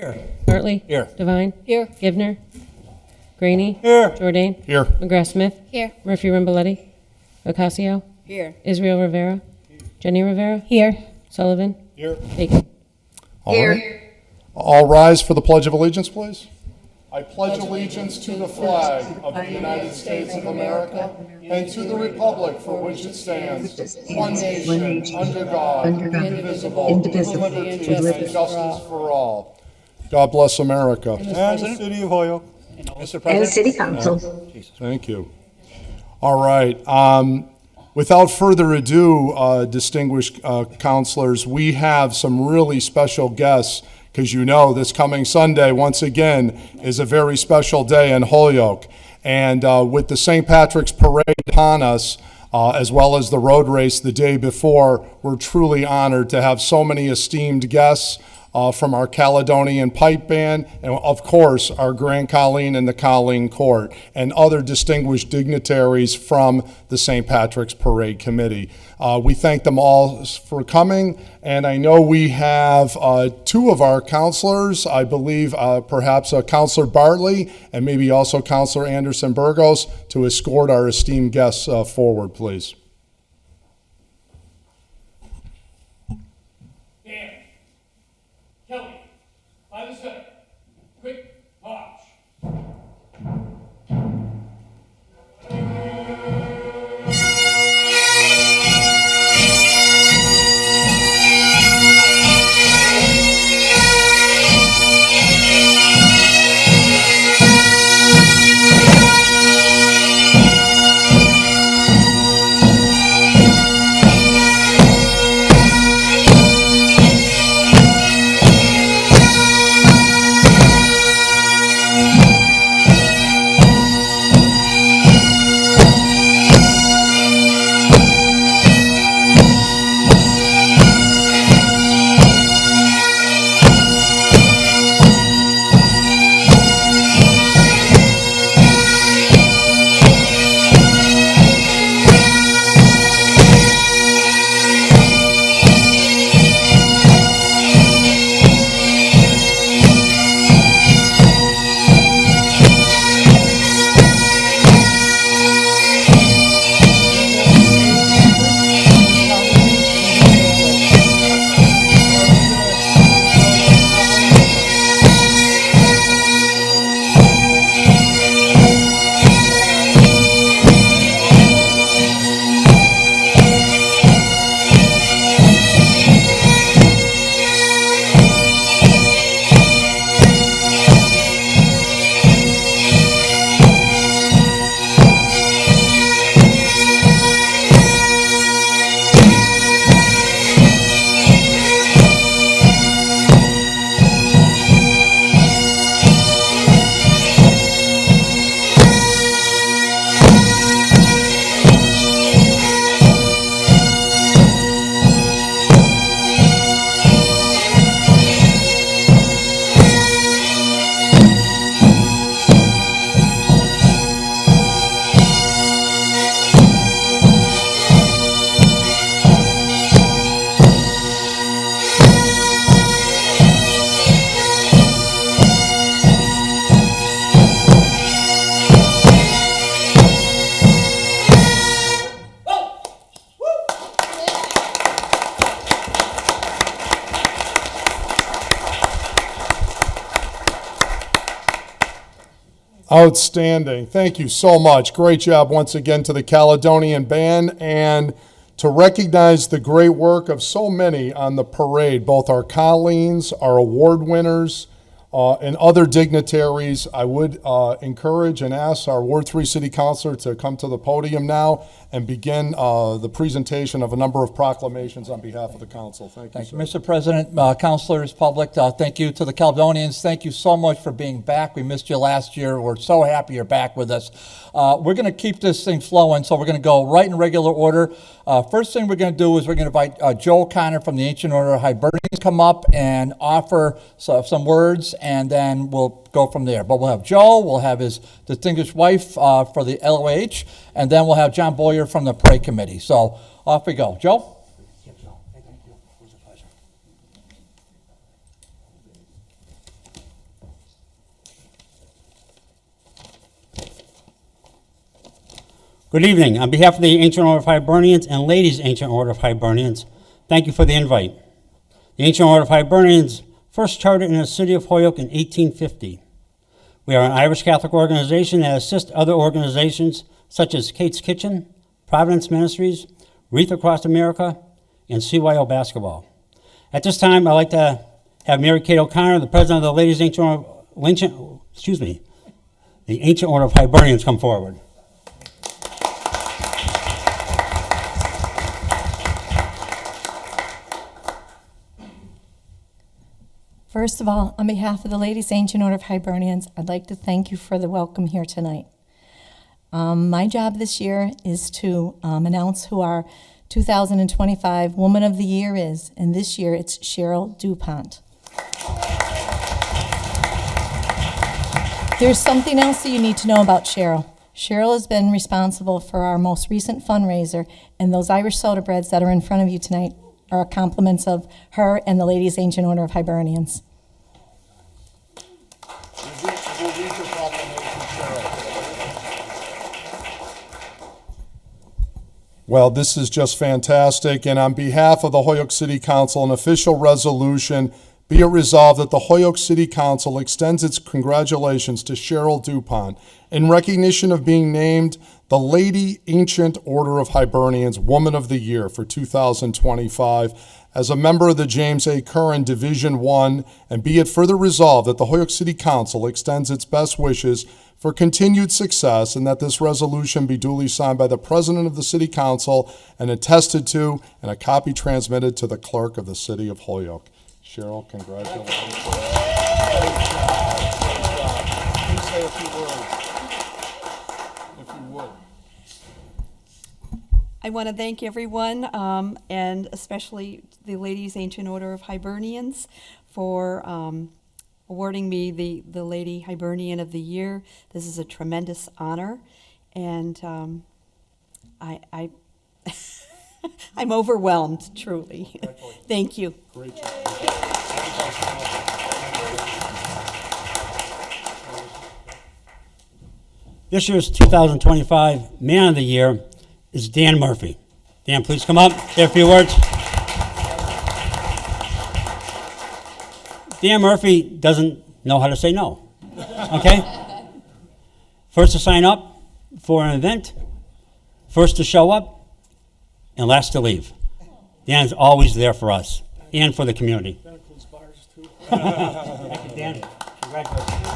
Here. Bartley. Here. Devine. Here. Givner. Graney. Here. Jordan. Here. McGrath Smith. Here. Murphy Ramboletti. Ocasio. Here. Israel Rivera. Jenny Rivera. Here. Sullivan. Here. Bacon. All right. All rise for the Pledge of Allegiance, please. I pledge allegiance to the flag of the United States of America and to the republic for which it stands, one nation, under God, indivisible, with liberty and justice for all. God bless America. And the City of Holyoke. Mr. And President. City Council. Thank you. All right. Without further ado, distinguished counselors, we have some really special guests, because you know this coming Sunday, once again, is a very special day in Holyoke. And with the St. Patrick's Parade upon us, as well as the road race the day before, we're truly honored to have so many esteemed guests from our Caledonian Pipe Band, and of course, our Grand Colleen and the Colleen Court, and other distinguished dignitaries from the St. Patrick's Parade Committee. We thank them all for coming, and I know we have two of our counselors, I believe perhaps Counselor Bartley and maybe also Counselor Anderson Burgos, to escort our esteemed guests forward, please. Kelly, by the center. Quick march. Outstanding. Thank you so much. Great job once again to the Caledonian Band, and to recognize the great work of so many on the parade, both our colleens, our award winners, and other dignitaries. I would encourage and ask our Ward 3 City Councilor to come to the podium now and begin the presentation of a number of proclamations on behalf of the council. Thank you, Thank you, sir. Mr. President, councilors, public. Thank you to the Caledonians. Thank you so much for being back. We missed you last year. We're so happy you're back with us. We're going to keep this thing flowing, so we're going to go right in regular order. First thing we're going to do is we're going to invite Joe O'Connor from the Ancient Order of Hibernians come up and offer some words, and then we'll go from there. But we'll have Joe, we'll have his distinguished wife for the LOH, and then we'll have John Boyer from the Parade Committee. So off we go. Joe? Good evening. On behalf of the Ancient Order of Hibernians and Ladies Ancient Order of Hibernians, thank you for the invite. The Ancient Order of Hibernians first chartered in the city of Holyoke in 1850. We are an Irish Catholic organization that assists other organizations such as Kate's Kitchen, Providence Ministries, Wreath Across America, and CYO Basketball. At this time, I'd like to have Mary Kate O'Connor, the president of the Ladies Ancient the Ancient Order of Hibernians, come forward. First of all, on behalf of the Ladies Ancient Order of Hibernians, I'd like to thank you for the welcome here tonight. My job this year is to announce who our 2025 Woman of the Year is, and this year it's Cheryl DuPont. There's something else that you need to know about Cheryl. Cheryl has been responsible for our most recent fundraiser, and those Irish soda breads that are in front of you tonight are compliments of her and the Ladies Ancient Order of Hibernians. Well, this is just fantastic, and on behalf of the Holyoke City Council, an official resolution, be it resolved that the Holyoke City Council extends its congratulations to Cheryl DuPont in recognition of being named the Lady Ancient Order of Hibernians Woman of the Year for 2025 as a member of the James A. Curran Division I, and be it further resolved that the Holyoke City Council extends its best wishes for continued success, and that this resolution be duly signed by the President of the City Council and attested to, and a copy transmitted to the Clerk of the City of Holyoke. Cheryl, congratulations. Please say a few words, if you would. I want to thank everyone, and especially the Ladies Ancient Order of Hibernians for awarding me the Lady Hibernian of the Year. This is a tremendous honor, and I I'm overwhelmed, truly. Thank you. Great job. This year's 2025 Man of the Year is Dan Murphy. Dan, please come up, say a few words. Dan Murphy doesn't know how to say no, okay? First to sign up for an event, first to show up, and last to leave. Dan is always there for us and for the community. That includes bars, too. Thank you, Dan. Congratulations.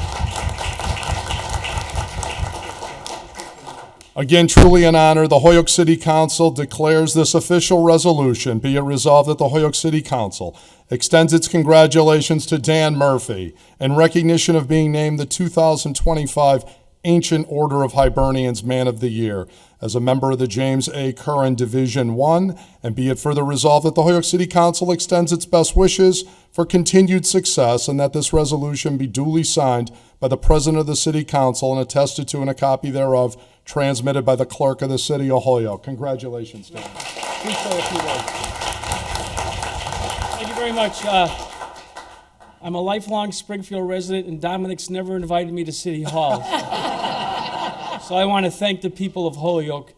Again, truly an honor. The Holyoke City Council declares this official resolution. Be it resolved that the Holyoke City Council extends its congratulations to Dan Murphy in recognition of being named the 2025 Ancient Order of Hibernians Man of the Year as a member of the James A. Curran Division I, and be it further resolved that the Holyoke City Council extends its best wishes for continued success, and that this resolution be duly signed by the President of the City Council and attested to, and a copy thereof transmitted by the Clerk of the City of Holyoke. Congratulations, Dan. Please say a few words. Thank you very much. I'm a lifelong Springfield resident, and Dominic's never invited me to City Hall. So I want to thank the people of Holyoke.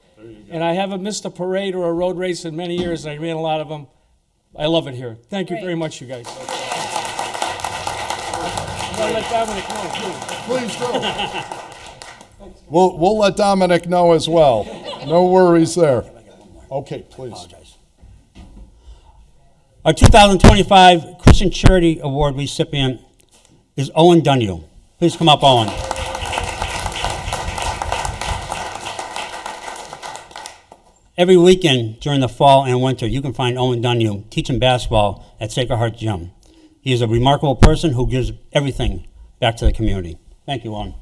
And I haven't missed a parade or a road race in many years, and I ran a lot of them. I love it here. Thank you very much, you guys. I'm going to let Dominic know, too. Please do. We'll let Dominic know as well. No worries there. Okay, please. Our 2025 Christian Charity Award recipient is Owen Dunyu. Please come up, Owen. Every weekend during the fall and winter, you can find Owen Dunyu teaching basketball at Sacred Heart Gym. He is a remarkable person who gives everything back to the community. Thank you, Owen.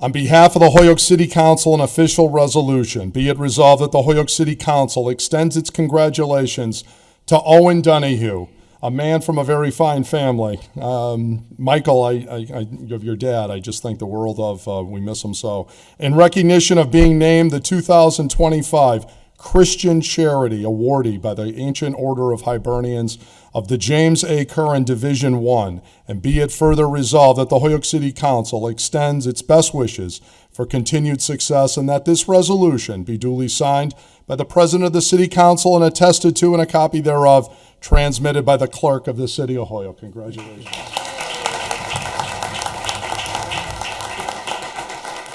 On behalf of the Holyoke City Council, an official resolution. Be it resolved that the Holyoke City Council extends its congratulations to Owen Donahue, a man from a very fine family. Michael, of your dad, I just think the world of, we miss him so. In recognition of being named the 2025 Christian Charity awardee by the Ancient Order of Hibernians of the James A. Curran Division I, and be it further resolved that the Holyoke City Council extends its best wishes for continued success, and that this resolution be duly signed by the President of the City Council and attested to, and a copy thereof transmitted by the Clerk of the City of Holyoke. Congratulations.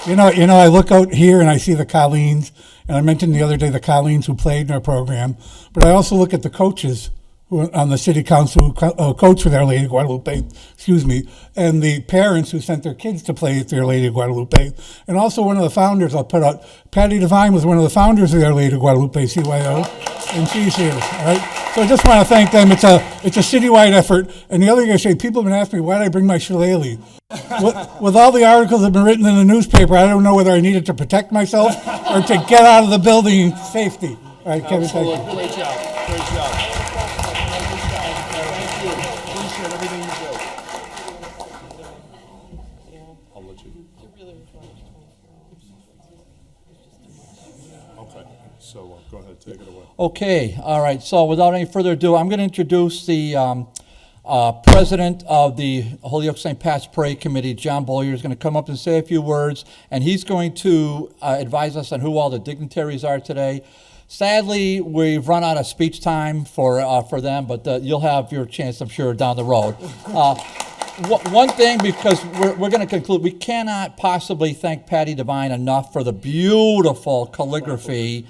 You know, I look out here and I see the Colleens, and I mentioned the other day the Colleens who played in our program, but I also look at the coaches who are on the city council who coach for Our Lady of Guadalupe, and the parents who sent their kids to play at Our Lady of Guadalupe, and also one of the founders. I'll put out Patty Devine was one of the founders of Our Lady of Guadalupe CYO, and she's here. All right. So I just want to thank them. It's a citywide effort. And the other thing I say, people have been asking me, why did I bring my shillelagh? With all the articles that have been written in the newspaper, I don't know whether I needed to protect myself or to get out of the building in safety. All right, Kevin, thank you. Great job. Great job. Thank you. Appreciate everything you do. I'll let you. Okay, so go ahead, take it away. Okay, all right. So without any further ado, I'm going to introduce the president of the Holyoke St. Pat's Parade Committee, John Boyer, is going to come up and say a few words, and he's going to advise us on who all the dignitaries are today. Sadly, we've run out of speech time for them, but you'll have your chance, I'm sure, down the road. One thing, because we're going to conclude, we cannot possibly thank Patty Devine enough for the beautiful calligraphy.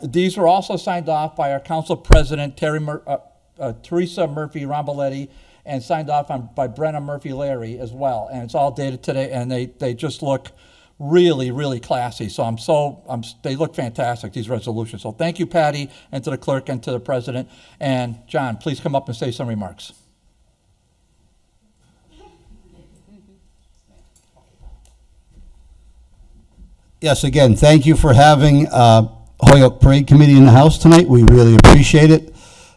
These were also signed off by our council president, Teresa Murphy Romboletti, and signed off by Brenna Murphy Larry as well. And it's all dated today, and they just look really, really classy. So they look fantastic, these resolutions. So thank you, Patty, and to the clerk and to the president. And John, please come up and say some remarks. Yes, again, thank you for having Holyoke Parade Committee in the house tonight. We really appreciate it.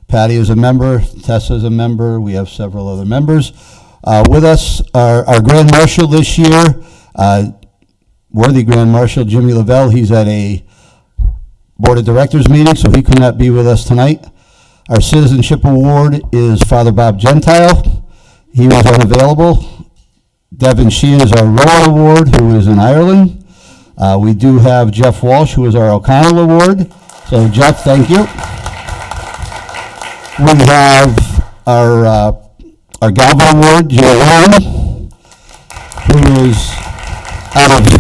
Patty is a member, Tessa is a member, we have several other members. With us, our Grand Marshal this year, worthy Grand Marshal Jimmy Lavelle. He's at a Board of Directors meeting, so he could not be with us tonight. Our Citizenship Award is Father Bob Gentile. He was unavailable. Devin Sheehan is our Royal Award, who is in Ireland. We do have Jeff Walsh, who is our O'Connell Award. So Jeff, thank you. We have our Galvin Award, Jay Warren, who is out of the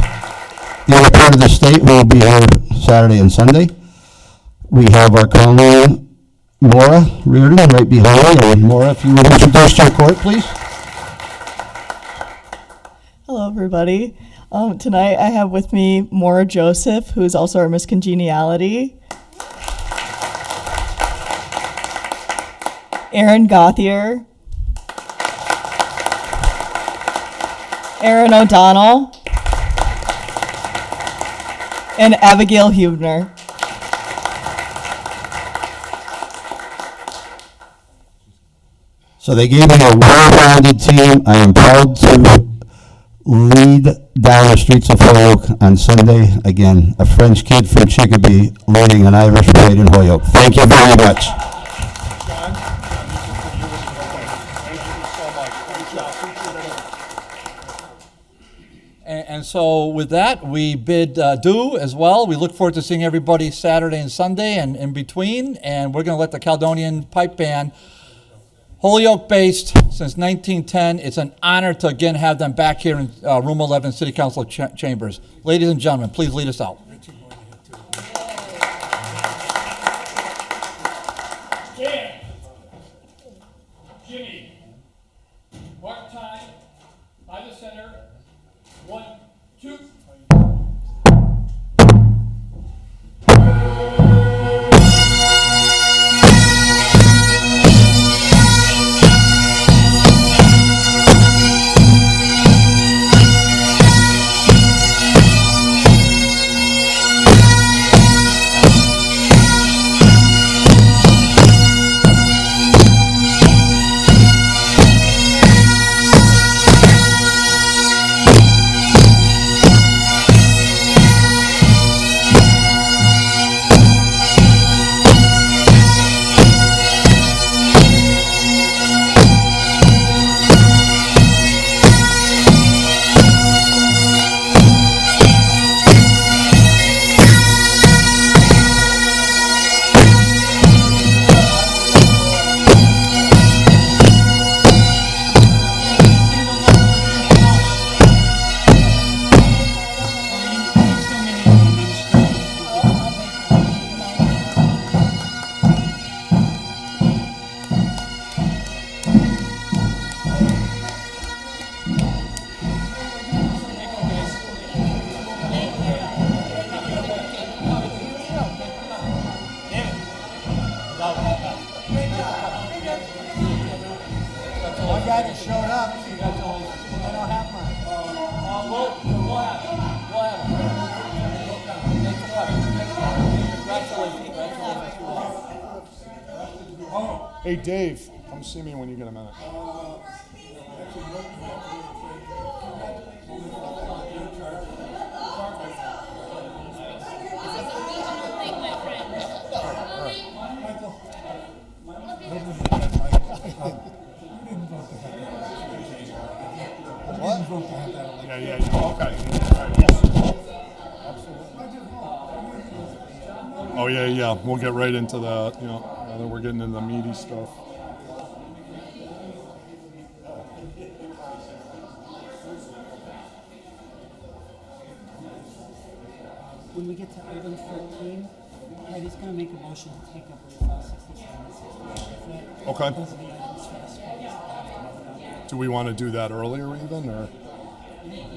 other part of the state, who will be here Saturday and Sunday. We have our Colleen Maura Reardon right behind me. And Maura, if you would introduce your court, please. Hello, everybody. Tonight I have with me Maura Joseph, who is also our Miss Congeniality. Aaron Gauthier. Aaron O'Donnell. And Abigail Hubner. So they gave me a well-rounded team. I am proud to lead down the streets of Holyoke on Sunday. Again, a French kid from Chicopee leading an Irish parade in Holyoke. Thank you very much. And so with that, we bid adieu as well. We look forward to seeing everybody Saturday and Sunday and in between. And we're going to let the Caledonian Pipe Band, Holyoke-based since 1910. It's an honor to again have them back here in Room 11 City Council chambers. Ladies and gentlemen, please lead us out. Dan, Jimmy, mark time, by the center, 1, 2. One guy that showed up. I don't have mine. We'll have it. Congratulations. Hey, Dave, come see me when you get a minute. Yeah, okay. Oh, yeah, we'll get right into the, now that we're getting into the meaty stuff. When we get to item 13, Patty's going to make a motion to take up Article 67 and 68. Okay. Those are the items for this phase. Do we want to do that earlier even, or?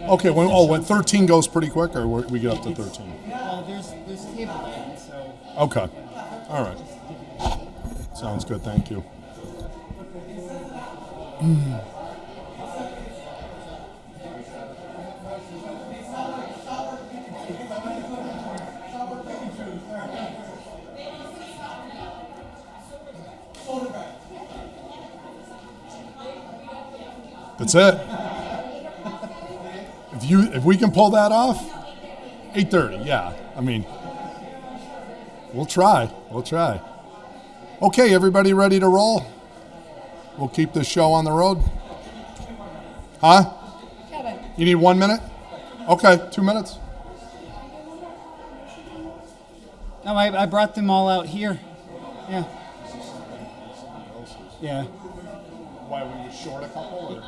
Okay, when 13 goes pretty quick, or we get up to 13? Well, there's table land, so. Okay, all right. Sounds good, thank you. That's it. If we can pull that off, 8:30. Yeah, I mean, we'll try. Okay, everybody ready to roll? We'll keep this show on the road. Huh? Kevin. You need 1 minute? Okay, 2 minutes. No, I brought them all out here. Yeah. Yeah. Why, we were short a couple? Or?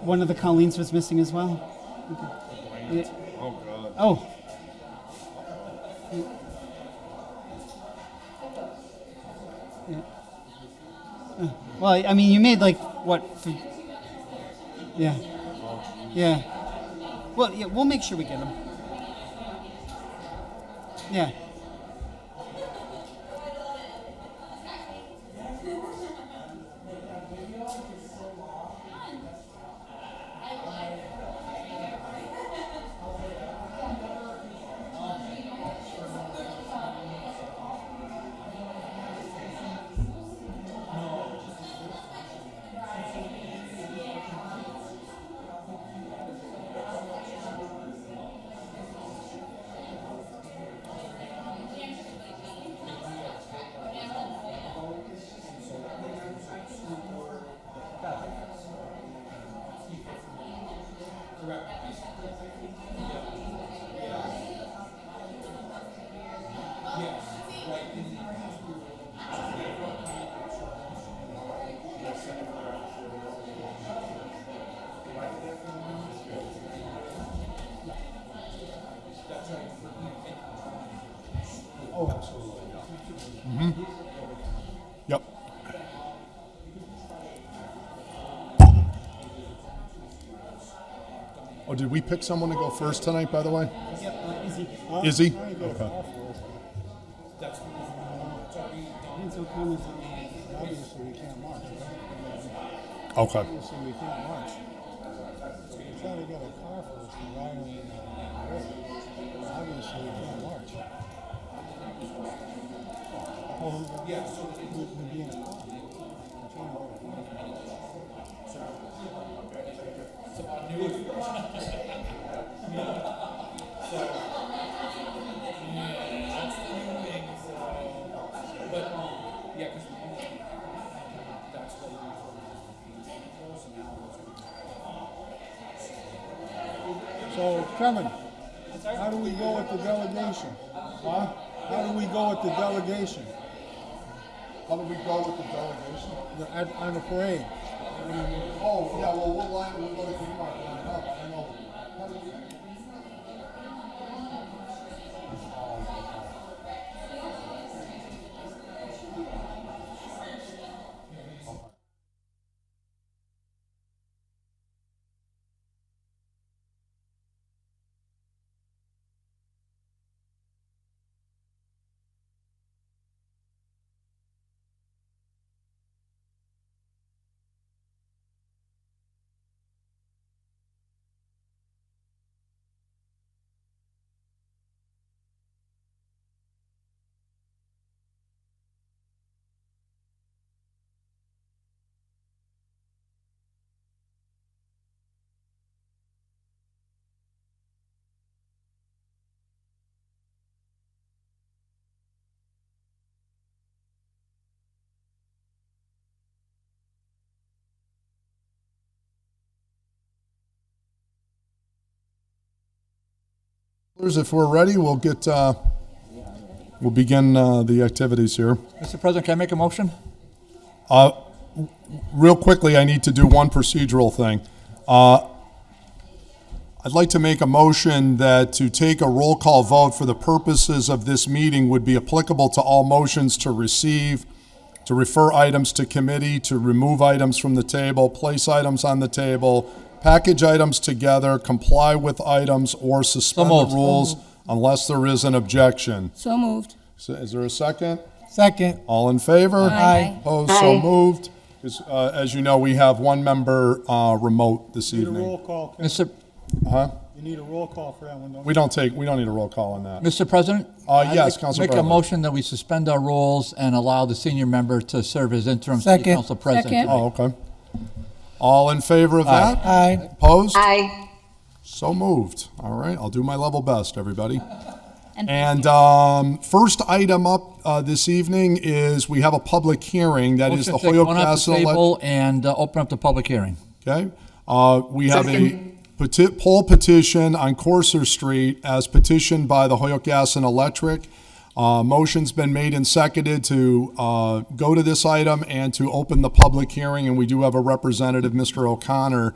One of the Colleens was missing as well. Okay. Yeah. Oh, God. Oh. Yeah. Well, I mean, you made like what? Yeah. Yeah. Well, yeah, we'll make sure we get them. Yeah. Oh, absolutely. Mm-hmm. Yep. Oh, did we pick someone to go first tonight, by the way? Yep, Izzy. Izzy? Okay. Enzo Commons on the Obviously, we can't march. Okay. Obviously, we can't march. We try to get a car for us to ride on the road. Obviously, we can't march. Oh, yeah, so we'd be in a car. So, Kevin, how do we go with the delegation? Huh? How do we go with the delegation? How do we go with the delegation? On the parade? Oh, yeah, well, we'll go to Kmart line up. I know. If we're ready, we'll begin the activities here. Mr. President, can I make a motion? Real quickly, I need to do one procedural thing. I'd like to make a motion that to take a roll call vote for the purposes of this meeting would be applicable to all motions to receive, to refer items to committee, to remove items from the table, place items on the table, package items together, comply with items, or suspend the moved. rules unless there is an objection. So moved. So is there a second? Second. All in favor? Aye. Opposed, so moved. As you know, we have one member remote this Need a evening. roll call. Mr. You need a roll call for that one, don't We don't need a roll call on that. Mr. President? Yes, I'd Councilor like to make a Bartley. motion that we suspend our rules and allow the senior member to serve as interim city Second. council president. Second. Oh, okay. All in favor of that? Aye. Opposed? Aye. So moved. All right, I'll do my level best, everybody. And- And first item up this evening is we have a public hearing. That is Motion the to take Hoyoke one off the Castle. table and open up the public hearing. Okay. We have a poll petition on Courser Street as petitioned by the Hoyoke Gas and Electric. Motion's been made and seconded to go to this item and to open the public hearing, and we do have a representative, Mr. O'Connor,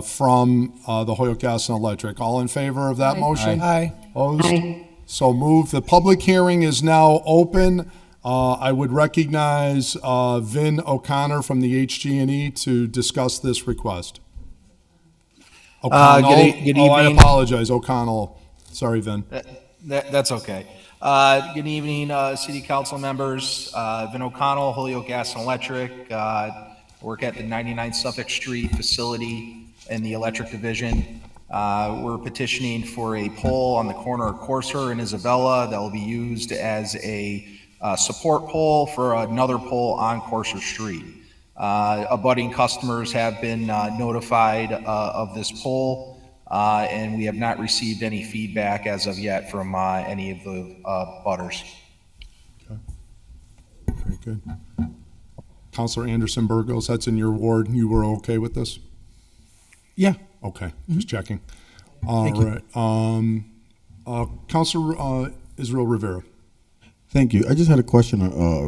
from the Hoyoke Gas and Electric. All in favor of that motion? Aye. Opposed? Aye. So moved. The public hearing is now open. I would recognize Vin O'Connor from the HG&E to discuss this request. O'Connell. Good Oh, I evening. apologize, O'Connell. Sorry, Vin. That's okay. Good evening, city council members. Vin O'Connell, Holyoke Gas and Electric. Work at the 99 Suffolk Street facility in the electric division. We're petitioning for a pole on the corner of Courser and Isabella that will be used as a support pole for another pole on Courser Street. Abutting customers have been notified of this pole, and we have not received any feedback as of yet from any of the butters. Very good. Counselor Anderson Burgos, that's in your ward. You were okay with this? Yeah. Okay, just checking. All right. Counselor Israel Rivera. Thank you. I just had a question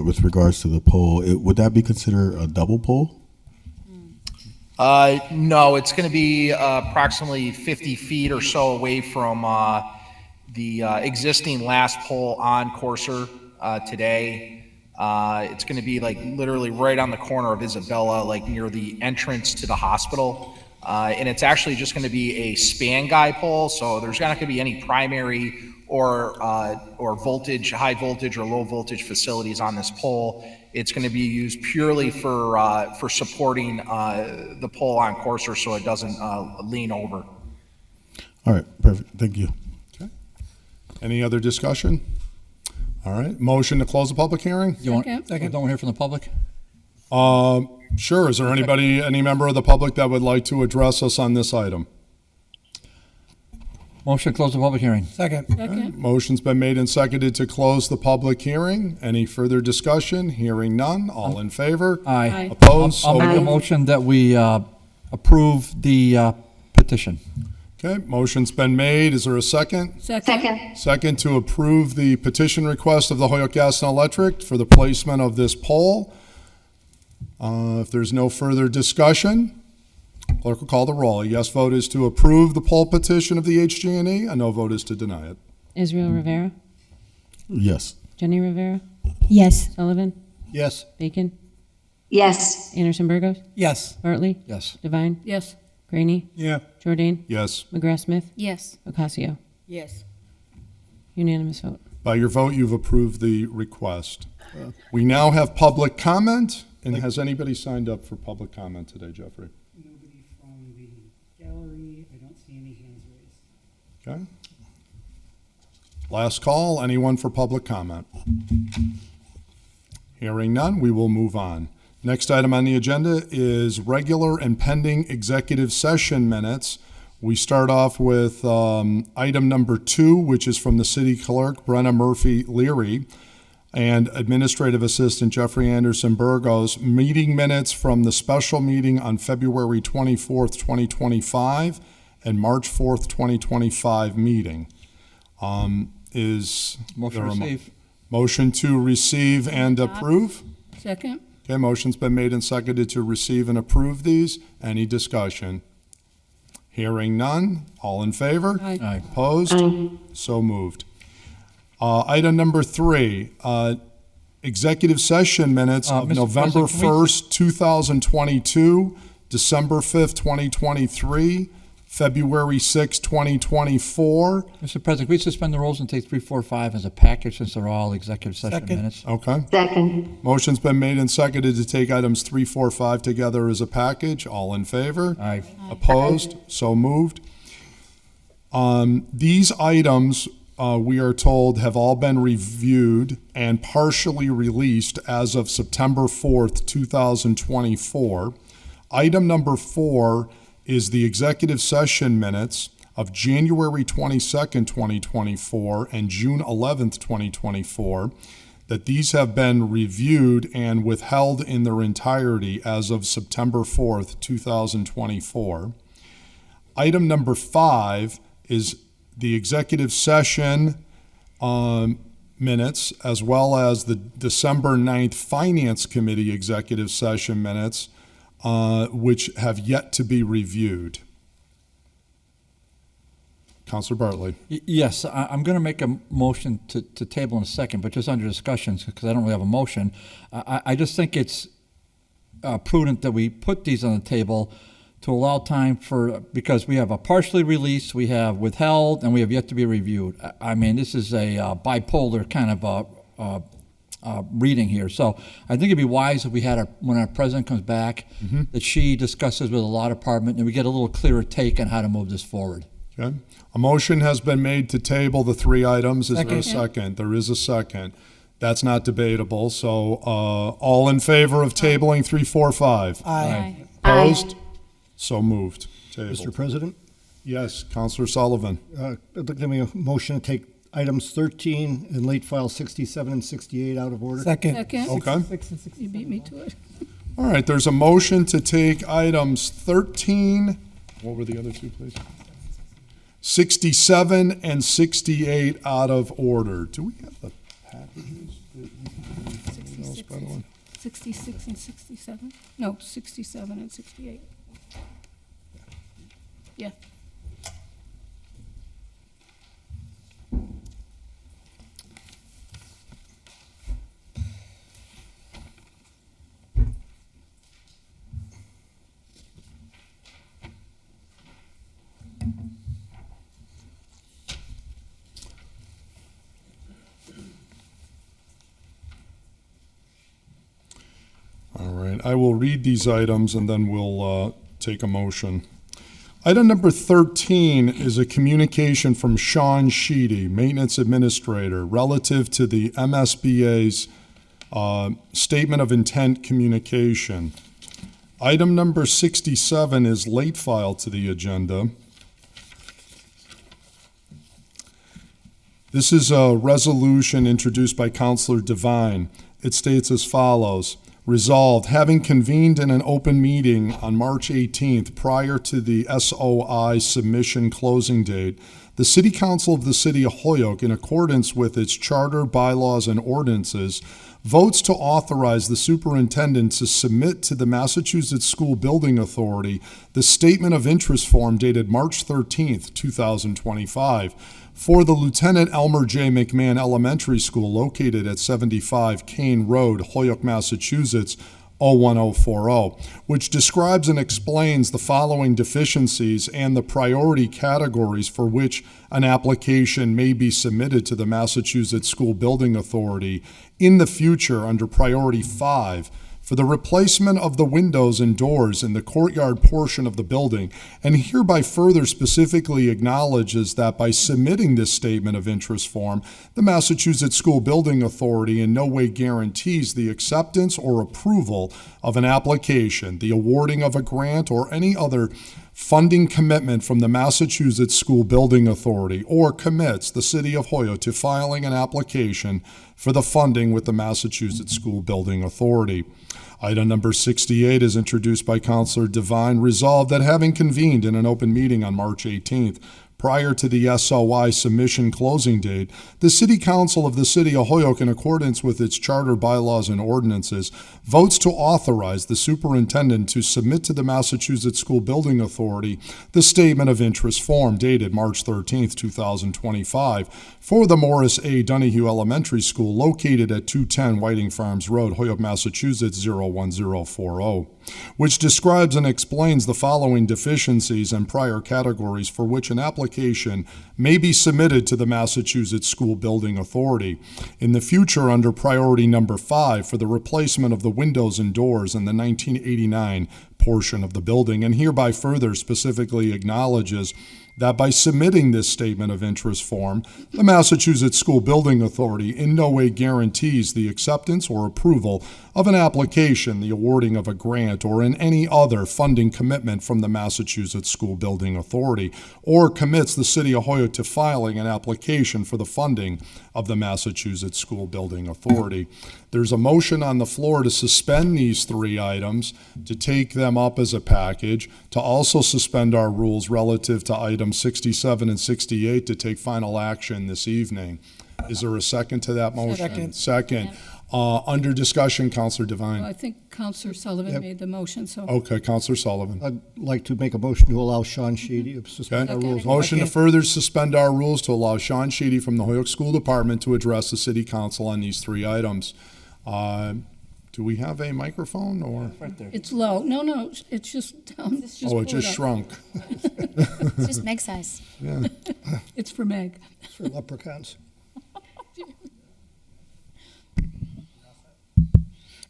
with regards to the pole. Would that be considered a double pole? No, it's going to be approximately 50 feet or so away from the existing last pole on Courser today. It's going to be like literally right on the corner of Isabella, like near the entrance to the hospital. And it's actually just going to be a span guy pole, so there's not going to be any primary or voltage, high voltage or low voltage facilities on this pole. It's going to be used purely for supporting the pole on Courser, so it doesn't lean over. All right, perfect. Thank you. Okay. Any other discussion? All right. Motion to close the public hearing? You want, don't we hear from the public? Sure. Is there any member of the public that would like to address us on this item? Motion to close the public hearing. Second. Motion's been made and seconded to close the public hearing. Any further discussion? Hearing none. All in favor? Aye. Opposed? I'll So make a moved. motion that we approve the petition. Okay, motion's been made. Is there a second? Second. Second to approve the petition request of the Hoyoke Gas and Electric for the placement of this pole. If there's no further discussion, clerk will call the roll. A yes vote is to approve the poll petition of the HG&E. A no vote is to deny it. Israel Rivera, Yes. Jenny Rivera, Yes. Sullivan, Yes. Bacon, Yes. Anderson Burgos, Yes. Bartley, Yes. Divine, Yes. Graney, Yeah. Jordan, Yes. McGrath Smith, Yes. Ocasio. Yes. Unanimous vote. By your vote, you've approved the request. We now have public comment. And has anybody signed up for public comment today, Jeffrey? Nobody from the gallery. I don't see any hands raised. Okay. Last call, anyone for public comment? Hearing none, we will move on. Next item on the agenda is regular and pending executive session minutes. We start off with item number 2, which is from the city clerk, Brenna Murphy Leary, and Administrative Assistant Jeffrey Anderson Burgos, meeting minutes from the special meeting on February 24th, 2025, and March 4th, 2025 meeting. Is Motion there a receive. motion to receive and approve? Second? Okay, motion's been made and seconded to receive and approve these. Any discussion? Hearing none. All in favor? Aye. Aye. Opposed? So moved. Item number 3, executive session minutes of Mr. November President, can we- 1st, 2022, December 5th, 2023, February 6th, 2024. Mr. President, can we suspend the rules and take 3, 4, 5 as a package since they're all executive session Second. minutes? Okay. Second. Motion's been made and seconded to take items 3, 4, 5 together as a package. All in favor? Aye. Opposed? So moved. These items, we are told, have all been reviewed and partially released as of September 4th, 2024. Item number 4 is the executive session minutes of January 22nd, 2024 and June 11th, 2024, that these have been reviewed and withheld in their entirety as of September 4th, 2024. Item number 5 is the executive session minutes, as well as the December 9th Finance Committee executive session minutes, which have yet to be reviewed. Counselor Bartley. Yes, I'm going to make a motion to table in a second, but just under discussions, because I don't really have a motion. I just think it's prudent that we put these on the table to allow time for, because we have a partially released, we have withheld, and we have yet to be reviewed. I mean, this is a bipolar kind of reading here. So I think it'd be wise if we had when our president comes back, that she discusses with the law department and we get a little clearer take on how to move this forward. Okay. A motion has been made to table the 3 items. Is there a Second. second? There is a second. That's not debatable. So all in favor of tabling 3, 4, 5? Aye. Opposed? So moved. Mr. Tabled. President, Yes, Counselor Sullivan. I'd like to make a motion to take items 13 and late file 67 and 68 out of order. Second. Second? Okay. 6 and 6. You beat me to it. All right, there's a motion to take items 13, what were the other 2, please? 67 and 68 out of order. Do we have the packages? Anything else, by the way? 66 and 67? No, 67 and 68. Yeah. All right, I will read these items and then we'll take a motion. Item number 13 is a communication from Sean Sheedy, Maintenance Administrator, relative to the MSBA's Statement of Intent communication. Item number 67 is late file to the agenda. This is a resolution introduced by Counselor Devine. It states as follows. Resolved, having convened in an open meeting on March 18th prior to the SOI submission closing date, the City Council of the City of Holyoke, in accordance with its charter, bylaws, and ordinances, votes to authorize the superintendent to submit to the Massachusetts School Building Authority the Statement of Interest form dated March 13th, 2025, for the Lieutenant Elmer J. McMahon Elementary School located at 75 Kane Road, Holyoke, Massachusetts, 01040, which describes and explains the following deficiencies and the priority categories for which an application may be submitted to the Massachusetts School Building Authority in the future under Priority 5 for the replacement of the windows and doors in the courtyard portion of the building, and hereby further specifically acknowledges that by submitting this statement of interest form, the Massachusetts School Building Authority in no way guarantees the acceptance or approval of an application, the awarding of a grant, or any other funding commitment from the Massachusetts School Building Authority, or commits the City of Holyoke to filing an application for the funding with the Massachusetts School Building Authority. Item number 68 is introduced by Counselor Devine. Resolved that having convened in an open meeting on March 18th, prior to the SOI submission closing date, the City Council of the City of Holyoke, in accordance with its charter, bylaws, and ordinances, votes to authorize the superintendent to submit to the Massachusetts School Building Authority the statement of interest form dated March 13th, 2025, for the Morris A. Donahue Elementary School located at 210 Whiting Farms Road, Holyoke, Massachusetts 01040, which describes and explains the following deficiencies and prior categories for which an application may be submitted to the Massachusetts School Building Authority. In the future, under priority number 5 for the replacement of the windows and doors in the 1989 portion of the building, and hereby further specifically acknowledges that by submitting this statement of interest form, the Massachusetts School Building Authority in no way guarantees the acceptance or approval of an application, the awarding of a grant, or in any other funding commitment from the Massachusetts School Building Authority, or commits the City of Holyoke to filing an application for the funding of the Massachusetts School Building Authority. There's a motion on the floor to suspend these 3 items, to take them up as a package, to also suspend our rules relative to items 67 and 68 to take final action this evening. Is there a second to that motion? Second. Under discussion, Counselor Devine. I think Counselor Sullivan made the motion, so. Okay, Counselor Sullivan. I'd like to make a motion to allow Sean Sheedy to suspend our rules. Motion to further suspend our rules to allow Sean Sheedy from the Holyoke School Department to address the City Council on these 3 items. Do we have a microphone or? Right there. It's low. No, it's just down. It's just Oh, it pull just up. shrunk. It's just Meg size. Yeah. It's for Meg. For leprechauns.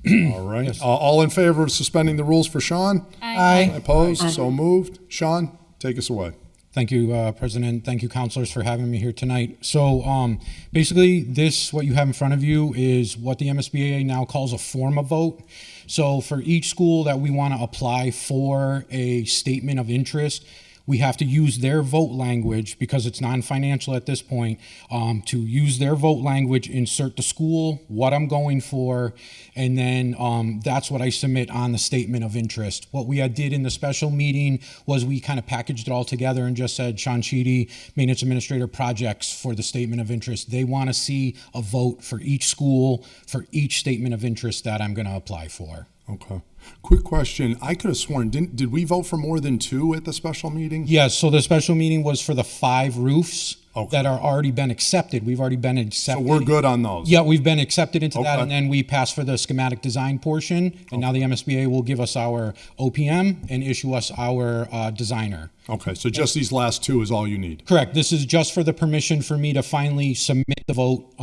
All right. All in favor of suspending the rules for Sean? Aye. Opposed? So moved. Sean, take us away. Thank you, President. Thank you, counselors, for having me here tonight. So basically, what you have in front of you is what the MSBA now calls a form of vote. So for each school that we want to apply for a statement of interest, we have to use their vote language, because it's non-financial at this point, to use their vote language, insert the school, what I'm going for, and then that's what I submit on the statement of interest. What we did in the special meeting was we kind of packaged it all together and just said, Sean Sheedy, Maintenance Administrator Projects for the statement of interest. They want to see a vote for each school, for each statement of interest that I'm going to apply for. Okay. Quick question. I could have sworn, did we vote for more than 2 at the special meeting? Yes, so the special meeting was for the 5 roofs that are already been accepted. We've already been accepted. So we're good on those? Yeah, we've been accepted into that, Okay. and then we passed for the schematic design portion, and now the MSBA will give us our OPM and issue us our designer. Okay, so just these last 2 is all you need? Correct. This is just for the permission for me to finally submit the vote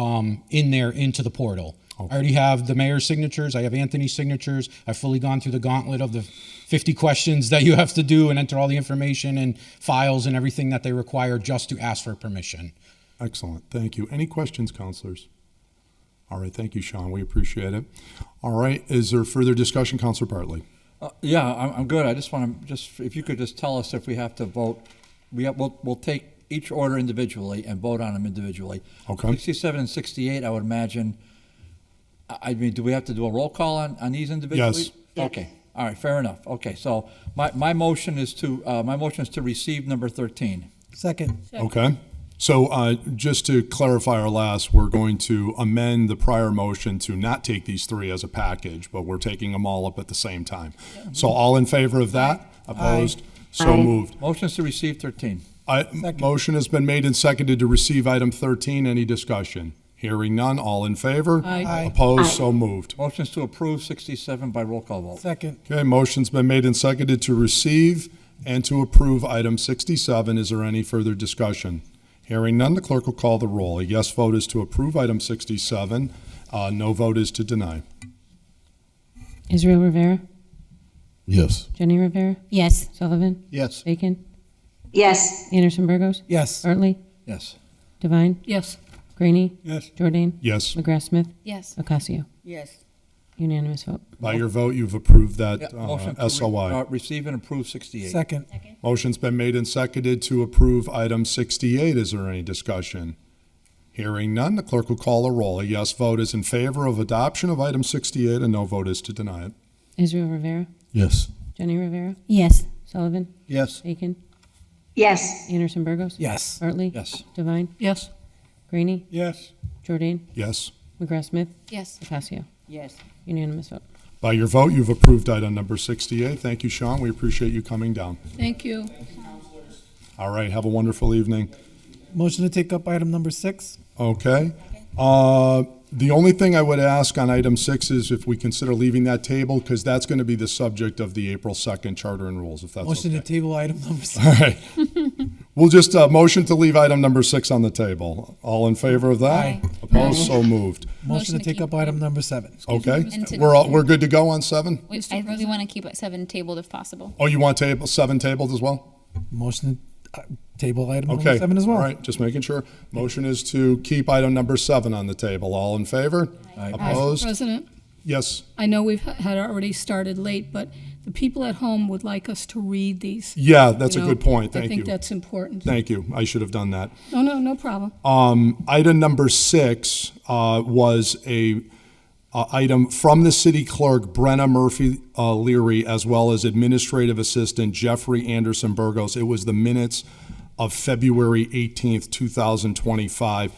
in there into the portal. I already have the mayor's signatures. I have Anthony's signatures. I've fully gone through the gauntlet of the 50 questions that you have to do and enter all the information and files and everything that they require just to ask for permission. Excellent. Thank you. Any questions, counselors? All right. Thank you, Sean. We appreciate it. All right. Is there further discussion, Counselor Bartley? Yeah, I'm good. I just want to, if you could just tell us if we have to vote. We'll take each order individually and vote on them individually. Okay. 67 and 68, I would imagine. I mean, do we have to do a roll call on these individually? Yes. Okay. All right. Fair enough. Okay. So my motion is to receive number 13. Second. Okay. So just to clarify our last, we're going to amend the prior motion to not take these 3 as a package, but we're taking them all up at the same time. So all in favor of that? Opposed? So moved. Motion is to receive 13. Motion has been made and seconded to receive item 13. Any discussion? Hearing none. All in favor? Aye. Opposed? So moved. Motion is to approve 67 by roll call vote. Second. Okay, motion's been made and seconded to receive and to approve item 67. Is there any further discussion? Hearing none, the clerk will call the roll. A yes vote is to approve item 67. No vote is to deny. Israel Rivera, Yes. Jenny Rivera, Yes. Sullivan, Yes. Bacon, Yes. Anderson Burgos, Yes. Bartley, Yes. Devine, Yes. Graney, Yes. Jordan, Yes. McGrath Smith, Yes. Ocasio. Yes. Unanimous vote. By your vote, you've approved that Yeah, motion to SOI. receive and approve 68. Second. Motion's been made and seconded to approve item 68. Is there any discussion? Hearing none, the clerk will call a roll. A yes vote is in favor of adoption of item 68, and no vote is to deny it. Israel Rivera, Yes. Jenny Rivera, Yes. Sullivan, Yes. Bacon, Yes. Anderson Burgos. Yes. Bartley. Yes. Divine. Yes. Greenie. Yes. Jordan. Yes. McGrath Smith. Yes. Pasio. Yes. Unanimous vote. By your vote, you've approved item number 68. Thank you, Sean. We appreciate you coming down. Thank you. All right, have a wonderful evening. Motion to take up item number 6. Okay. The only thing I would ask on item 6 is if we consider leaving that table, because that's going to be the subject of the April 2nd Charter and Rules, if that's Motion okay. to table item number 6. All right. We'll just motion to leave item number 6 on the table. All in favor of that? Aye. Opposed? So moved. Motion to take up item number 7. Okay. And to- We're good to go on 7? We want to keep it 7 tabled if possible. Oh, you want 7 tabled as well? Motion to table item number Okay. 7 as well. All right, just making sure. Motion is to keep item number 7 on the table. All in favor? Aye. Opposed? President, Yes. I know we've had already started late, but the people at home would like us to read these. Yeah, that's a You know, good point. I Thank think you. that's important. Thank you. I should have done that. No problem. Item number 6 was a item from the city clerk, Brenna Murphy Leary, as well as administrative assistant Jeffrey Anderson Burgos. It was the minutes of February 18th, 2025.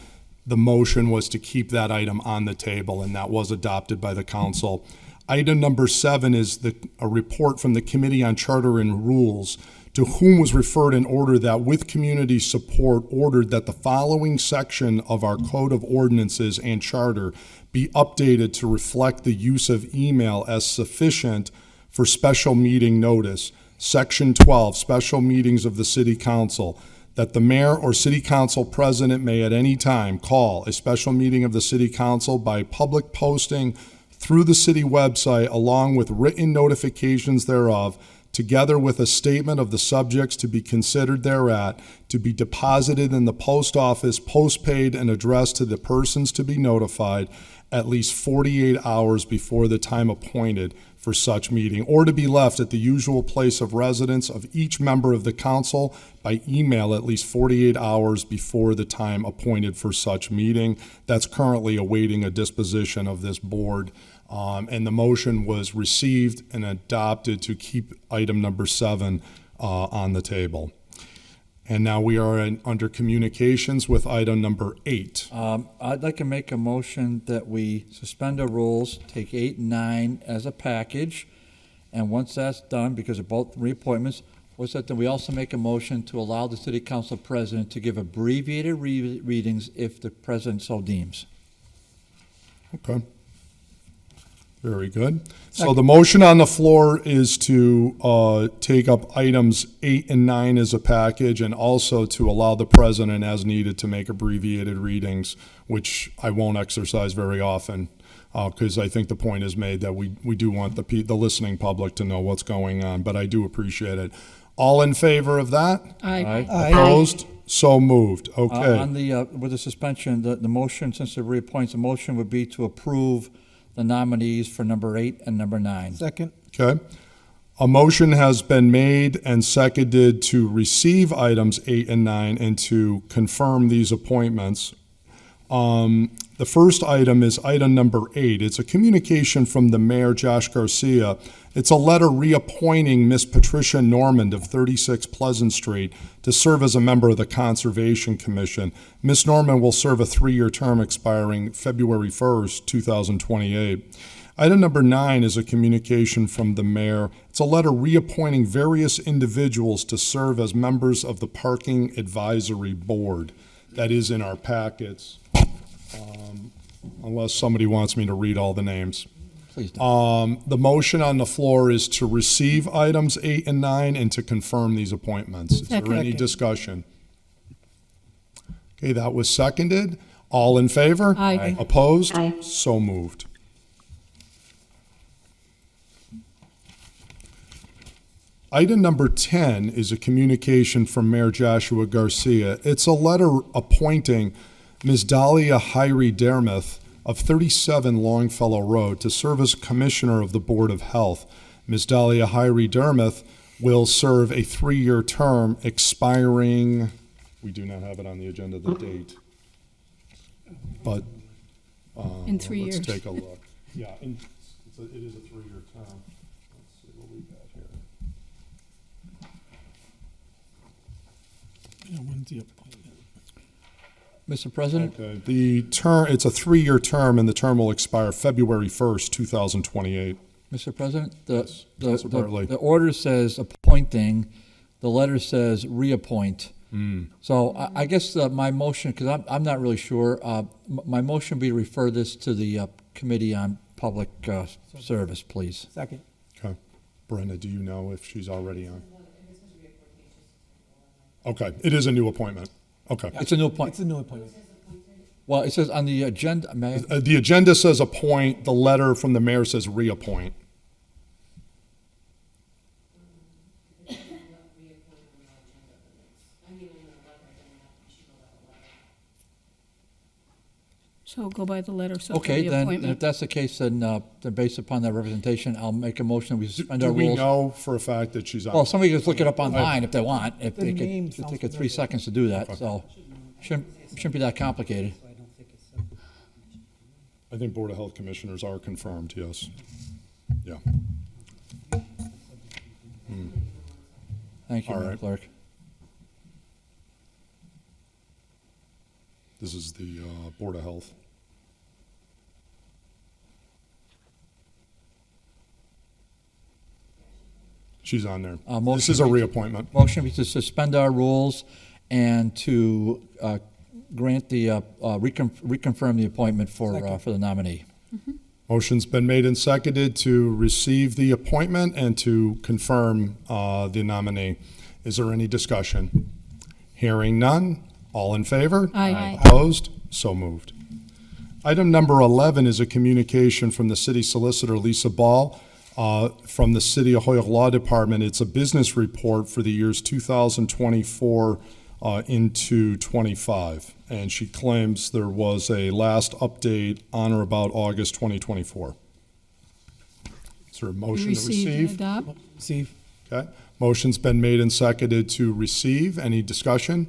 The motion was to keep that item on the table, and that was adopted by the council. Item number 7 is a report from the Committee on Charter and Rules, to whom was referred an order that, with community support, ordered that the following section of our Code of Ordinances and Charter be updated to reflect the use of email as sufficient for special meeting notice. Section 12, special meetings of the City Council, that the mayor or city council president may at any time call a special meeting of the city council by public posting through the city website, along with written notifications thereof, together with a statement of the subjects to be considered thereat, to be deposited in the post office, postpaid, and addressed to the persons to be notified at least 48 hours before the time appointed for such meeting, or to be left at the usual place of residence of each member of the council by email at least 48 hours before the time appointed for such meeting. That's currently awaiting a disposition of this board. And the motion was received and adopted to keep item number 7 on the table. And now we are under communications with item number 8. I'd like to make a motion that we suspend the rules, take 8 and 9 as a package, and once that's done, because they're both reappointments, that we also make a motion to allow the city council president to give abbreviated readings if the president so deems. Okay. Very good. So the motion on the floor is to take up items 8 and 9 as a package, and also to allow the president, as needed, to make abbreviated readings, which I won't exercise very often, because I think the point is made that we do want the listening public to know what's going on, but I do appreciate it. All in favor of that? Aye. Opposed? So moved. Okay. On the, with the suspension, the motion, since it reappoints, the motion would be to approve the nominees for number 8 and number 9. Second. Okay. A motion has been made and seconded to receive items 8 and 9 and to confirm these appointments. The first item is item number 8. It's a communication from the mayor, Josh Garcia. It's a letter reappointing Miss Patricia Normand of 36 Pleasant Street to serve as a member of the Conservation Commission. Miss Normand will serve a 3-year term expiring February 1st, 2028. Item number 9 is a communication from the mayor. It's a letter reappointing various individuals to serve as members of the Parking Advisory Board. That is in our packets, unless somebody wants me to read all the names. Please don't. The motion on the floor is to receive items 8 and 9 and to confirm these appointments. Is there any Second. discussion? Okay, that was seconded. All in favor? Aye. Opposed? Aye. So moved. Item number 10 is a communication from Mayor Joshua Garcia. It's a letter appointing Ms. Dahlia Hyrie Dermuth of 37 Longfellow Road to serve as Commissioner of the Board of Health. Ms. Dahlia Hyrie Dermuth will serve a 3-year term expiring, we do not have it on the agenda, the date, but In 3 years. let's take a look. Yeah, it is a 3-year term. Let's see what we got here. Mr. President? Okay, the term, it's a 3-year term, and the term will expire February 1st, 2028. Mr. President, Councilor Bartley. the order says appointing, the letter says reappoint. So I guess my motion, because I'm not really sure, my motion be to refer this to the Committee on Public Service, please. Second. Okay. Brenda, do you know if she's already on? Okay, it is a new appointment. Okay. It's a new appointment. It's a new appointment. Well, it says on the agenda, may I? The agenda says appoint, the letter from the mayor says reappoint. So go by the letter, so for Okay, the then appointment. if that's the case, then based upon that representation, I'll make a motion, we suspend our Do rules. we know for a fact that she's on? Well, somebody can just look it up online if they want, if The they name could, sounds take it 3 familiar. seconds to do that, so shouldn't be that complicated. I think Board of Health Commissioners are confirmed, yes. Yeah. Thank you, All Madam right. Clerk. This is the Board of Health. She's on there. This motion is a be- reappointment. Motion be to suspend our rules and to grant the, reconfirm the appointment for the nominee. Motion's been made and seconded to receive the appointment and to confirm the nominee. Is there any discussion? Hearing none. All in favor? Aye. Opposed? So moved. Item number 11 is a communication from the city solicitor, Lisa Ball, from the City of Hoyoke Law Department. It's a business report for the years 2024 into 25. And she claims there was a last update on or about August 2024. Is there a motion to Receive and receive? adopt. Receive. Okay. Motion's been made and seconded to receive. Any discussion?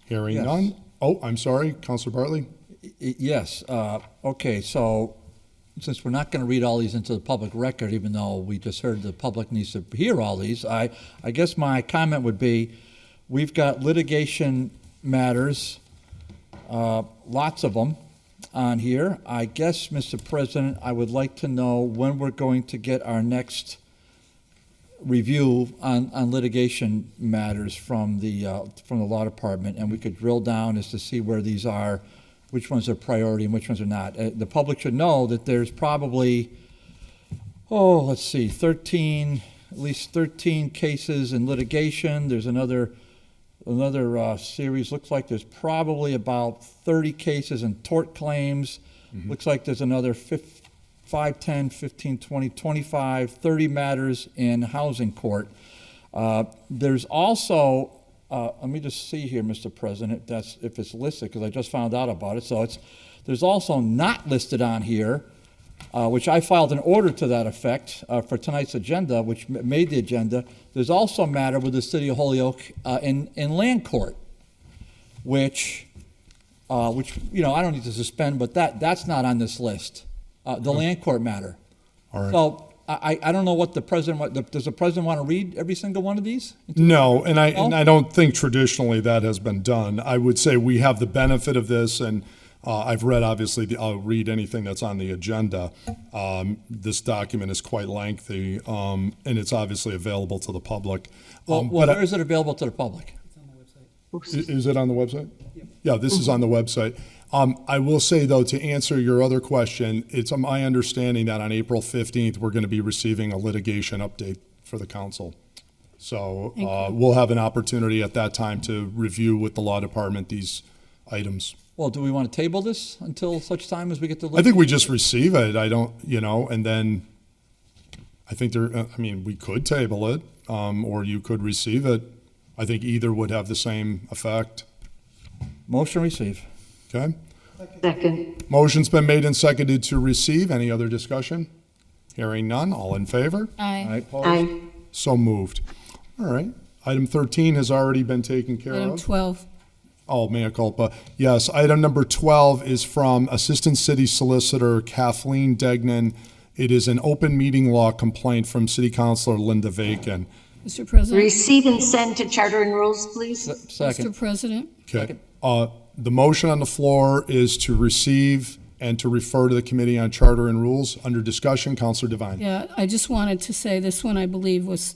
Hearing Yes. none. Oh, I'm sorry, Councilor Bartley? Yes, okay, so since we're not going to read all these into the public record, even though we just heard the public needs to hear all these, I guess my comment would be, we've got litigation matters, lots of them on here. I guess, Mr. President, I would like to know when we're going to get our next review on litigation matters from the law department, and we could drill down as to see where these are, which ones are priority and which ones are not. The public should know that there's probably, let's see, at least 13 cases in litigation. There's another series, looks like there's probably about 30 cases in tort claims. Looks like there's another 5, 10, 15, 20, 25, 30 matters in housing court. There's also, let me just see here, Mr. President, if it's listed, because I just found out about it. So there's also not listed on here, which I filed an order to that effect for tonight's agenda, which made the agenda. There's also a matter with the City of Holyoke in land court, which I don't need to suspend, but that's not on this list. The land court matter. All right. So I don't know what the president, does the president want to read every single one of these? No, and I don't think traditionally that has been done. I would say we have the benefit of this, and I've read, obviously, I'll read anything that's on the agenda. This document is quite lengthy, and it's obviously available to the public. Well, where is it available to the public? Is it on the website? Yeah, this is on the website. I will say, though, to answer your other question, it's my understanding that on April 15th, we're going to be receiving a litigation update for the council. So we'll have an opportunity at that time to review with the law department these items. Well, do we want to table this until such time as we get the I think we just receive it. I don't, and then I think we could table it, or you could receive it. I think either would have the same effect. Motion receive. Okay? Second. Motion's been made and seconded to receive. Any other discussion? Hearing none. All in favor? Aye. Opposed? So moved. All right. Item 13 has already been taken care Item of. 12. Oh, mea culpa. Yes, item number 12 is from Assistant City Solicitor Kathleen Degnan. It is an open meeting law complaint from City Councilor Linda Vacan. Mr. President. Receive and send to Charter and Rules, please. Second. Mr. President. Okay. The motion on the floor is to receive and to refer to the Committee on Charter and Rules. Under discussion, Counselor Devine. Yeah, I just wanted to say this one, I believe, was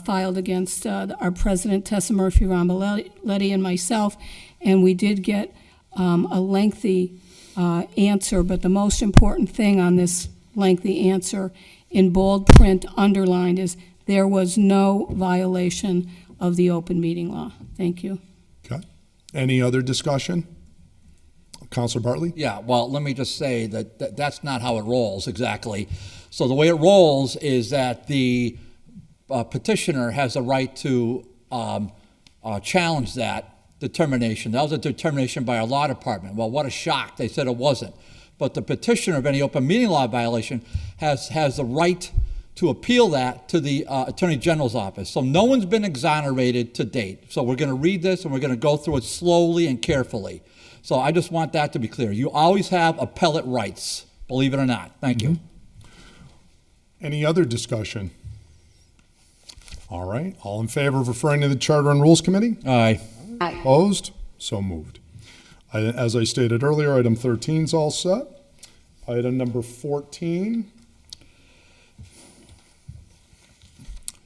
filed against our president, Tessa Murphy Ramboletti, and myself, and we did get a lengthy answer, but the most important thing on this lengthy answer in bold print underlined is there was no violation of the open meeting law. Thank you. Okay. Any other discussion? Counselor Bartley? Yeah, well, let me just say that that's not how it rolls exactly. So the way it rolls is that the petitioner has a right to challenge that determination. That was a determination by our law department. Well, what a shock. They said it wasn't. But the petitioner of any open meeting law violation has the right to appeal that to the Attorney General's office. So no one's been exonerated to date. So we're going to read this and we're going to go through it slowly and carefully. So I just want that to be clear. You always have appellate rights, believe it or not. Thank you. Any other discussion? All right. All in favor of referring to the Charter and Rules Committee? Aye. Aye. Opposed? So moved. As I stated earlier, item 13 is all set. Item number 14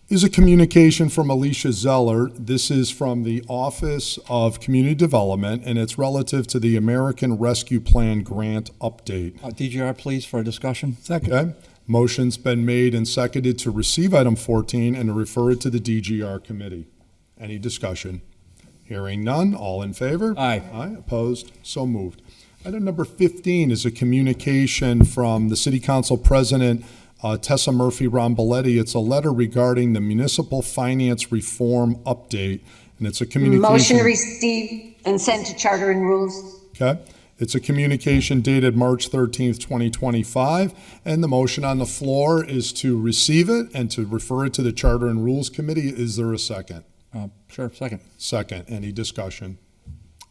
is a communication from Alicia Zeller. This is from the Office of Community Development, and it's relative to the American Rescue Plan grant update. DGR, please, for a discussion. Second. Okay. Motion's been made and seconded to receive item 14 and to refer it to the DGR committee. Any discussion? Hearing none, all in favor? Aye. Aye, opposed, so moved. Item number 15 is a communication from the City Council President, Tessa Murphy Ramboletti. It's a letter regarding the municipal finance reform update, and it's a communication. Motion to receive and send to Charter and Rules. Okay. It's a communication dated March 13th, 2025, and the motion on the floor is to receive it and to refer it to the Charter and Rules Committee. Is there a second? Sure, second. Second. Any discussion?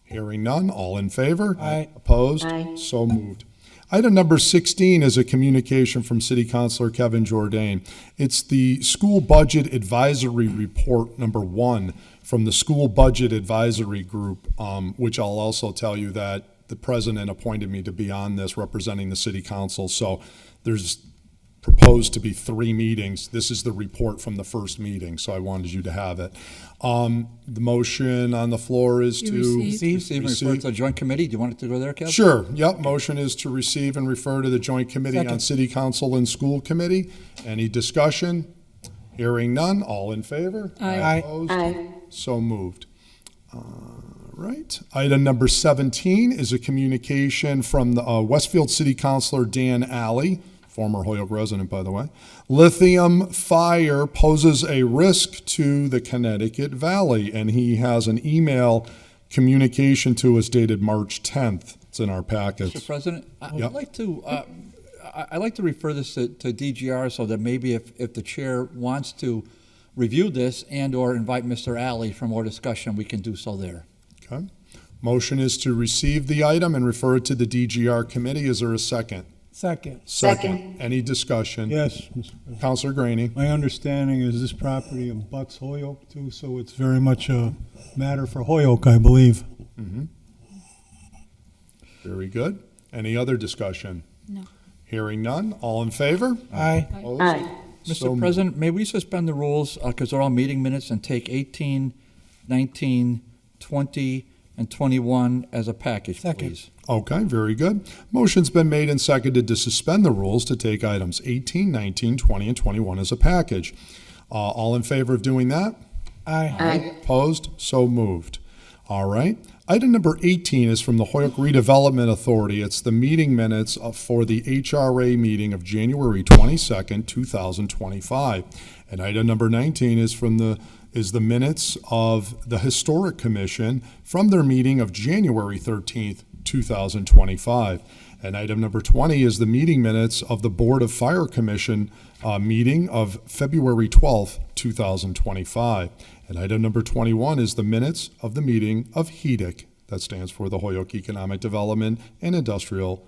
Hearing none. All in favor? Aye. Opposed? Aye. So moved. Item number 16 is a communication from City Councilor Kevin Jordan. It's the School Budget Advisory Report number 1 from the School Budget Advisory Group, which I'll also tell you that the president appointed me to be on this representing the City Council. So there's proposed to be 3 meetings. This is the report from the first meeting, so I wanted you to have it. The motion on the floor is to Receive and refer to the joint committee. Do you want it to go there, Kevin? Sure. Yep. Motion is to receive and refer to the Joint Committee on Second. City Council and School Committee. Any discussion? Hearing none. All in favor? Aye. Opposed? Aye. So moved. Right. Item number 17 is a communication from the Westfield City Councilor Dan Alley, former Holyoke resident, by the way. Lithium fire poses a risk to the Connecticut Valley, and he has an email communication to us dated March 10th. It's in our packets. Mr. President, I would Yep. like to, I'd like to refer this to DGR so that maybe if the chair wants to review this and/or invite Mr. Alley for more discussion, we can do so there. Okay. Motion is to receive the item and refer it to the DGR committee. Is there a second? Second. Second. Any discussion? Yes, Mr. President. Counselor Graney. My understanding is this property abuts Holyoke too, so it's very much a matter for Holyoke, I believe. Mm-hmm. Very good. Any other discussion? No. Hearing none. All in favor? Aye. Opposed? Aye. So Mr. moved. President, may we suspend the rules, because they're all meeting minutes, and take 18, 19, 20, and 21 as a package, Second. please? Okay, very good. Motion's been made and seconded to suspend the rules to take items 18, 19, 20, and 21 as a package. All in favor of doing that? Aye. Aye. Opposed? So moved. All right. Item number 18 is from the Holyoke Redevelopment Authority. It's the meeting minutes for the HRA meeting of January 22nd, 2025. And item number 19 is the minutes of the Historic Commission from their meeting of January 13th, 2025. And item number 20 is the meeting minutes of the Board of Fire Commission meeting of February 12th, 2025. And item number 21 is the minutes of the meeting of HEDIC. That stands for the Holyoke Economic Development and Industrial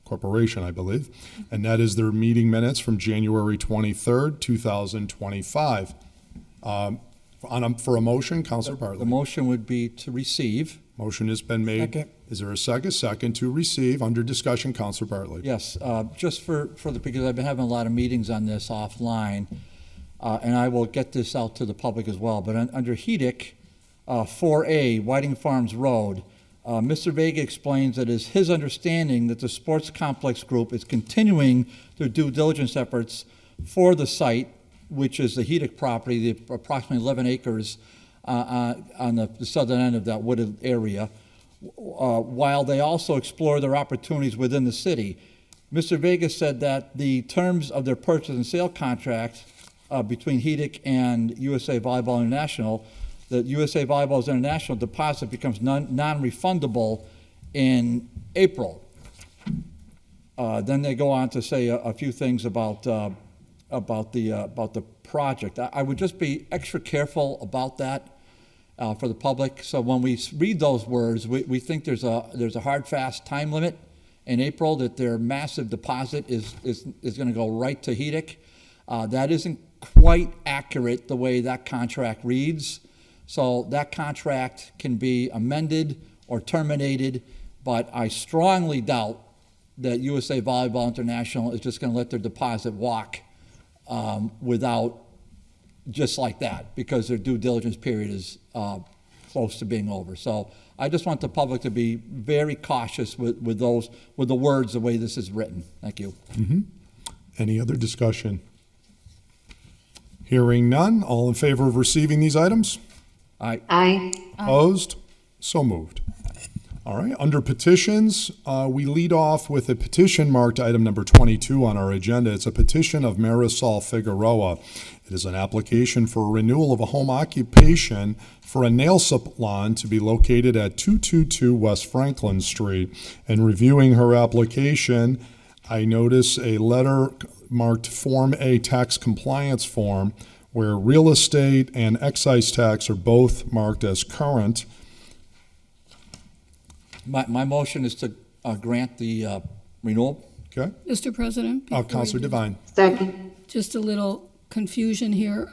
Corporation, I believe. And that is their meeting minutes from January 23rd, 2025. For a motion, Counselor Bartley. The motion would be to receive. Motion has been made. Second. Is there a second? Second to receive. Under discussion, Counselor Bartley. Yes, just because I've been having a lot of meetings on this offline, and I will get this out to the public as well, but under HEDIC, 4A, Whiting Farms Road, Mr. Vega explains that it is his understanding that the Sports Complex Group is continuing their due diligence efforts for the site, which is the HEDIC property, the approximately 11 acres on the southern end of that wooded area, while they also explore their opportunities within the city. Mr. Vega said that the terms of their purchase and sale contract between HEDIC and USA Volleyball International, the USA Volleyball International deposit becomes non-refundable in April. Then they go on to say a few things about the project. I would just be extra careful about that for the public. So when we read those words, we think there's a hard, fast time limit in April that their massive deposit is going to go right to HEDIC. That isn't quite accurate the way that contract reads. So that contract can be amended or terminated, but I strongly doubt that USA Volleyball International is just going to let their deposit walk without just like that, because their due diligence period is close to being over. So I just want the public to be very cautious with the words, the way this is written. Thank you. Any other discussion? Hearing none, all in favor of receiving these items? Aye. Aye. Opposed? So moved. All right, under petitions, we lead off with a petition marked item number 22 on our agenda. It's a petition of Marisol Figueroa. It is an application for renewal of a home occupation for a nail salon to be located at 222 West Franklin Street. And reviewing her application, I notice a letter marked Form A tax compliance form where real estate and excise tax are both marked as current. My motion is to grant the renewal. Okay. Mr. President? before you Counselor do- Devine. Second. Just a little confusion here.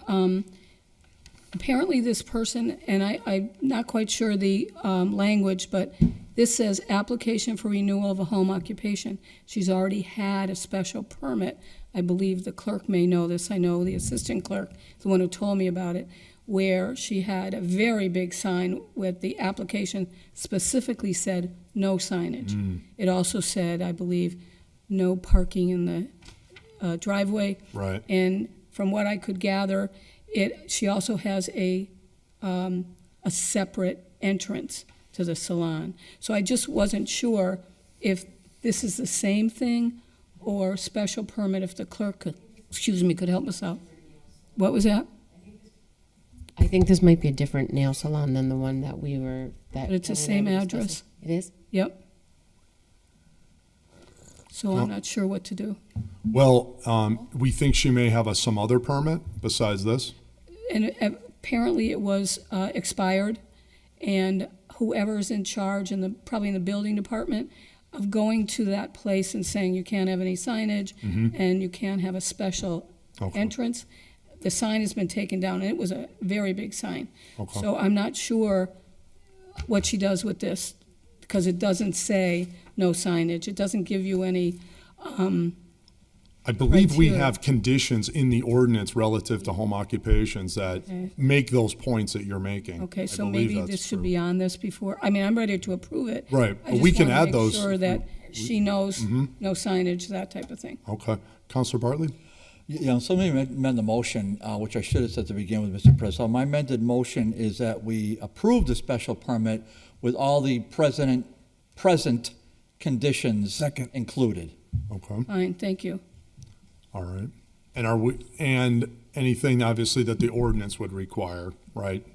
Apparently this person, and I'm not quite sure the language, but this says application for renewal of a home occupation. She's already had a special permit. I believe the clerk may know this. I know the assistant clerk, the one who told me about it, where she had a very big sign with the application specifically said no signage. It also said, I believe, no parking in the driveway. Right. And from what I could gather, she also has a separate entrance to the salon. So I just wasn't sure if this is the same thing or special permit, if the clerk could help us out. What was that? I think this might be a different nail salon than the one that we were. But it's the same address. It is? Yep. So I'm not sure what to do. Well, we think she may have some other permit besides this. And apparently it was expired, and whoever's in charge, probably in the building department, of going to that place and saying you can't have any signage and you can't have a special entrance. The sign has been taken down, and it was a very big sign. Okay. So I'm not sure what she does with this, because it doesn't say no signage. It doesn't give you any I believe we criteria. have conditions in the ordinance relative to home occupations that Okay. make those points that you're making. Okay, I so believe maybe that's this should true. be on this before, I mean, I'm ready to approve it. Right, I but we just can wanna add make those. sure that she knows no signage, that type of thing. Okay. Counselor Bartley? You know, somebody amend the motion, which I should have said to begin with, Mr. President. So my amended motion is that we approve the special permit with all the present conditions included. Okay. Fine, thank you. All right. And anything obviously that the ordinance would require, right?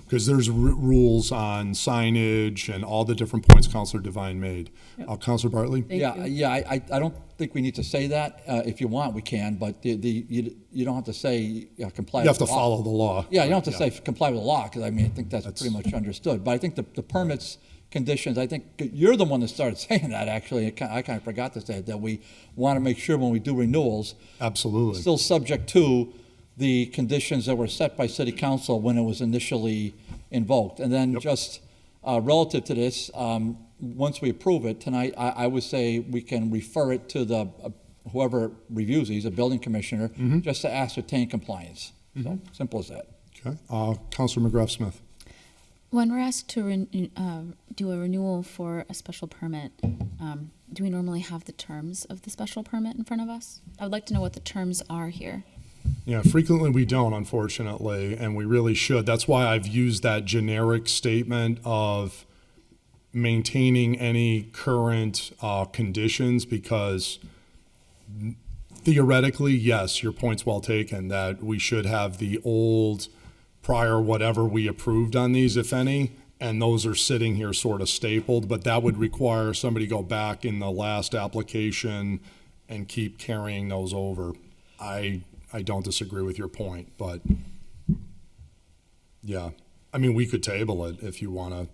Because there's rules on signage and all the different points Counselor Devine made. Counselor Bartley? I don't think we need to say that. If you want, we can, but you don't have to say comply. You with have to the law. follow the law. Yeah, you don't have to say comply with the law, because I mean, I think that's pretty much understood. But I think the permits conditions, I think you're the one that started saying that, actually. I kind of forgot to say it, that we want to make sure when we do renewals. Absolutely. Still subject to the conditions that were set by city council when it was initially invoked. And then just relative to this, once we approve it tonight, I would say we can refer it to the whoever reviews these, a building commissioner, just to ascertain compliance. So simple as that. Okay. Councilor McGrath Smith. When we're asked to do a renewal for a special permit, do we normally have the terms of the special permit in front of us? I would like to know what the terms are here. Yeah, frequently we don't, unfortunately, and we really should. That's why I've used that generic statement of maintaining any current conditions, because theoretically, yes, your point's well taken, that we should have the old prior whatever we approved on these, if any, and those are sitting here sort of stapled, but that would require somebody go back in the last application and keep carrying those over. I don't disagree with your point, but yeah, I mean, we could table it if you want to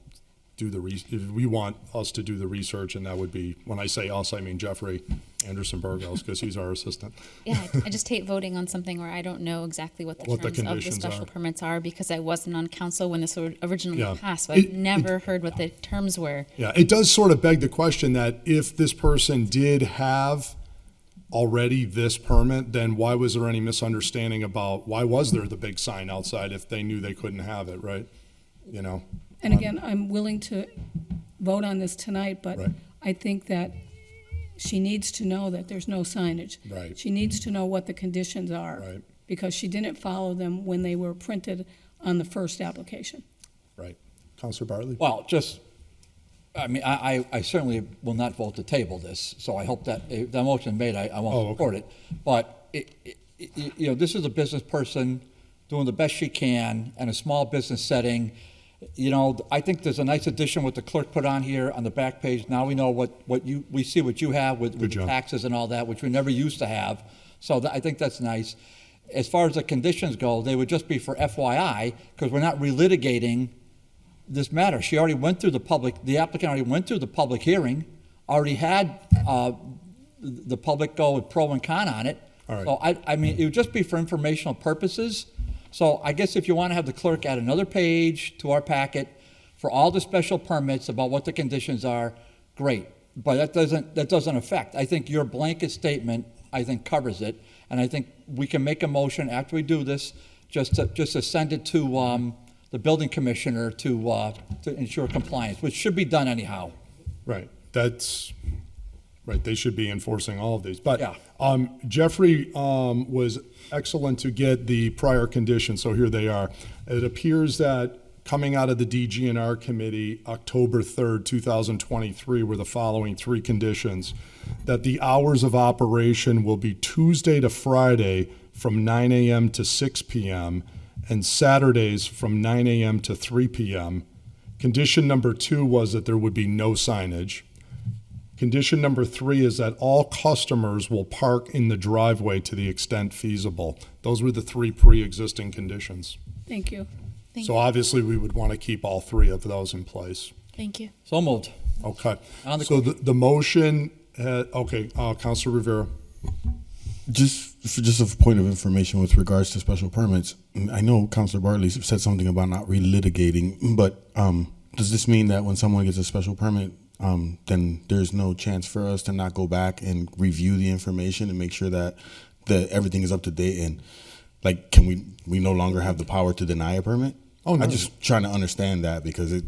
do if we want us to do the research, and that would be, when I say us, I mean Jeffrey Anderson Burgos, because he's our assistant. Yeah, I just hate voting on something where I don't know exactly what the terms of the conditions special are. permits are, because I wasn't on council when this originally Yeah. passed, so I've never heard what the terms were. Yeah, it does sort of beg the question that if this person did have already this permit, then why was there any misunderstanding about, why was there the big sign outside if they knew they couldn't have it, right? You know? And again, I'm willing to vote on this tonight, but I think that she needs to know that there's no signage. Right. She needs to know what the conditions are. Right. Because she didn't follow them when they were printed on the first application. Right. Councilor Bartley? Well, just, I mean, I certainly will not vote to table this, so I hope that if the motion made, I won't support it. But, you know, this is a business person doing the best she can in a small business setting. You know, I think there's a nice addition what the clerk put on here on the back page. Now we know we see what you have with the taxes and all that, which we never used to have. So I think that's nice. As far as the conditions go, they would just be for FYI, because we're not relitigating this matter. She already went through the applicant already went through the public hearing, already had the public go with pro and con on it. All right. So I mean, it would just be for informational purposes. So I guess if you want to have the clerk add another page to our packet for all the special permits about what the conditions are, great. But that doesn't affect. I think your blanket statement, I think, covers it. And I think we can make a motion after we do this, just to send it to the building commissioner to ensure compliance, which should be done anyhow. Right. That's right. They should be enforcing all of these. But Jeffrey was excellent to get the prior conditions. So here they are. It appears that coming out of the DGNR committee, October 3rd, 2023, were the following three conditions: that the hours of operation will be Tuesday to Friday from 9 a.m. to 6 p.m. and Saturdays from 9 a.m. to 3 p.m. Condition number 2 was that there would be no signage. Condition number 3 is that all customers will park in the driveway to the extent feasible. Those were the 3 pre-existing conditions. Thank you. So obviously, we would want to keep all 3 of those in place. Thank you. So moved. Okay. So the motion, Councilor Rivera. Just a point of information with regards to special permits. I know Councilor Bartley said something about not relitigating, but does this mean that when someone gets a special permit, then there's no chance for us to not go back and review the information and make sure that everything is up to date? And like, can we no longer have the power to deny a permit? Oh, no. I'm just trying to understand that, because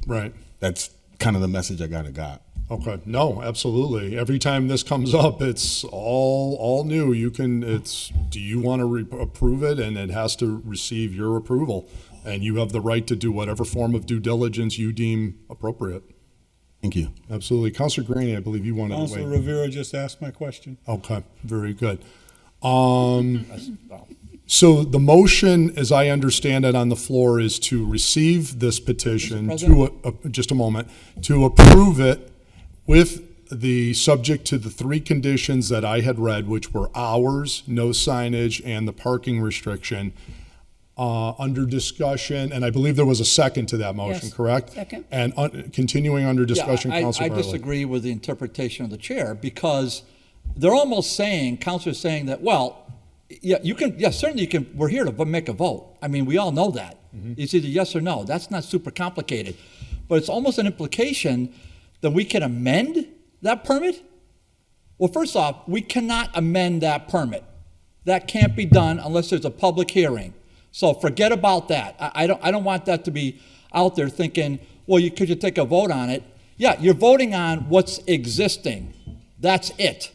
that's kind of the message I got. Okay. No, absolutely. Every time this comes up, it's all new. Do you want to approve it? And it has to receive your approval. And you have the right to do whatever form of due diligence you deem appropriate. Thank you. Absolutely. Councilor Graney, I believe you wanted to Councilor Rivera just asked my question. Okay, very good. So the motion, as I understand it on the floor, is to receive this petition, just a moment, to approve it with the subject to the 3 conditions that I had read, which were hours, no signage, and the parking restriction. Under discussion, and I believe there was a second to that motion, Yes, correct? second. And continuing under discussion, Councilor I Bartley. disagree with the interpretation of the chair, because they're almost saying, Councilor's saying that, well, Yeah, you can, yeah, certainly you can, we're here to make a vote. I mean, we all know that. It's either yes or no. That's not super complicated. But it's almost an implication that we can amend that permit? Well, first off, we cannot amend that permit. That can't be done unless there's a public hearing. So forget about that. I don't want that to be out there thinking, well, could you take a vote on it? Yeah, you're voting on what's existing. That's it.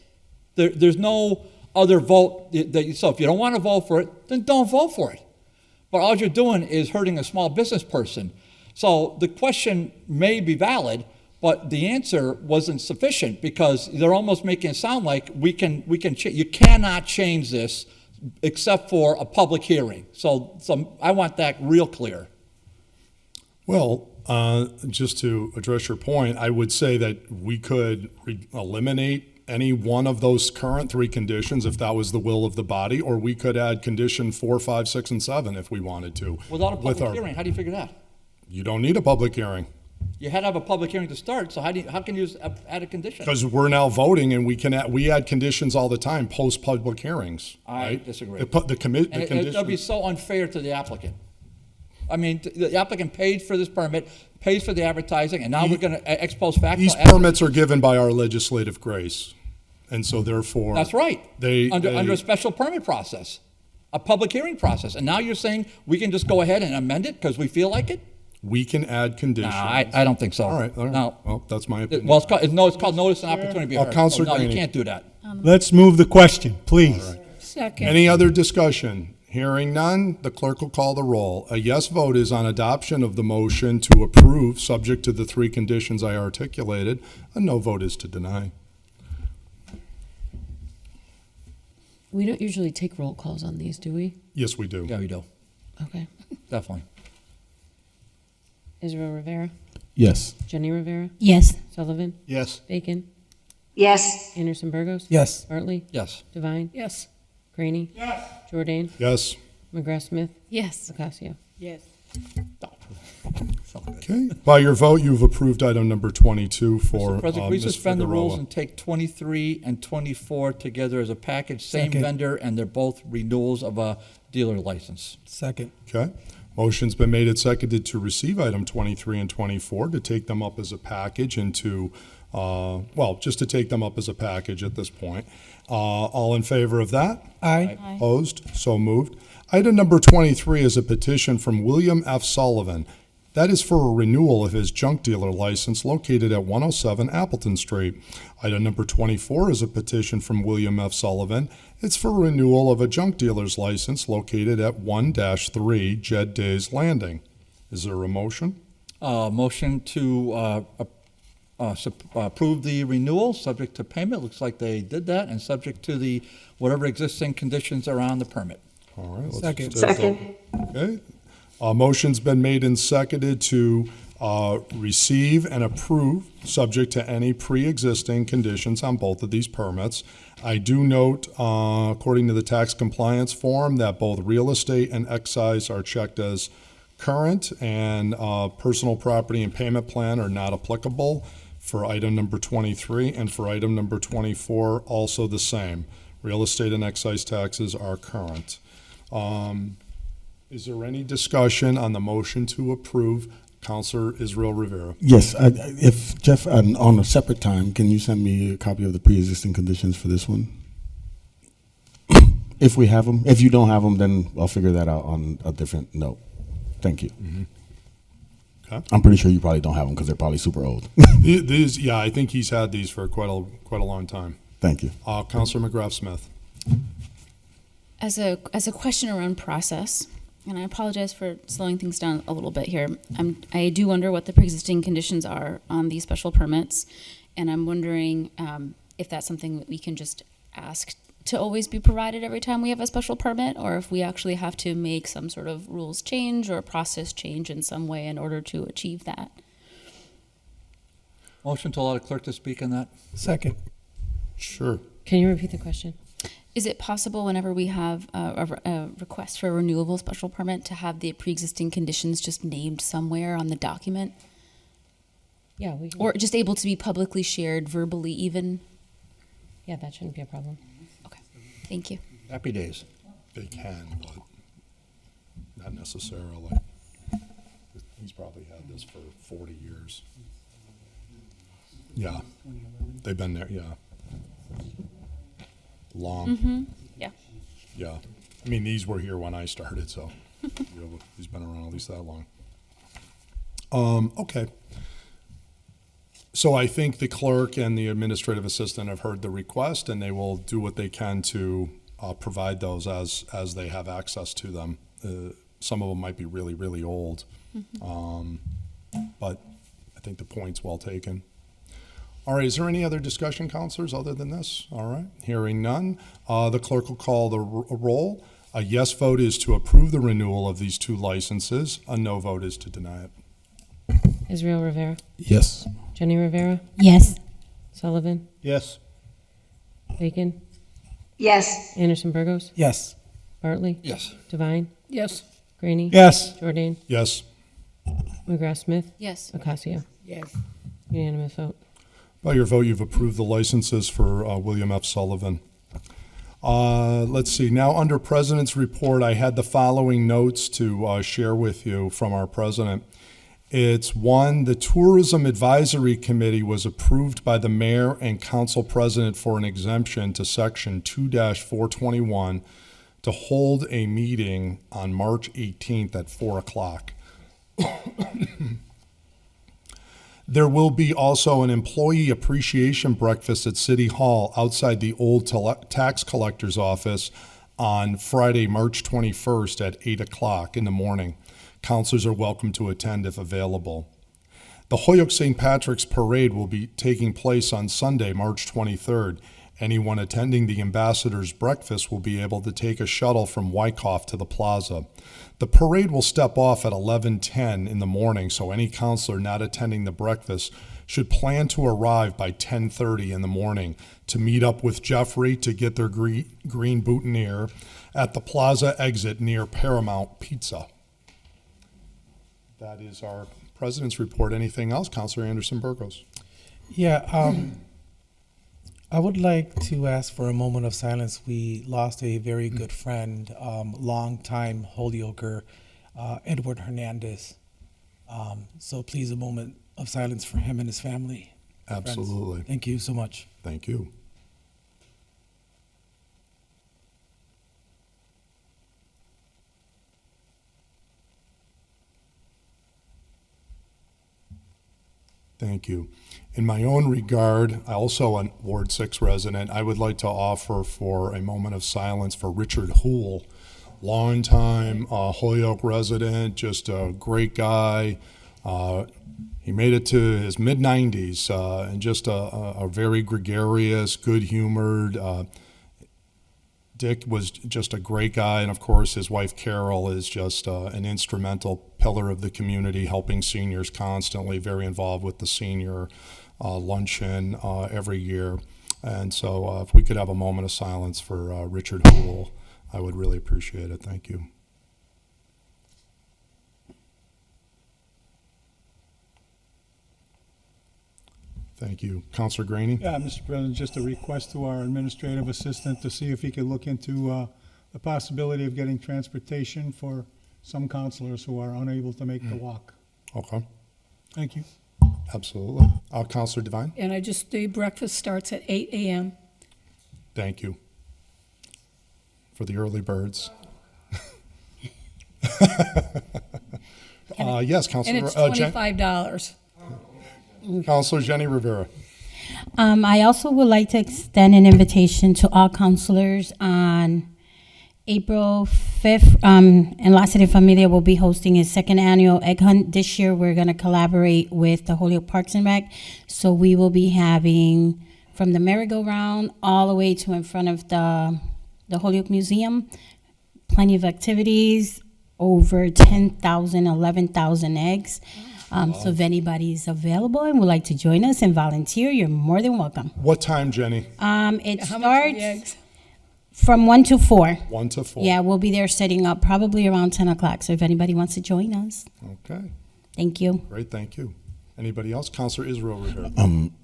There's no other vote. So if you don't want to vote for it, then don't vote for it. But all you're doing is hurting a small business person. So the question may be valid, but the answer wasn't sufficient because they're almost making it sound like you cannot change this except for a public hearing. So I want that real clear. Well, just to address your point, I would say that we could eliminate any one of those current 3 conditions if that was the will of the body, or we could add condition 4, 5, 6, and 7 if we wanted to. Without a public hearing, how do you figure that? You don't need a public hearing. You had to have a public hearing to start, so how can you add a condition? Because we're now voting, and we add conditions all the time post public hearings. I right? disagree. It'll be so unfair to the applicant. I mean, the applicant paid for this permit, pays for the advertising, and now we're going to ex post facto. These permits are given by our legislative grace, and so therefore that's right. Under they a special permit process, a public hearing process, and now you're saying we can just go ahead and amend it because we feel like it. We can add conditions. No, I don't think so. All right. No. Well, that's my opinion. Well, it's called notice and opportunity to be heard. Counselor So, no, you Graney. can't do that. Let's move the question, please. Second. Any other discussion? Hearing none, the clerk will call the roll. A yes vote is on adoption of the motion to approve, subject to the 3 conditions I articulated. A no vote is to deny. We don't usually take roll calls on these, do we? Yes, we do. Yeah, we do. Okay. Definitely. Israel Rivera, Yes. Jenny Rivera, Yes. Sullivan, Yes. Bacon, Yes. Anderson Burgos. Yes. Bartley, Yes. Devine, Yes. Graney, Yes. Jordan, Yes. McGrath Smith, Yes. Ocasio. Yes. Okay. By your vote, you've approved item number 22 for Mr. President, can we Ms. suspend the rules Figueroa. and take 23 and 24 together as a package? Same Second. vendor, and they're both renewals of a dealer license. Second. Okay. Motion's been made and seconded to receive item 23 and 24, to take them up as a package and to, just to take them up as a package at this point. All in favor of that? Aye. Opposed? So moved. Item number 23 is a petition from William F. Sullivan. That is for a renewal of his junk dealer license located at 107 Appleton Street. Item number 24 is a petition from William F. Sullivan. It's for renewal of a junk dealer's license located at 1-3 Jed Days Landing. Is there a motion? Motion to approve the renewal, subject to payment. Looks like they did that, and subject to the whatever existing conditions are on the permit. All right. let's Second. just- Second. Okay. Motion's been made and seconded to receive and approve, subject to any pre-existing conditions on both of these permits. I do note, according to the tax compliance form, that both real estate and excise are checked as current, and personal property and payment plan are not applicable for item number 23, and for item number 24, also the same. Real estate and excise taxes are current. Is there any discussion on the motion to approve? Counselor Israel Rivera. Yes. If Jeff, on a separate time, can you send me a copy of the pre-existing conditions for this one? If we have them. If you don't have them, then I'll figure that out on a different note. Thank you. Okay. I'm pretty sure you probably don't have them because they're probably super old. These, yeah, I think he's had these for quite a long time. Thank you. Counselor McGrath Smith. As a question around process, and I apologize for slowing things down a little bit here. I do wonder what the pre-existing conditions are on these special permits, and I'm wondering if that's something that we can just ask to always be provided every time we have a special permit, or if we actually have to make some sort of rules change or process change in some way in order to achieve that. Motion to allow the clerk to speak on that. Second. Sure. Can you repeat the question? Is it possible whenever we have a request for a renewable special permit to have the pre-existing conditions just named somewhere on the document? Yeah, we can. Or just able to be publicly shared verbally even? Yeah, that shouldn't be a problem. Thank you. Happy days. They can, but not necessarily. He's probably had this for 40 years. Yeah, they've been there, yeah. Long. Mm-hmm. Yeah. Yeah. I mean, these were here when I started, so he's been around at least that long. Okay. So I think the clerk and the administrative assistant have heard the request, and they will do what they can to provide those as they have access to them. Some of them might be really, really old, but I think the point's well taken. All right, is there any other discussion, counselors, other than this? All right, hearing none, the clerk will call the roll. A yes vote is to approve the renewal of these 2 licenses. A no vote is to deny it. Israel Rivera. Yes. Jenny Rivera. Yes. Sullivan. Yes. Bacon. Yes. Anderson Burgos. Yes. Bartley. Yes. Devine. Yes. Graney. Yes. Jordan. Yes. McGrath Smith. Yes. Ocasio. Yes. Unanimous vote. By your vote, you've approved the licenses for William F. Sullivan. Let's see, now under President's report, I had the following notes to share with you from our President. It's 1, the Tourism Advisory Committee was approved by the Mayor and Council President for an exemption to Section 2-421 to hold a meeting on March 18th at 4 o'clock. There will be also an employee appreciation breakfast at City Hall outside the old tax collector's office on Friday, March 21st at 8 o'clock in the morning. Councilors are welcome to attend if available. The Holyoke St. Patrick's Parade will be taking place on Sunday, March 23rd. Anyone attending the Ambassador's Breakfast will be able to take a shuttle from Wyckoff to the plaza. The parade will step off at 11:10 in the morning, so any counselor not attending the breakfast should plan to arrive by 10:30 in the morning to meet up with Jeffrey to get their green boutonniere at the plaza exit near Paramount Pizza. That is our President's report. Anything else, Councilor Anderson Burgos? Yeah, I would like to ask for a moment of silence. We lost a very good friend, longtime Holyoker, Edward Hernandez. So please, a moment of silence for him and his family. Absolutely. Friends. Thank you so much. Thank you. Thank you. In my own regard, also a Ward 6 resident, I would like to offer for a moment of silence for Richard Houle, longtime Holyoke resident, just a great guy. He made it to his mid-90s and just a very gregarious, good-humored. Dick was just a great guy, and of course his wife Carol is just an instrumental pillar of the community, helping seniors constantly, very involved with the senior luncheon every year. And so if we could have a moment of silence for Richard Houle, I would really appreciate it. Thank you. Thank you. Councilor Graney? Yeah, Mr. President, just a request to our administrative assistant to see if he could look into the possibility of getting transportation for some counselors who are unable to make the walk. Okay. Thank you. Absolutely. Councilor Devine? And the breakfast starts at 8 a.m. Thank you. For the early birds. Yes, Councilor. And it's $25. Councilor Jenny Rivera. I also would like to extend an invitation to all counselors on April 5th. Enlace de Familia will be hosting its second annual egg hunt. This year, we're going to collaborate with the Holyoke Parks and Rec. So we will be having from the merry-go-round all the way to in front of the Holyoke Museum, plenty of activities, over 10,000, 11,000 eggs. So if anybody's available and would like to join us and volunteer, you're more than welcome. What time, Jenny? It starts from 1 to 4. 1 to 4. Yeah, we'll be there setting up probably around 10 o'clock. So if anybody wants to join us. Okay. Thank you. Great, thank you. Anybody else? Counselor Israel Rivera.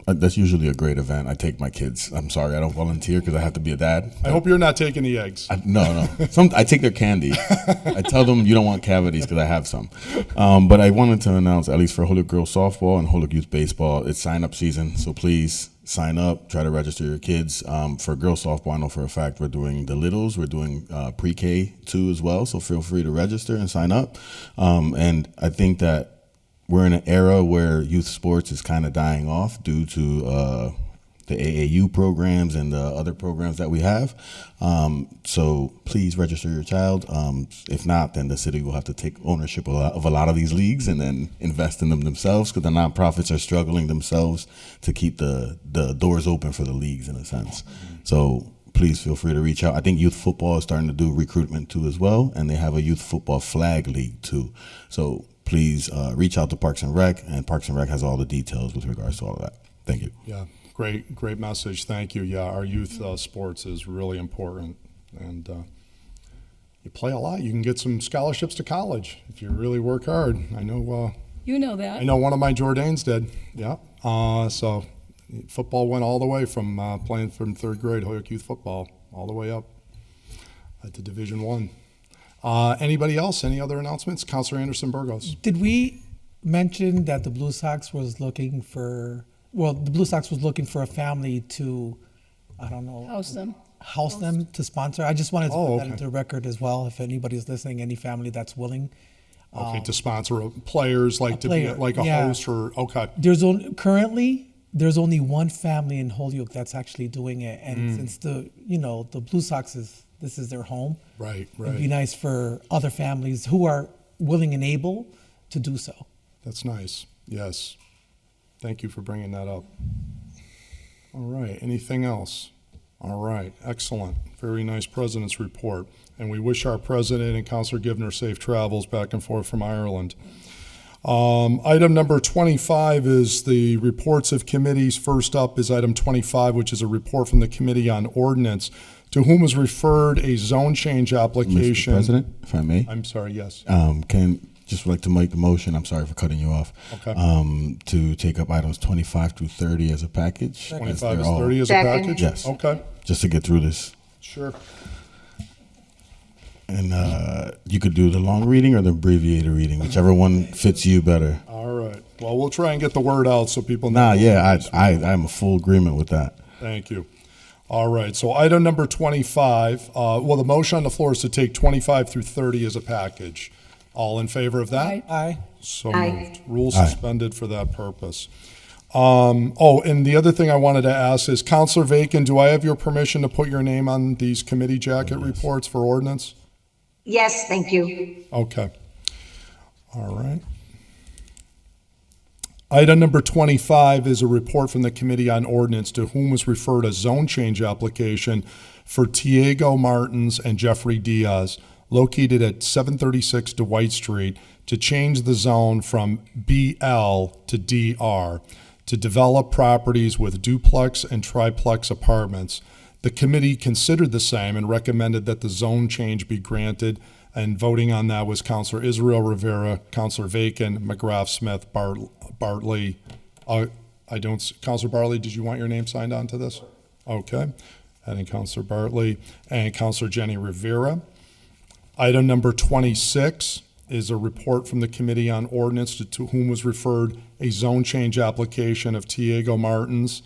That's usually a great event. I take my kids. I'm sorry, I don't volunteer because I have to be a dad. I hope you're not taking the eggs. No. I take their candy. I tell them you don't want cavities because I have some. But I wanted to announce, at least for Holyoke Girls Softball and Holyoke Youth Baseball, it's sign-up season. So please sign up. Try to register your kids. For girls softball, I know for a fact we're doing the littles. We're doing pre-K too as well. So feel free to register and sign up. And I think that we're in an era where youth sports is kind of dying off due to the AAU programs and the other programs that we have. So please register your child. If not, then the city will have to take ownership of a lot of these leagues and then invest in them themselves, because the nonprofits are struggling themselves to keep the doors open for the leagues in a sense. So please feel free to reach out. I think youth football is starting to do recruitment too as well, and they have a youth football flag league too. So please reach out to Parks and Rec, and Parks and Rec has all the details with regards to all of that. Thank you. Yeah, great message. Thank you. Yeah, our youth sports is really important, and you play a lot. You can get some scholarships to college if you really work hard. I know. You know that. I know one of my Jourdains did. Yeah. So football went all the way from playing from third grade, Holyoke Youth Football, all the way up to Division I. Anybody else? Any other announcements? Councilor Anderson Burgos. Did we mention that the Blue Sox was looking for, the Blue Sox was looking for a family to, I don't know. House them to sponsor? I just wanted to put that into the record as well. If anybody's listening, any family that's willing. To sponsor players, like to be like a host or, There's only one family in Holyoke that's actually doing it. And since the Blue Sox this is their home. Right. It'd be nice for other families who are willing and able to do so. That's nice. Yes. Thank you for bringing that up. All right. Anything else? All right. Excellent. Very nice president's report. And we wish our president and Councilor Givner safe travels back and forth from Ireland. Item number 25 is the reports of committees. First up is item 25, which is a report from the Committee on Ordinance, to whom was referred a zone change application. Mr. President, if I may. I'm sorry, yes. Just like to make the motion, I'm sorry for cutting you off, to take up items 25 through 30 as a package. 25 to 30 as a package? Yes. Okay. Just to get through this. Sure. And you could do the long reading or the abbreviated reading, whichever one fits you better. All right. Well, we'll try and get the word out so people know. I'm a full agreement with that. Thank you. All right. So item number 25, the motion on the floor is to take 25 through 30 as a package. All in favor of that? Aye. So moved. Rules suspended for that purpose. And the other thing I wanted to ask is, Councilor Vacan, do I have your permission to put your name on these committee jacket reports for ordinance? Yes, thank you. Okay. All right. Item number 25 is a report from the Committee on Ordinance, to whom was referred a zone change application for Tiago Martins and Jeffrey Diaz, located at 736 Dwight Street, to change the zone from BL to DR, to develop properties with duplex and triplex apartments. The committee considered the same and recommended that the zone change be granted, and voting on that was Councilor Israel Rivera, Councilor Vacan, McGrath Smith, Bartley. Councilor Bartley, did you want your name signed on to this? Okay. And then Councilor Bartley and Councilor Jenny Rivera. Item number 26 is a report from the Committee on Ordinance, to whom was referred a zone change application of Tiago Martins,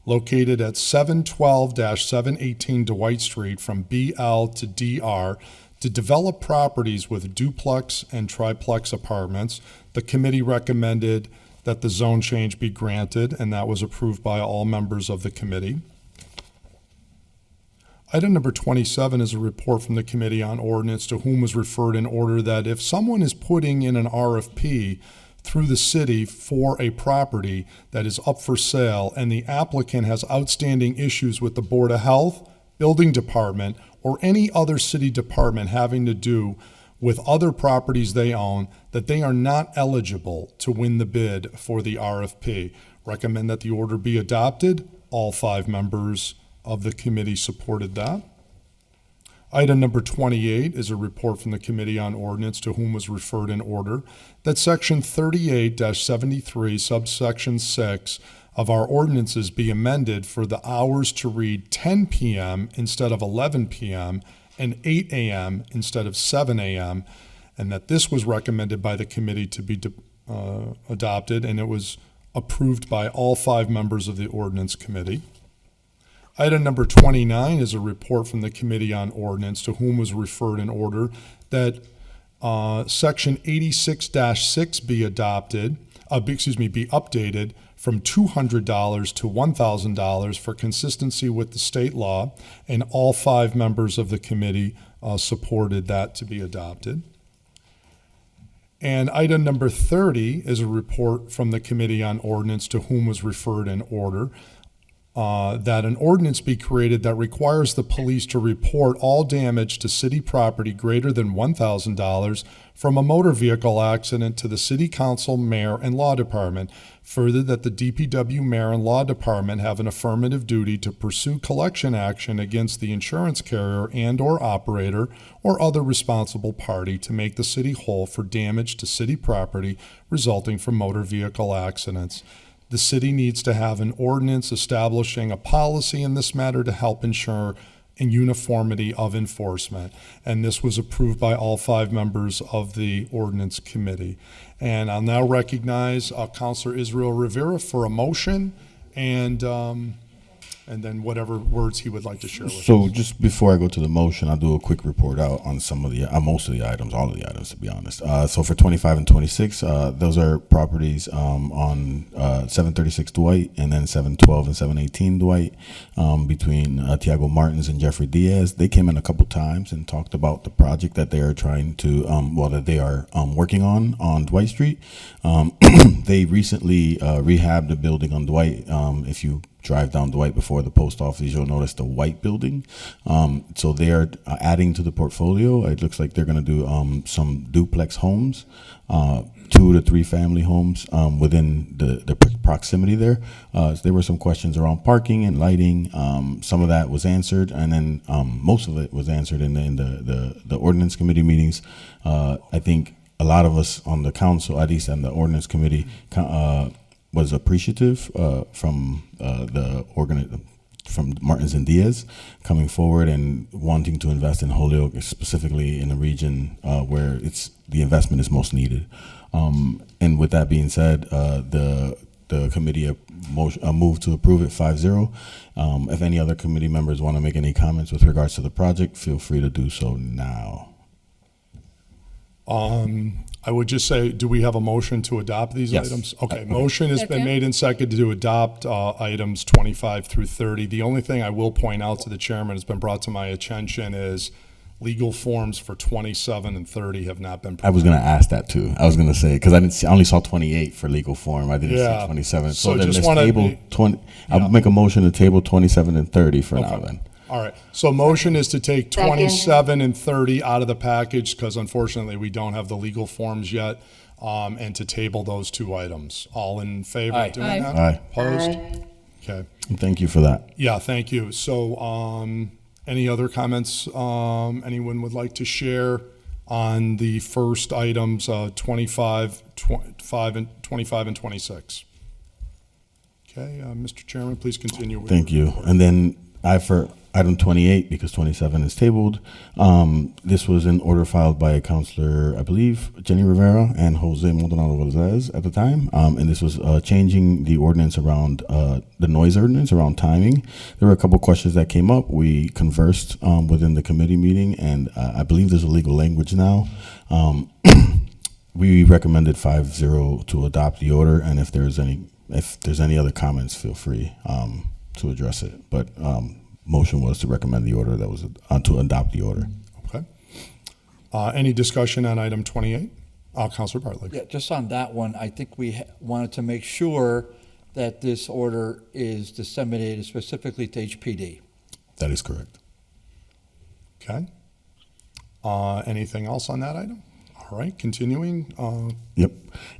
located at 712-718 Dwight Street, from BL to DR, to develop properties with duplex and triplex apartments. The committee recommended that the zone change be granted, and that was approved by all members of the committee. Item number 27 is a report from the Committee on Ordinance, to whom was referred an order that if someone is putting in an RFP through the city for a property that is up for sale, and the applicant has outstanding issues with the Board of Health, Building Department, or any other city department having to do with other properties they own, that they are not eligible to win the bid for the RFP. Recommend that the order be adopted. All 5 members of the committee supported that. Item number 28 is a report from the Committee on Ordinance, to whom was referred in order that Section 38-73, subsection 6 of our ordinances be amended for the hours to read 10 p.m. instead of 11 p.m. and 8 a.m. instead of 7 a.m., and that this was recommended by the committee to be adopted, and it was approved by all 5 members of the Ordinance Committee. Item number 29 is a report from the Committee on Ordinance, to whom was referred in order that Section 86-6 be adopted, be updated from $200 to $1,000 for consistency with the state law, and all 5 members of the committee supported that to be adopted. And item number 30 is a report from the Committee on Ordinance, to whom was referred in order that an ordinance be created that requires the police to report all damage to city property greater than $1,000 from a motor vehicle accident to the City Council, Mayor, and Law Department. Further, that the DPW Mayor and Law Department have an affirmative duty to pursue collection action against the insurance carrier and/or operator or other responsible party to make the city whole for damage to city property resulting from motor vehicle accidents. The city needs to have an ordinance establishing a policy in this matter to help ensure a uniformity of enforcement. And this was approved by all 5 members of the Ordinance Committee. And I'll now recognize Councilor Israel Rivera for a motion and then whatever words he would like to share with us. So just before I go to the motion, I'll do a quick report out on some of the, most of the items, all of the items, to be honest. So for 25 and 26, those are properties on 736 Dwight and then 712 and 718 Dwight, between Tiago Martins and Jeffrey Diaz. They came in a couple times and talked about the project that they are trying to, that they are working on Dwight Street. They recently rehabbed the building on Dwight. If you drive down Dwight before the post office, you'll notice the white building. So they're adding to the portfolio. It looks like they're going to do some duplex homes, 2 to 3 family homes within the proximity there. There were some questions around parking and lighting. Some of that was answered, and then most of it was answered in the Ordinance Committee meetings. I think a lot of us on the council, at least on the Ordinance Committee, was appreciative from from Martins and Diaz coming forward and wanting to invest in Holyoke, specifically in a region where the investment is most needed. And with that being said, the committee moved to approve it 5-0. If any other committee members want to make any comments with regards to the project, feel free to do so now. I would just say, do we have a motion to adopt these Yes. items? Okay, motion has been made and seconded to adopt items 25 through 30. The only thing I will point out to the chairman has been brought to my attention is legal forms for 27 and 30 have not been. I was going to ask that too. I was going to say, because I only saw 28 for legal form. I didn't see 27. So then just let's wanna table be- 20. I'll make a motion to table 27 and 30 for now then. All right, so motion is to take Second. 27 and 30 out of the package, because unfortunately, we don't have the legal forms yet, and to table those 2 items. All in favor Aye. of doing Aye. that? Aye. Opposed? Aye. Okay. Thank you for that. Yeah, thank you. So, any other comments anyone would like to share on the first items, 25 and 26? Okay, Mr. Chairman, please continue. With Thank you. And then for item 28, because 27 is tabled, this was an order filed by Councilor, I believe, Jenny Rivera and Jose Maldonado Valdez at the time. And this was changing the ordinance around the noise ordinance around timing. There were a couple questions that came up. We conversed within the committee meeting, and I believe there's a legal language now. We recommended 5-0 to adopt the order, and if there's any other comments, feel free to address it. But motion was to recommend the order, that was to adopt the order. Okay. Any discussion on item 28? Councilor Bartley. Yeah, just on that one, I think we wanted to make sure that this order is disseminated specifically to HPD. That is correct. Okay. Anything else on that item? All All right, continuing. Yep.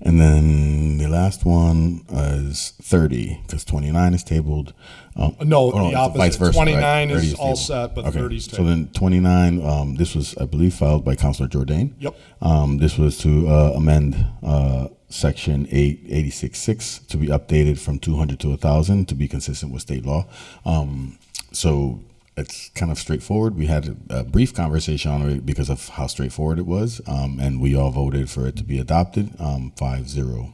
And then the last one is 30, because 29 is tabled. No, the it's opposite. vice versa, 29 right? is 30 all tabled. set, but Okay. 30 is So tabled. then 29, this was, I believe, filed by Councilor Jordan. Yep. This was to amend Section 886.6 to be updated from 200 to 1,000 to be consistent with state law. So it's kind of straightforward. We had a brief conversation on it because of how straightforward it was, and we all voted for it to be adopted, 5-0.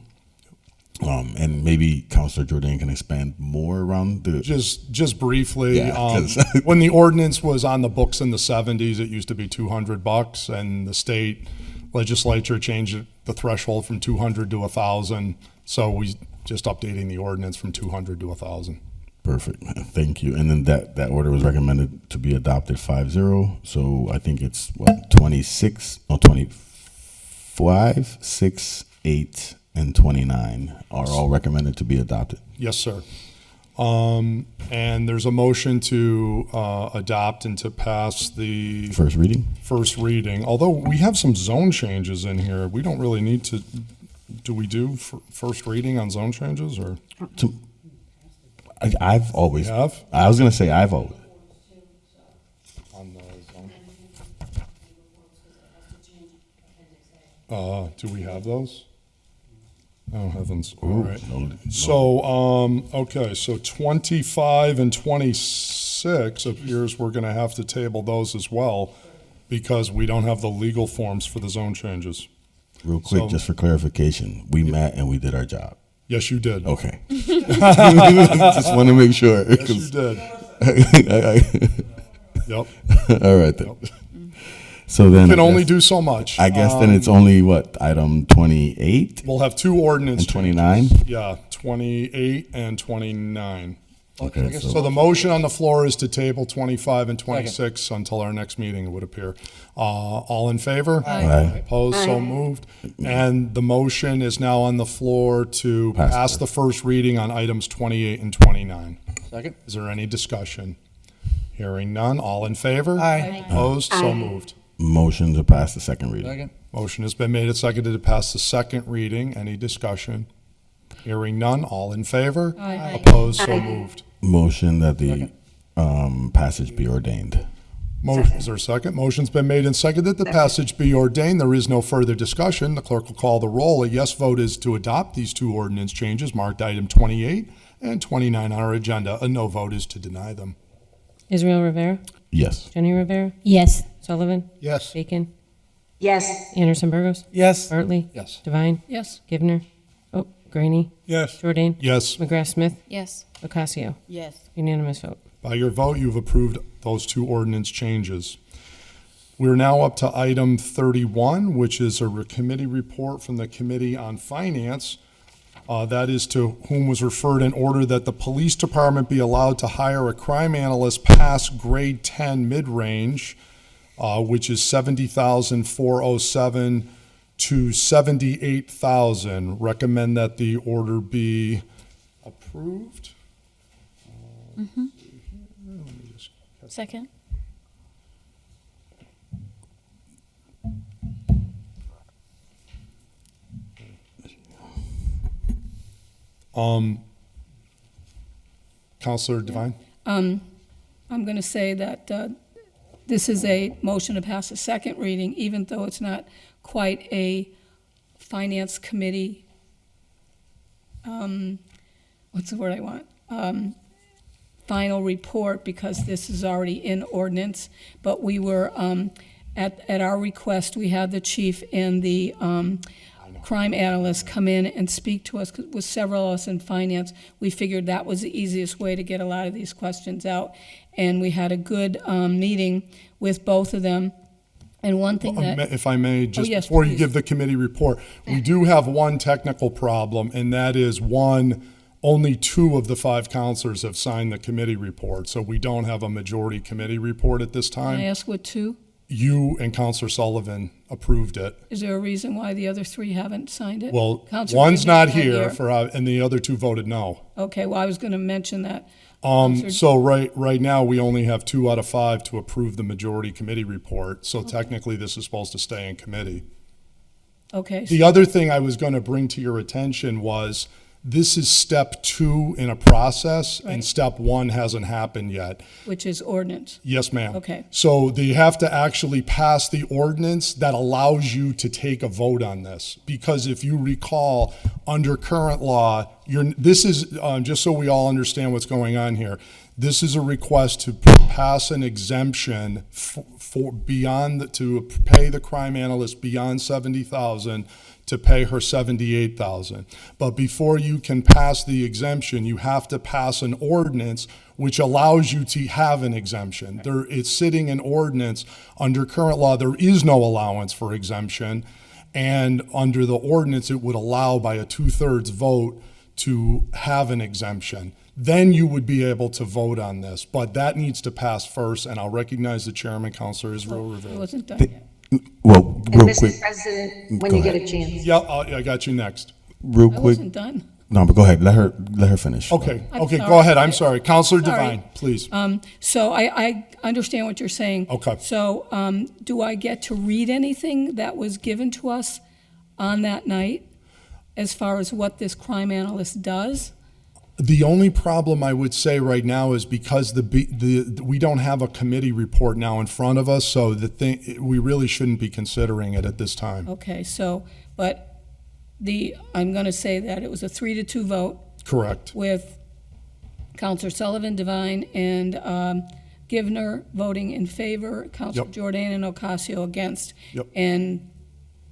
And maybe Councilor Jordan can expand more around the. Just briefly, Yeah, 'cause- when the ordinance was on the books in the 70s, it used to be $200, and the state legislature changed the threshold from 200 to 1,000. So we just updating the ordinance from 200 to 1,000. Perfect. Thank you. And then that order was recommended to be adopted 5-0. So I think it's what, 25, 6, 8, and 29 are all recommended to be adopted. Yes, sir. And there's a motion to adopt and to pass the First reading? First reading. Although we have some zone changes in here, we don't really need to. Do we do first reading on zone changes or? I've always. Have? I was going to say I've always. On the zone. Do we have those? Oh, heavens. All Ooh, right. no. So, okay, so 25 and 26 appears we're going to have to table those as well because we don't have the legal forms for the zone changes. Real quick, So- just for clarification, we met and we did our job. Yes, you did. Okay. Just want to make sure. Yes, you did. Yep. All right then. So then You can I only guess- do so much. I guess then it's only what, item 28 We'll have two ordinance and 29? changes. Yeah, 28 and 29. Okay, So the motion on the floor is to table 25 and 26 until our next meeting, it would appear. All in favor? Aye. Opposed, so moved. And the motion is now on the floor to pass the first reading on items 28 and 29. Second. Is there any discussion? Hearing none, all in favor? Aye. Opposed, so Aye. moved. Motion to pass the second reading. Second. Motion has been made and seconded to pass the second reading. Any discussion? Hearing none, all in favor? Aye. Opposed, so moved. Motion that the passage be ordained. Is there a second? Motion's been made and seconded that the passage be ordained. There is no further discussion. The clerk will call the roll. A yes vote is to adopt these two ordinance changes marked item 28 and 29 on our agenda. A no vote is to deny them. Israel Rivera, Yes. Jenny Rivera, Yes. Sullivan, Yes. Bacon, Yes. Anderson Burgos, Yes. Bartley, Yes. Devine, Yes. Givner, Graney, Yes. Jordan, Yes. McGrath Smith, Yes. Ocasio. Yes. Unanimous vote. By your vote, you've approved those two ordinance changes. We're now up to item 31, which is a committee report from the Committee on Finance. That is to whom was referred in order that the police department be allowed to hire a crime analyst past grade 10 mid-range, which is 70,407 to 78,000. Recommend that the order be approved. Second. Counselor Devine? I'm going to say that this is a motion to pass a second reading, even though it's not quite a finance committee, what's the word I want? Final report, because this is already in ordinance, but we were, at our request, we had the chief and the crime analyst come in and speak to us, 'cause with several of us in finance. We figured that was the easiest way to get a lot of these questions out, and we had a good meeting with both of them. And one thing that... If I may, just yes, before you please. give the committee report, we do have one technical problem, and that is only 2 of the 5 counselors have signed the committee report, so we don't have a majority committee report at this Can I time. ask what two? You and Counselor Sullivan approved it. Is there a reason why the other 3 haven't signed it? Well, Counselor one's Davis not is here and the other 2 voted no. Okay, well, I was going to mention that. So right now, we only have 2 out of 5 to approve the majority committee report, so technically this is supposed to stay in committee. Okay. The other thing I was going to bring to your attention was this is step 2 in a process, and Right. step 1 hasn't happened yet. Which is ordinance. Yes, ma'am. Okay. So they have to actually pass the ordinance that allows you to take a vote on this. Because if you recall, under current law, this is, just so we all understand what's going on here, this is a request to pass an exemption for beyond, to pay the crime analyst beyond 70,000 to pay her 78,000. But before you can pass the exemption, you have to pass an ordinance which allows you to have an exemption. It's sitting in ordinance. Under current law, there is no allowance for exemption. And under the ordinance, it would allow by a 2/3 vote to have an exemption. Then you would be able to vote on this. But that needs to pass first, and I'll recognize the chairman, Councilor Israel I Rivera. wasn't done yet. Well, And real Mr. quick. President, when Go you get ahead. a chance. Yeah, I got you next. Real I quick. wasn't done. No, but go ahead. Let her finish. Okay, I'm okay, sorry. go ahead. I'm sorry. Councilor Sorry. Devine, please. So I understand what you're saying. Okay. So do I get to read anything that was given to us on that night as far as what this crime analyst does? The only problem I would say right now is because we don't have a committee report now in front of us, so we really shouldn't be considering it at this time. Okay, so, but I'm going to say that it was a 3-2 vote Correct. with Counselor Sullivan, Devine, and Givner voting in favor, Counselor Yep. Jordan and Ocasio against. Yep. And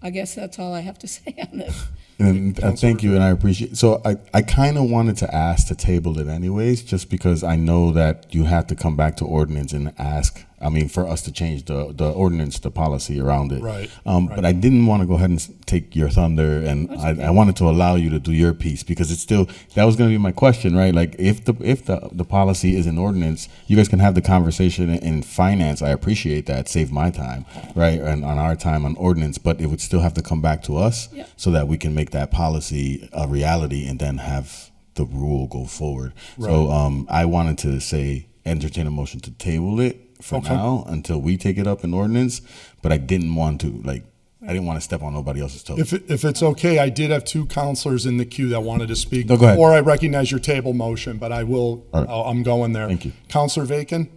I guess that's all I have to say on this. And thank you, and I appreciate. So I kind of wanted to ask to table it anyways, just because I know that you have to come back to ordinance and ask. I mean, for us to change the ordinance, the policy around it. Right, But I didn't want to go ahead and take your thunder, and I wanted to allow you to do your piece because it's still, that was going to be my question, right? Like if the policy is an ordinance, you guys can have the conversation in finance. I appreciate that. Save my time, right? And on our time on ordinance, but it would still have to come back to us Yeah. so that we can make that policy a reality and then have the rule go forward. So I wanted to say, entertain a motion to table it for Okay. now until we take it up in ordinance, but I didn't want to, I didn't want to step on nobody else's toes. If it's okay, I did have 2 counselors in the queue that wanted to speak. No, go ahead. Or I recognize your table motion, but I will, All right. I'm going there. Thank you. Counselor Vacan?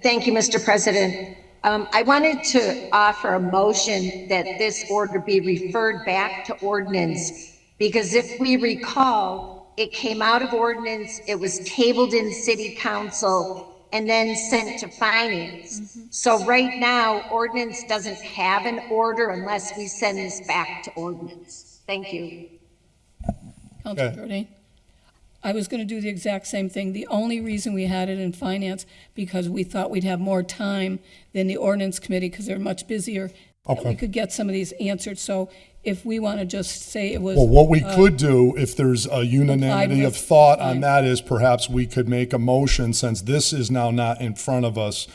Thank you, Mr. President. I wanted to offer a motion that this order be referred back to ordinance, because if we recall, it came out of ordinance, it was tabled in city council, and then sent to finance. So right now, ordinance doesn't have an order unless we send this back to ordinance. Thank you. Counselor Okay. Jordan? I was going to do the exact same thing. The only reason we had it in finance, because we thought we'd have more time than the ordinance committee, because they're much busier. that Okay. We could get some of these answered. So if we want to just say it was. Well, what we could do, if there's a unanimity of with- thought on fine. that, is perhaps we could make a motion, since this is now not in front of us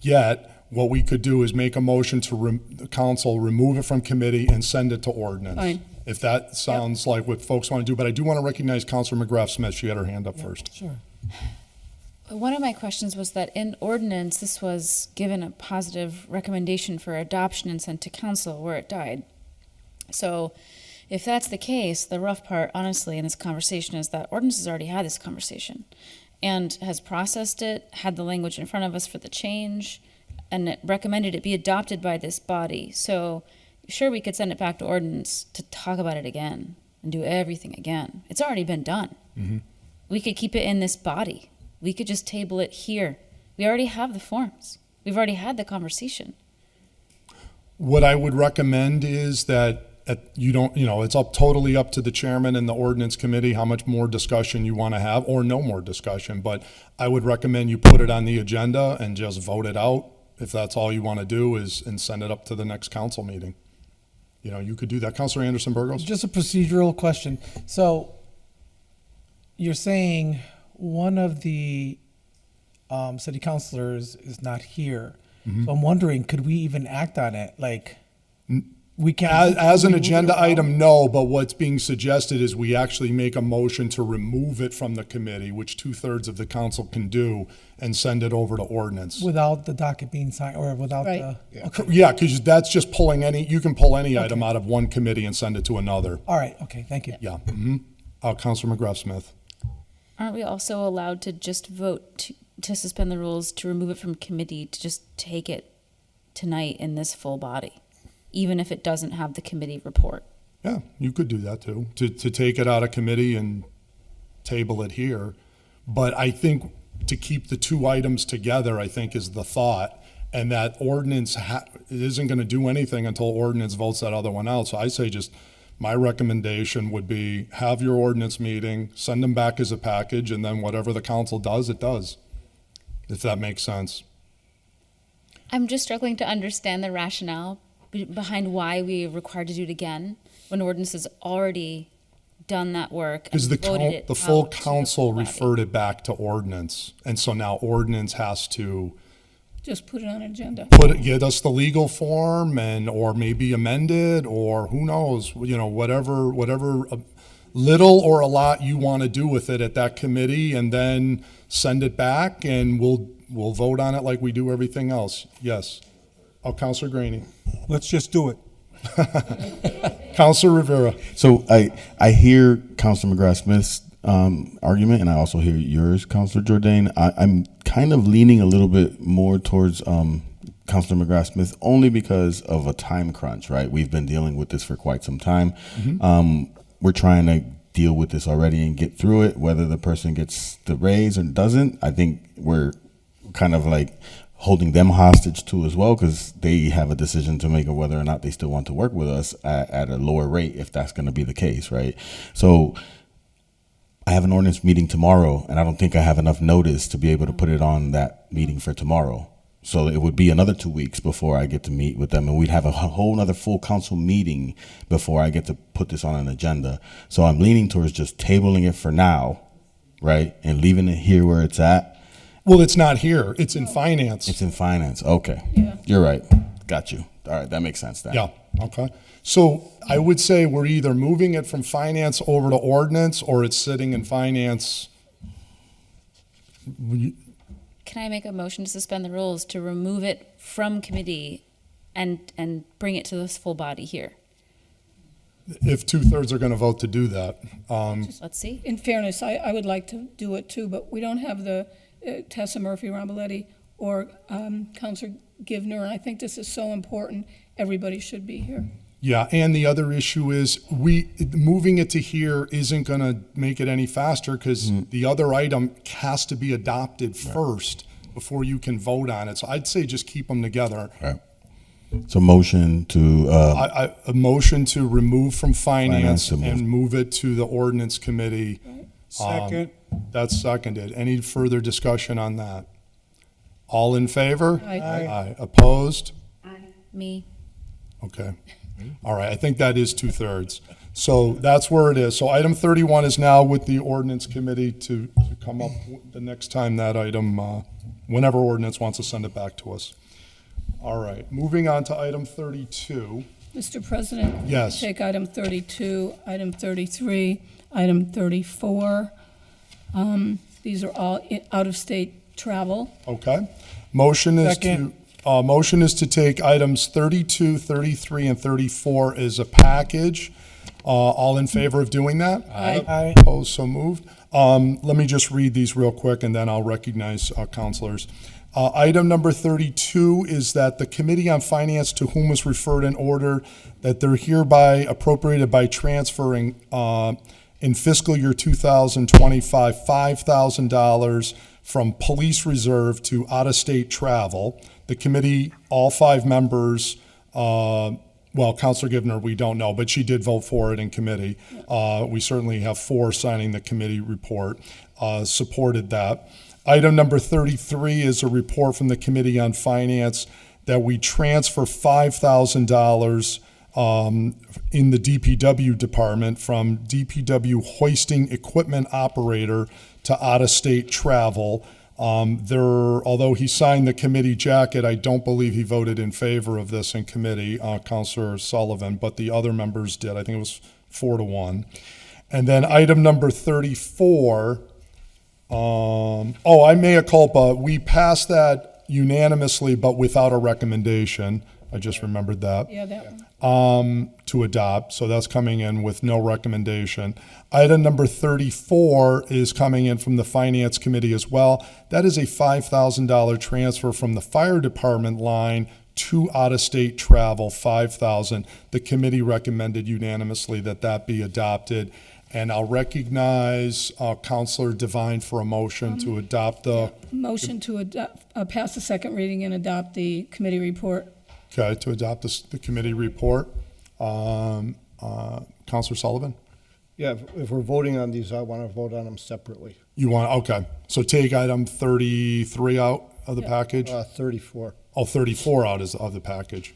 yet, what we could do is make a motion to the council remove it from committee and send it to ordinance. Fine. If that sounds like what folks want to do, but I do want to recognize Counselor McGrath Smith. She had her hand up first. Sure. One of my questions was that in ordinance, this was given a positive recommendation for adoption and sent to council where it died. So if that's the case, the rough part, honestly, in this conversation is that ordinance has already had this conversation and has processed it, had the language in front of us for the change, and it recommended it be adopted by this body. So sure, we could send it back to ordinance to talk about it again and do everything again. It's already been done. We could keep it in this body. We could just table it here. We already have the forms. We've already had the conversation. What I would recommend is that it's totally up to the chairman and the ordinance committee how much more discussion you want to have, or no more discussion. But I would recommend you put it on the agenda and just vote it out, if that's all you want to do, and send it up to the next council meeting. You could do that. Counselor Anderson Burgos? Just a procedural question. So you're saying one of the city councilors is not here. So I'm wondering, could we even act on it? We can. As an we move it agenda around? item, no, but what's being suggested is we actually make a motion to remove it from the committee, which 2/3 of the council can do, and send it over to ordinance. Without the docket being signed, or without Right. the. Okay. Yeah, because that's just pulling you can pull any item out of one committee and send it to another. All right, okay, thank you. Yeah. Councilor McGrath Smith. Aren't we also allowed to just vote to suspend the rules, to remove it from committee, to just take it tonight in this full body, even if it doesn't have the committee report? Yeah, you could do that too, to take it out of committee and table it here. But I think to keep the two items together, I think is the thought. And that ordinance it isn't going to do anything until ordinance votes that other one out. So I say just, my recommendation would be have your ordinance meeting, send them back as a package, and then whatever the council does, it does. If that makes sense. I'm just struggling to understand the rationale behind why we are required to do it again when ordinance has already done that work. Because and voted it the full out to council full body. referred it back to ordinance. And so now ordinance has to Just put it on agenda. get us the legal form or maybe amend it, or who knows, whatever little or a lot you want to do with it at that committee, and then send it back and we'll vote on it like we do everything else. Yes. Councilor Graney. Let's just do it. Councilor Rivera. So I hear Councilor McGrath Smith's argument, and I also hear yours, Councilor Jordan. I'm kind of leaning a little bit more towards Councilor McGrath Smith, only because of a time crunch, right? We've been dealing with this for quite some time. We're trying to deal with this already and get through it, whether the person gets the raise or doesn't. I think we're kind of like holding them hostage too as well, because they have a decision to make of whether or not they still want to work with us at a lower rate, if that's going to be the case, right? So I have an ordinance meeting tomorrow, and I don't think I have enough notice to be able to put it on that meeting for tomorrow. So it would be another 2 weeks before I get to meet with them, and we'd have a whole other full council meeting before I get to put this on an agenda. So I'm leaning towards just tabling it for now, right, and leaving it here where it's at. Well, it's not here. It's in finance. It's in finance. Okay. Yeah. You're right. Got you. All right. That makes sense then. Yeah, okay. So I would say we're either moving it from finance over to ordinance, or it's sitting in finance. Can I make a motion to suspend the rules to remove it from committee and bring it to this full body here? If 2/3 are going to vote to do that. Let's see. In fairness, I would like to do it too, but we don't have the Tessa Murphy Ramboletti or Counselor Givner, and I think this is so important. Everybody should be here. Yeah, and the other issue is moving it to here isn't going to make it any faster, because the other item has to be adopted first before you can vote on it. So I'd say just keep them together. Right. So motion to a motion to remove from finance Finance and move it to the ordinance committee. Second. That's seconded. Any further discussion on that? All in favor? Aye. Aye. Opposed? Me. Okay. All right, I think that is 2/3. So that's where it is. So item 31 is now with the ordinance committee to come up the next time that item, whenever ordinance wants to send it back to us. All right, moving on to item 32. Mr. President? Yes. Take item 32, item 33, item 34. These are all out-of-state travel. Okay. Motion is Second. motion is to take items 32, 33, and 34 as a package. All in favor of doing that? Aye. Opposed, so moved. Let me just read these real quick, and then I'll recognize councilors. Item number 32 is that the Committee on Finance, to whom was referred an order that they're hereby appropriated by transferring in fiscal year 2025, $5,000 from police reserve to out-of-state travel. The committee, all 5 members, well, Councilor Givner, we don't know, but she did vote for it in committee. We certainly have 4 signing the committee report, supported that. Item number 33 is a report from the Committee on Finance that we transfer $5,000 in the DPW department from DPW hoisting equipment operator to out-of-state travel. Although he signed the committee jacket, I don't believe he voted in favor of this in committee, Counselor Sullivan, but the other members did. I think it was 4-1. And then item number 34, I mea culpa. We passed that unanimously, but without a recommendation. I just remembered that. Yeah, that one. To adopt, so that's coming in with no recommendation. Item number 34 is coming in from the Finance Committee as well. That is a $5,000 transfer from the Fire Department line to out-of-state travel, $5,000. The committee recommended unanimously that that be adopted. And I'll recognize Counselor Devine for a motion to adopt the... Motion to pass the second reading and adopt the committee report. Okay, to adopt the committee report. Counselor Sullivan? Yeah, if we're voting on these, I want to vote on them separately. You want, okay. So take item 33 out of the package? 34. Oh, 34 out of the package.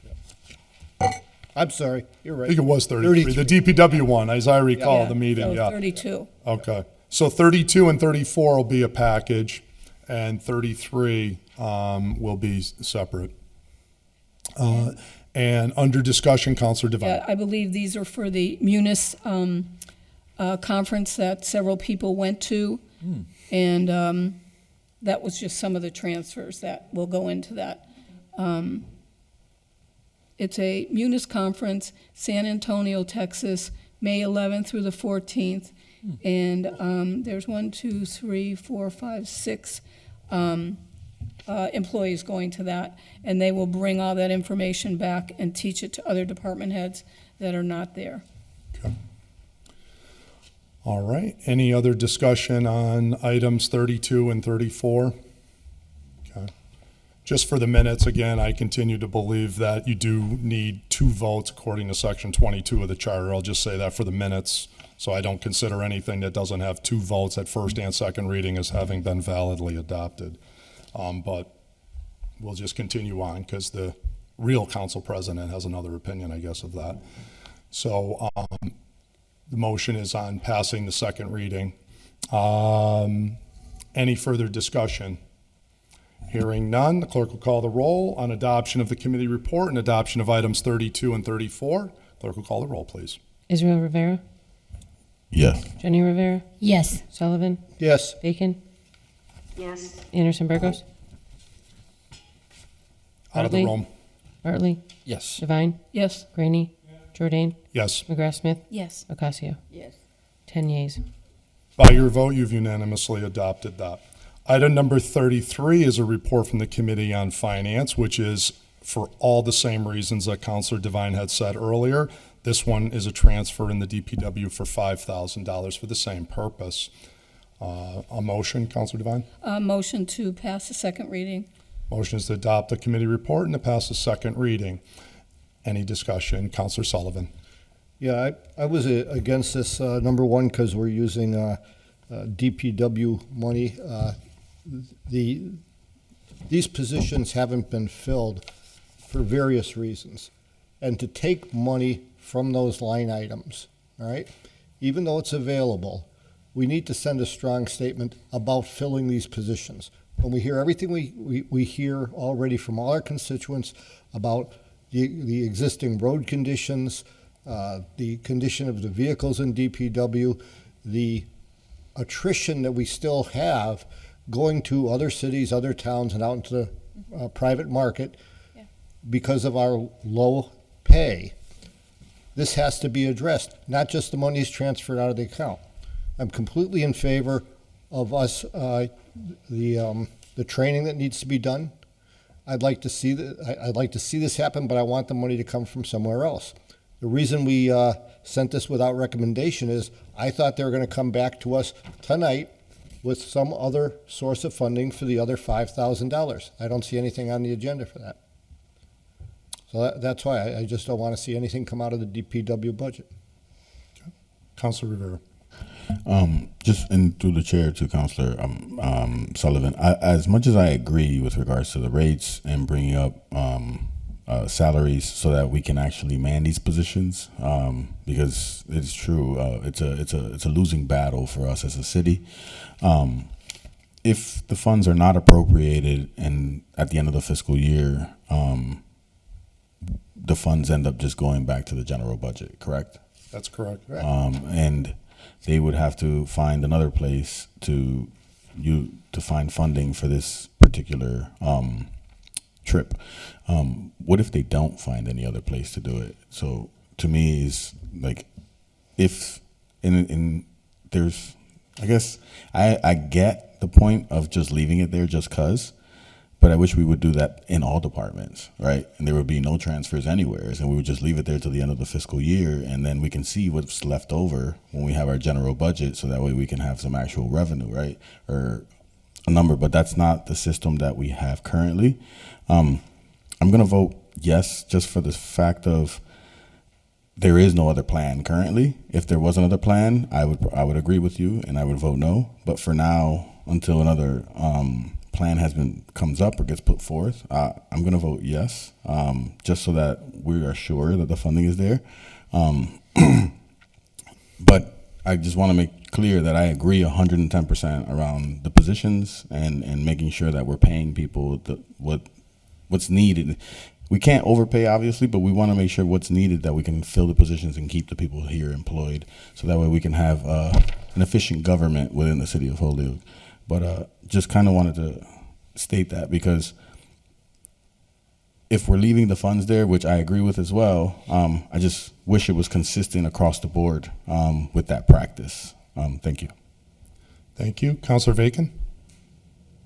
I'm sorry, you're right. I think it was 33. The DPW one, as I recall, the meeting, So yeah. 32. Okay. So 32 and 34 will be a package, and 33 will be separate. And under discussion, Counselor Devine. Yeah, I believe these are for the Munis conference that several people went to. And that was just some of the transfers that will go into that. It's a Munis conference, San Antonio, Texas, May 11th through the 14th. And there's 1, 2, 3, 4, 5, 6 employees going to that. And they will bring all that information back and teach it to other department heads that are not there. Okay. All right. Any other discussion on items 32 and 34? Okay. Just for the minutes, again, I continue to believe that you do need 2 votes according to Section 22 of the Charter. I'll just say that for the minutes, so I don't consider anything that doesn't have 2 votes at first and second reading as having been validly adopted. But we'll just continue on because the real council president has another opinion, I guess, of that. So the motion is on passing the second reading. Any further discussion? Hearing none, the clerk will call the roll on adoption of the committee report and adoption of items 32 and 34. Clerk will call the roll, please. Israel Rivera, Yes. Jenny Rivera, Yes. Sullivan, Yes. Bacon, Yes. Anderson Burgos, Out of the Bartley? room. Bartley, Yes. Devine, Yes. Graney, Jordan, Yes. McGrath Smith, Yes. Ocasio. Yes. 10 yeas. By your vote, you've unanimously adopted that. Item number 33 is a report from the Committee on Finance, which is for all the same reasons that Counselor Devine had said earlier. This one is a transfer in the DPW for $5,000 for the same purpose. A motion, Counselor Devine? Motion to pass the second reading. Motion is to adopt the committee report and to pass the second reading. Any discussion? Counselor Sullivan? Yeah, I was against this, number one, because we're using DPW money. These positions haven't been filled for various reasons. And to take money from those line items, all right, even though it's available, we need to send a strong statement about filling these positions. When we hear everything we hear already from all our constituents about the existing road conditions, the condition of the vehicles in DPW, the attrition that we still have going to other cities, other towns, and out into the private market because of our low pay. This has to be addressed, not just the money is transferred out of the account. I'm completely in favor of us, the training that needs to be done. I'd like to see this happen, but I want the money to come from somewhere else. The reason we sent this without recommendation is I thought they were going to come back to us tonight with some other source of funding for the other $5,000. I don't see anything on the agenda for that. So that's why I just don't want to see anything come out of the DPW budget. Counselor Rivera? Just and through the chair to Counselor Sullivan, as much as I agree with regards to the rates and bringing up salaries so that we can actually man these positions, because it's true, it's a losing battle for us as a city. if the funds are not appropriated and at the end of the fiscal year, the funds end up just going back to the general budget, correct? That's correct. And they would have to find another place to find funding for this particular trip. What if they don't find any other place to do it? So to me, is like, if there's, I guess I get the point of just leaving it there just cause, but I wish we would do that in all departments, right? And there would be no transfers anywhere, and we would just leave it there till the end of the fiscal year, and then we can see what's left over when we have our general budget, so that way we can have some actual revenue, right? Or a number, but that's not the system that we have currently. I'm gonna vote yes, just for the fact of there is no other plan currently. If there was another plan, I would agree with you, and I would vote no. But for now, until another plan comes up or gets put forth, I'm going to vote yes, just so that we are sure that the funding is there. But I just want to make clear that I agree 110% around the positions and making sure that we're paying people what's needed. We can't overpay, obviously, but we want to make sure what's needed, that we can fill the positions and keep the people here employed, so that way we can have an efficient government within the city of Holyoke. But just kind of wanted to state that, because if we're leaving the funds there, which I agree with as well, I just wish it was consistent across the board with that practice. Thank you. Thank you. Councilor Vacan?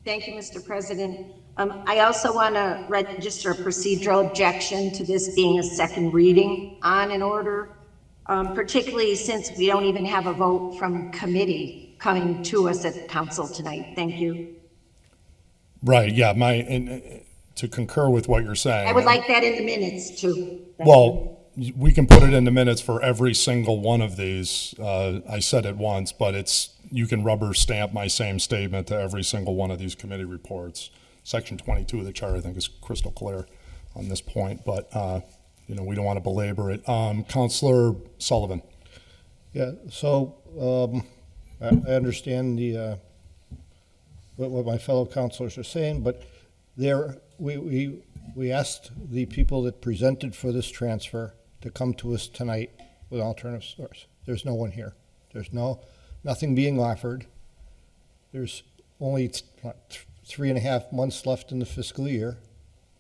Thank you, Mr. President. I also want to register a procedural objection to this being a second reading on an order, particularly since we don't even have a vote from committee coming to us at council tonight. Thank you. Right, yeah, to concur with what you're saying. I would like that in the minutes too. Well, we can put it in the minutes for every single one of these. I said it once, but you can rubber stamp my same statement to every single one of these committee reports. Section 22 of the charter, I think, is crystal clear on this point, but we don't want to belabor it. Councilor Sullivan. Yeah, so I understand what my fellow councilors are saying, but we asked the people that presented for this transfer to come to us tonight with alternative source. There's no one here. There's nothing being offered. There's only 3.5 months left in the fiscal year.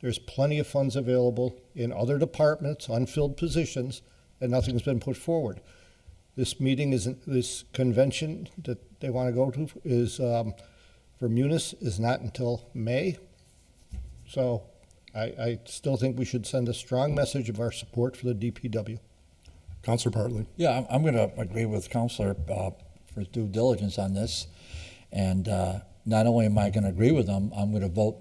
There's plenty of funds available in other departments, unfilled positions, and nothing's been put forward. This convention that they want to go to is for Munis is not until May. So I still think we should send a strong message of our support for the DPW. Councilor Bartley. Yeah, I'm going to agree with Councilor for due diligence on this. And not only am I going to agree with them, I'm going to vote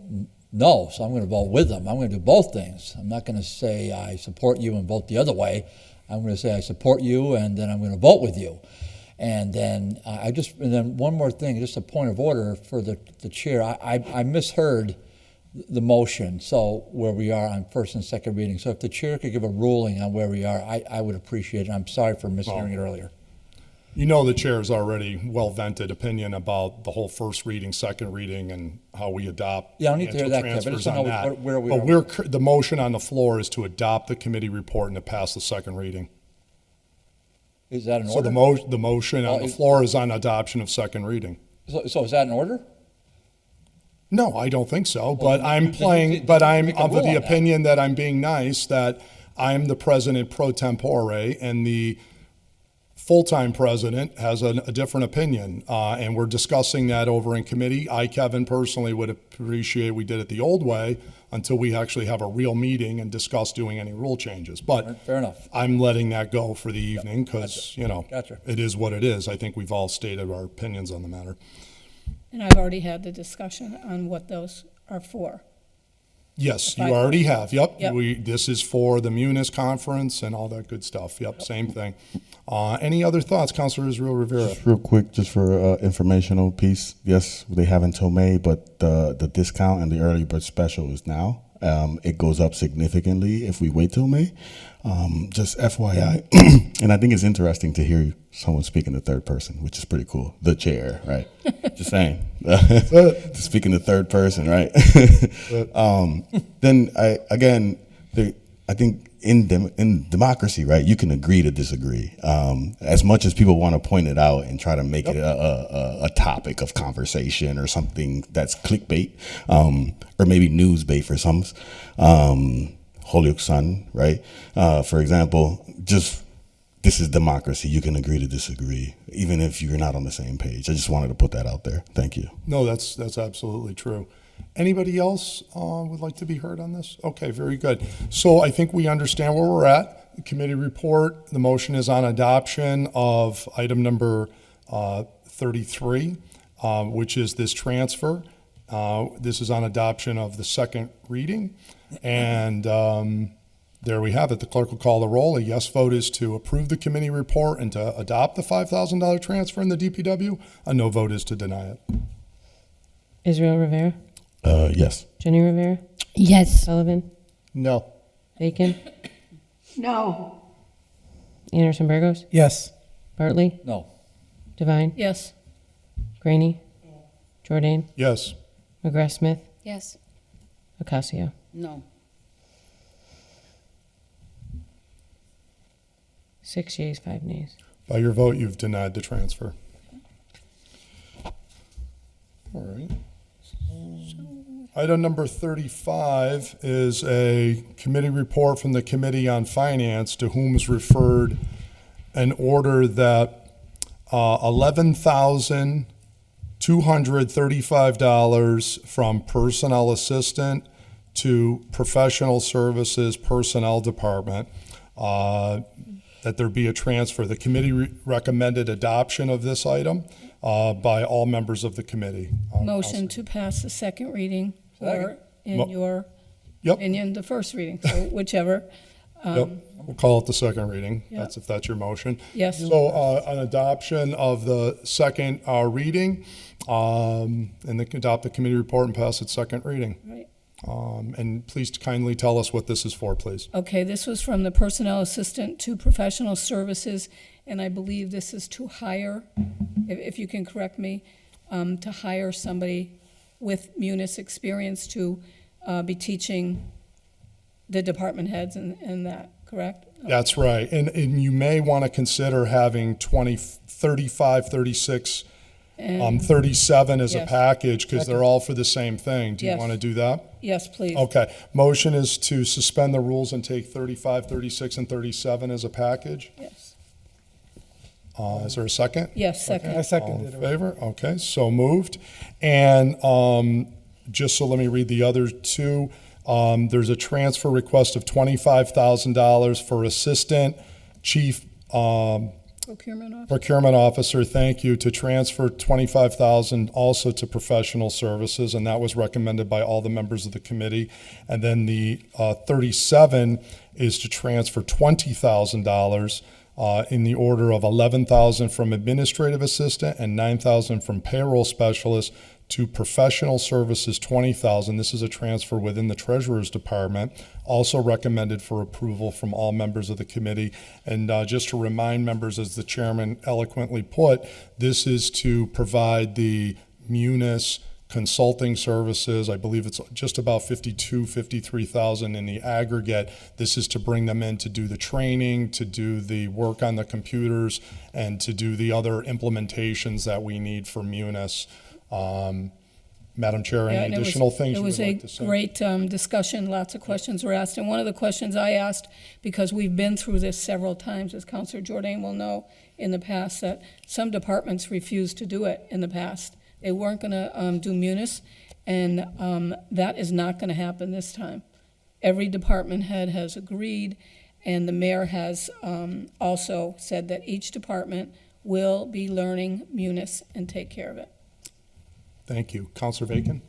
no. So I'm going to vote with them. I'm going to do both things. I'm not going to say I support you and vote the other way. I'm going to say I support you, and then I'm going to vote with you. And then and then one more thing, just a point of order for the chair. I misheard the motion, so where we are on first and second reading. So if the chair could give a ruling on where we are, I would appreciate it. I'm sorry for mishearing it earlier. You know the chair's already well-vented opinion about the whole first reading, second reading, and how we adopt. Yeah, I don't need to hear that, Kevin. I just don't know where we are. But the motion on the floor is to adopt the committee report and to pass the second reading. Is that an So order? the motion on the floor is on adoption of second reading. So is that an order? No, I don't think so, Well, but I'm of the opinion that I'm being nice, that I'm the president pro tempore, and the full-time president has a different opinion, and we're discussing that over in committee. Kevin, personally would appreciate we did it the old way until we actually have a real meeting and discuss doing any rule changes. But fair enough. I'm letting that go for the evening because, Gotcha. it is what it is. I think we've all stated our opinions on the matter. And I've already had the discussion on what those are for. Yes, you already have. Yep. Yep. This is for the Munis conference and all that good stuff. Yep, same thing. Any other thoughts, Councilor Israel Rivera? Just real quick, just for informational piece. Yes, they have until May, but the discount and the early bird special is now. It goes up significantly if we wait till May. Just FYI, and I think it's interesting to hear someone speak in the third person, which is pretty cool. The chair, right? Just saying. To speak in the third person, right? Then I think in democracy, right, you can agree to disagree. As much as people want to point it out and try to make it a topic of conversation or something that's clickbait, or maybe news bait for some. Holyoke Sun, right? For example, this is democracy. You can agree to disagree, even if you're not on the same page. I just wanted to put that out there. Thank you. No, that's absolutely true. Anybody else would like to be heard on this? Okay, very good. So I think we understand where we're at. The committee report, the motion is on adoption of item number 33, which is this transfer. This is on adoption of the second reading. And there we have it. The clerk will call the roll. A yes vote is to approve the committee report and to adopt the $5,000 transfer in the DPW. A no vote is to deny it. Israel Rivera? Yes. Jenny Rivera? Yes. Sullivan? No. Bacon? No. Anderson Burgos? Yes. Bartley? No. Devine? Yes. Graney? Jordan? Yes. McGrath Smith? Yes. Ocasio? No. 6 yeas, 5 nays. By your vote, you've denied the transfer. All right. Item number 35 is a committee report from the Committee on Finance, to whom is referred an order that $11,235 from personnel assistant to professional services personnel department, that there be a transfer. The committee recommended adoption of this item by all members of the committee. Motion to pass the second reading, or in Mo- your Yep. opinion, the first reading, so whichever. Yep, we'll call it the second reading. Yep. If that's your motion. Yes. So an adoption of the second reading, and then adopt the committee report and pass its second reading. Right. And please kindly tell us what this is for, please. Okay, this was from the personnel assistant to professional services, and I believe this is to hire, if you can correct me, to hire somebody with Munis experience to be teaching the department heads and that, correct? That's right. And you may want to consider having 20, 35, 36, And- 37 as a Yes. package, because they're all for the same thing. Do you Yes. want to do that? Yes, please. Okay. Motion is to suspend the rules and take 35, 36, and 37 as a package. Yes. Is there a second? Yes, second. I second All in it. favor? Okay, so moved. And just so let me read the other two. There's a transfer request of $25,000 for Assistant Chief Procurement Officer, thank you, to transfer $25,000 also to professional services, and that was recommended by all the members of the committee. And then the 37 is to transfer $20,000 in the order of $11,000 from administrative assistant and $9,000 from payroll specialist to professional services, $20,000. This is a transfer within the treasurer's department, also recommended for approval from all members of the committee. And just to remind members, as the chairman eloquently put, this is to provide the Munis consulting services. I believe it's just about 53,000 in the aggregate. This is to bring them in to do the training, to do the work on the computers, and to do the other implementations that we need for Munis. Madam Chair, Yeah, any and additional things you would like to It was say? a great discussion, lots of questions were asked, and one of the questions I asked, because we've been through this several times, as Councilor Jordan will know in the past, that some departments refused to do it in the past. They weren't going to do Munis, and that is not going to happen this time. Every department head has agreed, and the mayor has also said that each department will be learning Munis and take care of it. Thank you. Councilor Bacon?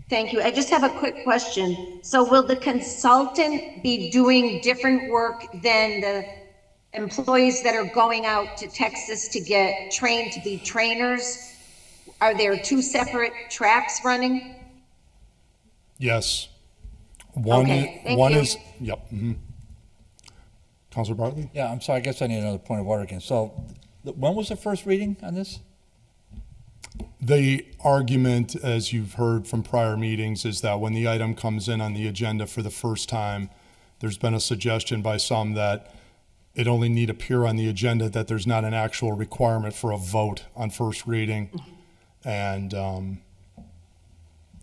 Thank you. I just have a quick question. So will the consultant be doing different work than the employees that are going out to Texas to get trained to be trainers? Are there two separate tracks running? Yes. Okay, thank one you. is, yep. Counselor Bartley? Yeah, I'm sorry, I guess I need another point of order again. So, when was the first reading on this? The argument, as you've heard from prior meetings, is that when the item comes in on the agenda for the first time, there's been a suggestion by some that it only need appear on the agenda, that there's not an actual requirement for a vote on first reading, and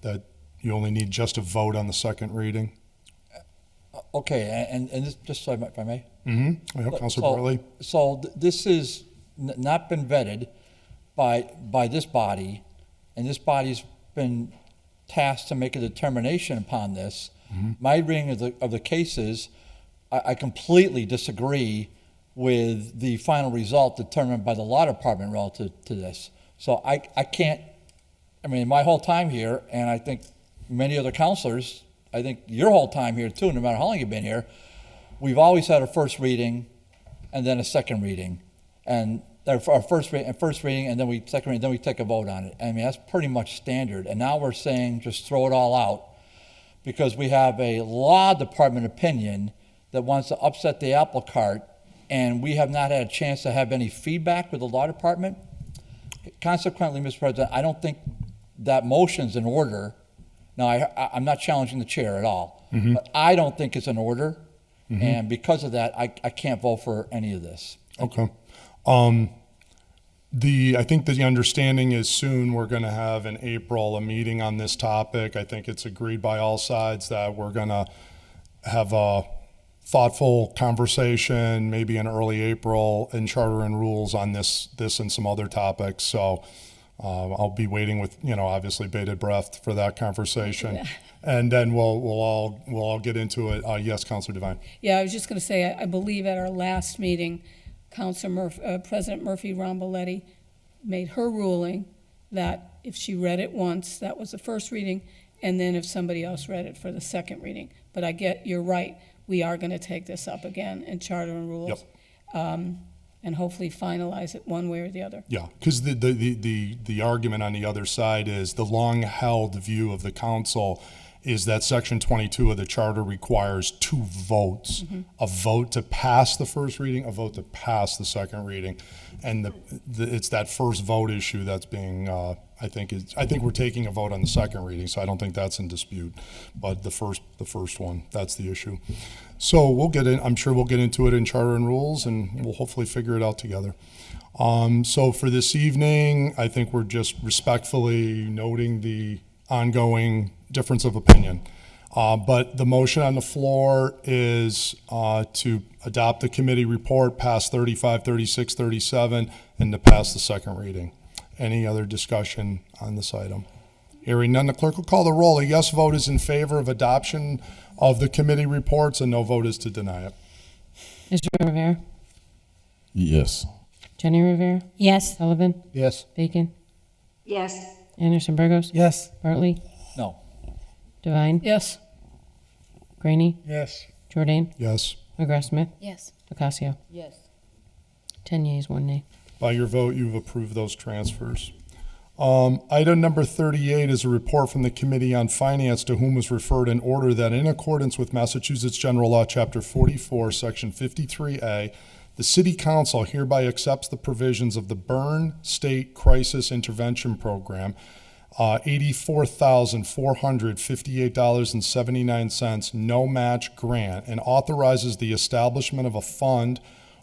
that you only need just a vote on the second reading. Okay, and this, just so if I may? Yeah, Counselor Bartley? So this is not been vetted by this body, and this body's been tasked to make a determination upon this. My reading of the cases, I completely disagree with the final result determined by the law department relative to this. So I can't, I mean, my whole time here, and I think many other counselors, I think your whole time here too, no matter how long you've been here, we've always had a first reading and then a second reading. And our first reading, and then we second reading, then we take a vote on it. I mean, that's pretty much standard. And now we're saying just throw it all out because we have a law department opinion that wants to upset the apple cart, and we have not had a chance to have any feedback with the law department. Consequently, Mr. President, I don't think that motion's in order. Now, I'm not challenging the chair at all, but I don't think it's in order, and because of that, I can't vote for any of this. Okay. I think the understanding is soon we're going to have in April a meeting on this topic. I think it's agreed by all sides that we're going to have a thoughtful conversation, maybe in early April, in Charter and Rules on this and some other topics. So I'll be waiting with, obviously bated breath for that conversation, and then we'll all get into it. Yes, Councilor Devine. Yeah, I was just going to say, I believe at our last meeting, President Murphy Ramboletti made her ruling that if she read it once, that was the first reading, and then if somebody else read it for the second reading. But you're right, we are going to take this up again in Charter and Rules. Yep. And hopefully finalize it one way or the other. Yeah, because the argument on the other side is the long-held view of the council is that Section 22 of the Charter requires two votes, a vote to pass the first reading, a vote to pass the second reading. And it's that first vote issue that's being, I think we're taking a vote on the second reading, so I don't think that's in dispute. But the first one, that's the issue. So I'm sure we'll get into it in Charter and Rules, and we'll hopefully figure it out together. So for this evening, I think we're just respectfully noting the ongoing difference of opinion. But the motion on the floor is to adopt the committee report, pass 35, 36, 37, and to pass the second reading. Any other discussion on this item? Hearing none, the clerk will call the roll. A yes vote is in favor of adoption of the committee reports, and no vote is to deny it. Mr. Rivera? Yes. Jenny Rivera? Yes. Sullivan? Yes. Bacon? Yes. Anderson Burgos? Yes. Bartley? No. Devine? Yes. Graney? Yes. Jordan? Yes. McGrath Smith? Yes. Ocasio? Yes. 10 yeas, 1 nay. By your vote, you've approved those transfers. Item number 38 is a report from the Committee on Finance, to whom was referred an order that in accordance with Massachusetts General Law, Chapter 44, Section 53A, the City Council hereby accepts the provisions of the Byrne State Crisis Intervention Program, $84,458.79 no match grant, and authorizes the establishment of a fund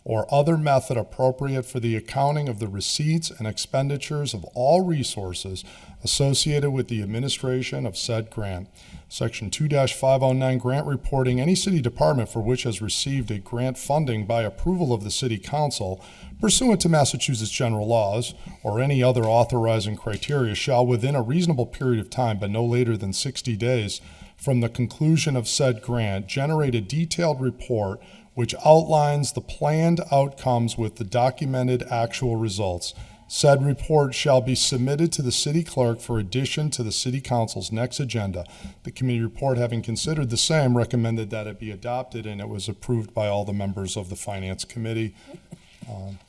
or other method appropriate for the accounting of the receipts and expenditures of all resources associated with the administration of said grant. Section 2-509, grant reporting. Any city department for which has received a grant funding by approval of the City Council pursuant to Massachusetts general laws or any other authorizing criteria shall, within a reasonable period of time, but no later than 60 days from the conclusion of said grant, generate a detailed report which outlines the planned outcomes with the documented actual results. Said report shall be submitted to the city clerk for addition to the City Council's next agenda. The committee report, having considered the same, recommended that it be adopted, and it was approved by all the members of the Finance Committee.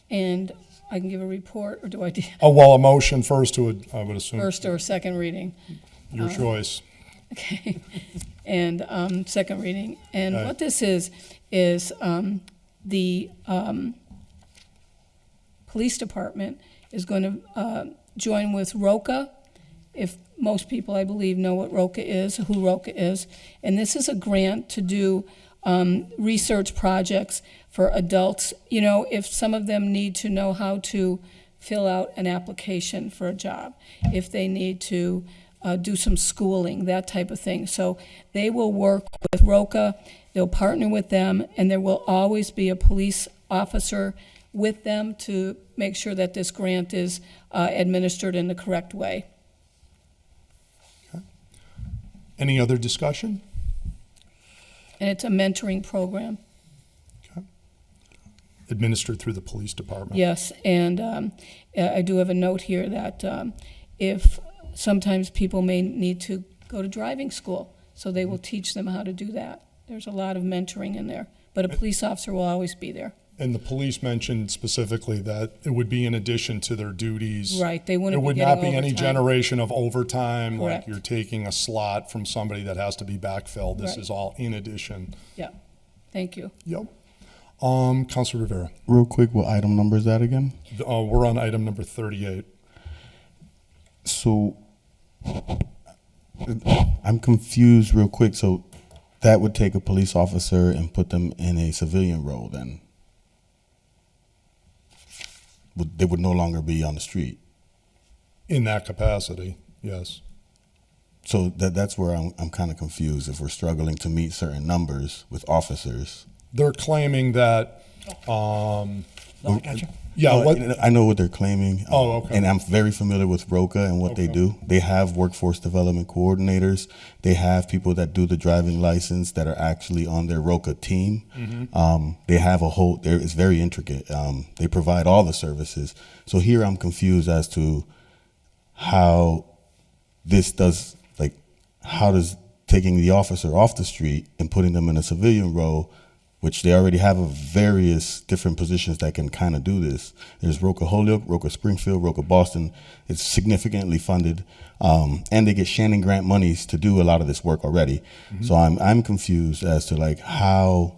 And I can give a report, or do I do A motion first to, I would assume. first or second reading? Your choice. Okay. And second reading. And Aye. what this is the police department is going to join with ROCA. If most people, I believe, know what ROCA is, who ROCA is. And this is a grant to do research projects for adults. You know, if some of them need to know how to fill out an application for a job, if they need to do some schooling, that type of thing. So they will work with ROCA, they'll partner with them, and there will always be a police officer with them to make sure that this grant is administered in the correct way. Any other discussion? And it's a mentoring program. Administered through the police department? Yes, and I do have a note here that if sometimes people may need to go to driving school, so they will teach them how to do that. There's a lot of mentoring in there, but a police officer will always be there. And the police mentioned specifically that it would be in addition to their duties. Right, they wouldn't There be would getting not be any overtime. generation of overtime, like Correct. you're taking a slot from somebody that has to be backfilled. This Right. is all in addition. Yeah, thank you. Yep. Councilor Rivera. Real quick, what item number is that again? We're on item number 38. So I'm confused real quick. So that would take a police officer and put them in a civilian role then? They would no longer be on the street? In that capacity, yes. So that's where I'm kind of confused. If we're struggling to meet certain numbers with officers. They're claiming that, I gotcha. Yeah, what- I know what they're claiming. Oh, okay. And I'm very familiar with ROCA and what they do. They have workforce development coordinators. They have people that do the driving license that are actually on their ROCA team. Mhm. They have a whole, it's very intricate. They provide all the services. So here I'm confused as to how this does, like, how does taking the officer off the street and putting them in a civilian role, which they already have various different positions that can kind of do this. There's ROCA Holyoke, ROCA Springfield, ROCA Boston. It's significantly funded, and they get Shannon Grant monies to do a lot of this work already. So I'm confused as to like how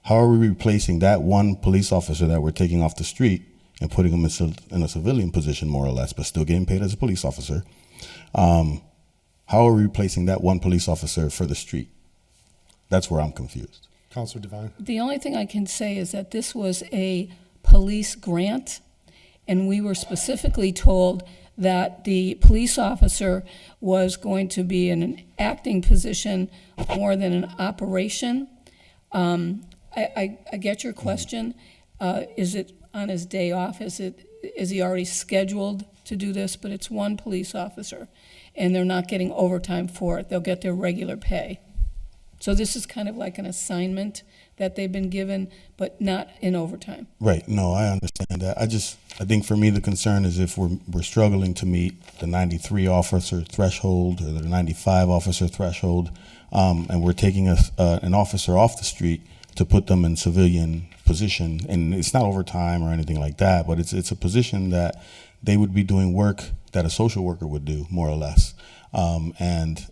are we replacing that one police officer that we're taking off the street and putting him in a civilian position more or less, but still getting paid as a police officer. How are we replacing that one police officer for the street? That's where I'm confused. Councilor Devine. The only thing I can say is that this was a police grant, and we were specifically told that the police officer was going to be in an acting position more than an operation. I get your question. Is it on his day off? Is he already scheduled to do this? But it's one police officer, and they're not getting overtime for it. They'll get their regular pay. So this is kind of like an assignment that they've been given, but not in overtime. Right. No, I understand that. I think for me the concern is if we're struggling to meet the 93 officer threshold or the 95 officer threshold, and we're taking an officer off the street to put them in civilian position, and it's not overtime or anything like that, but it's a position that they would be doing work that a social worker would do, more or less, and.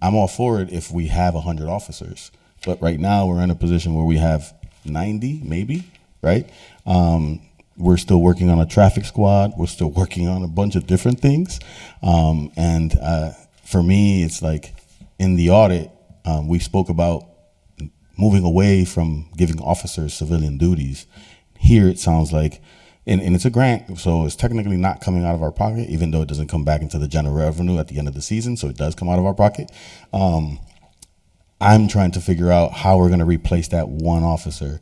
I'm all for it if we have 100 officers, but right now we're in a position where we have 90, maybe, right? We're still working on a traffic squad. We're still working on a bunch of different things. And for me, it's like in the audit, we spoke about moving away from giving officers civilian duties. Here it sounds like, and it's a grant, so it's technically not coming out of our pocket, even though it doesn't come back into the general revenue at the end of the season, so it does come out of our pocket. I'm trying to figure out how we're going to replace that one officer.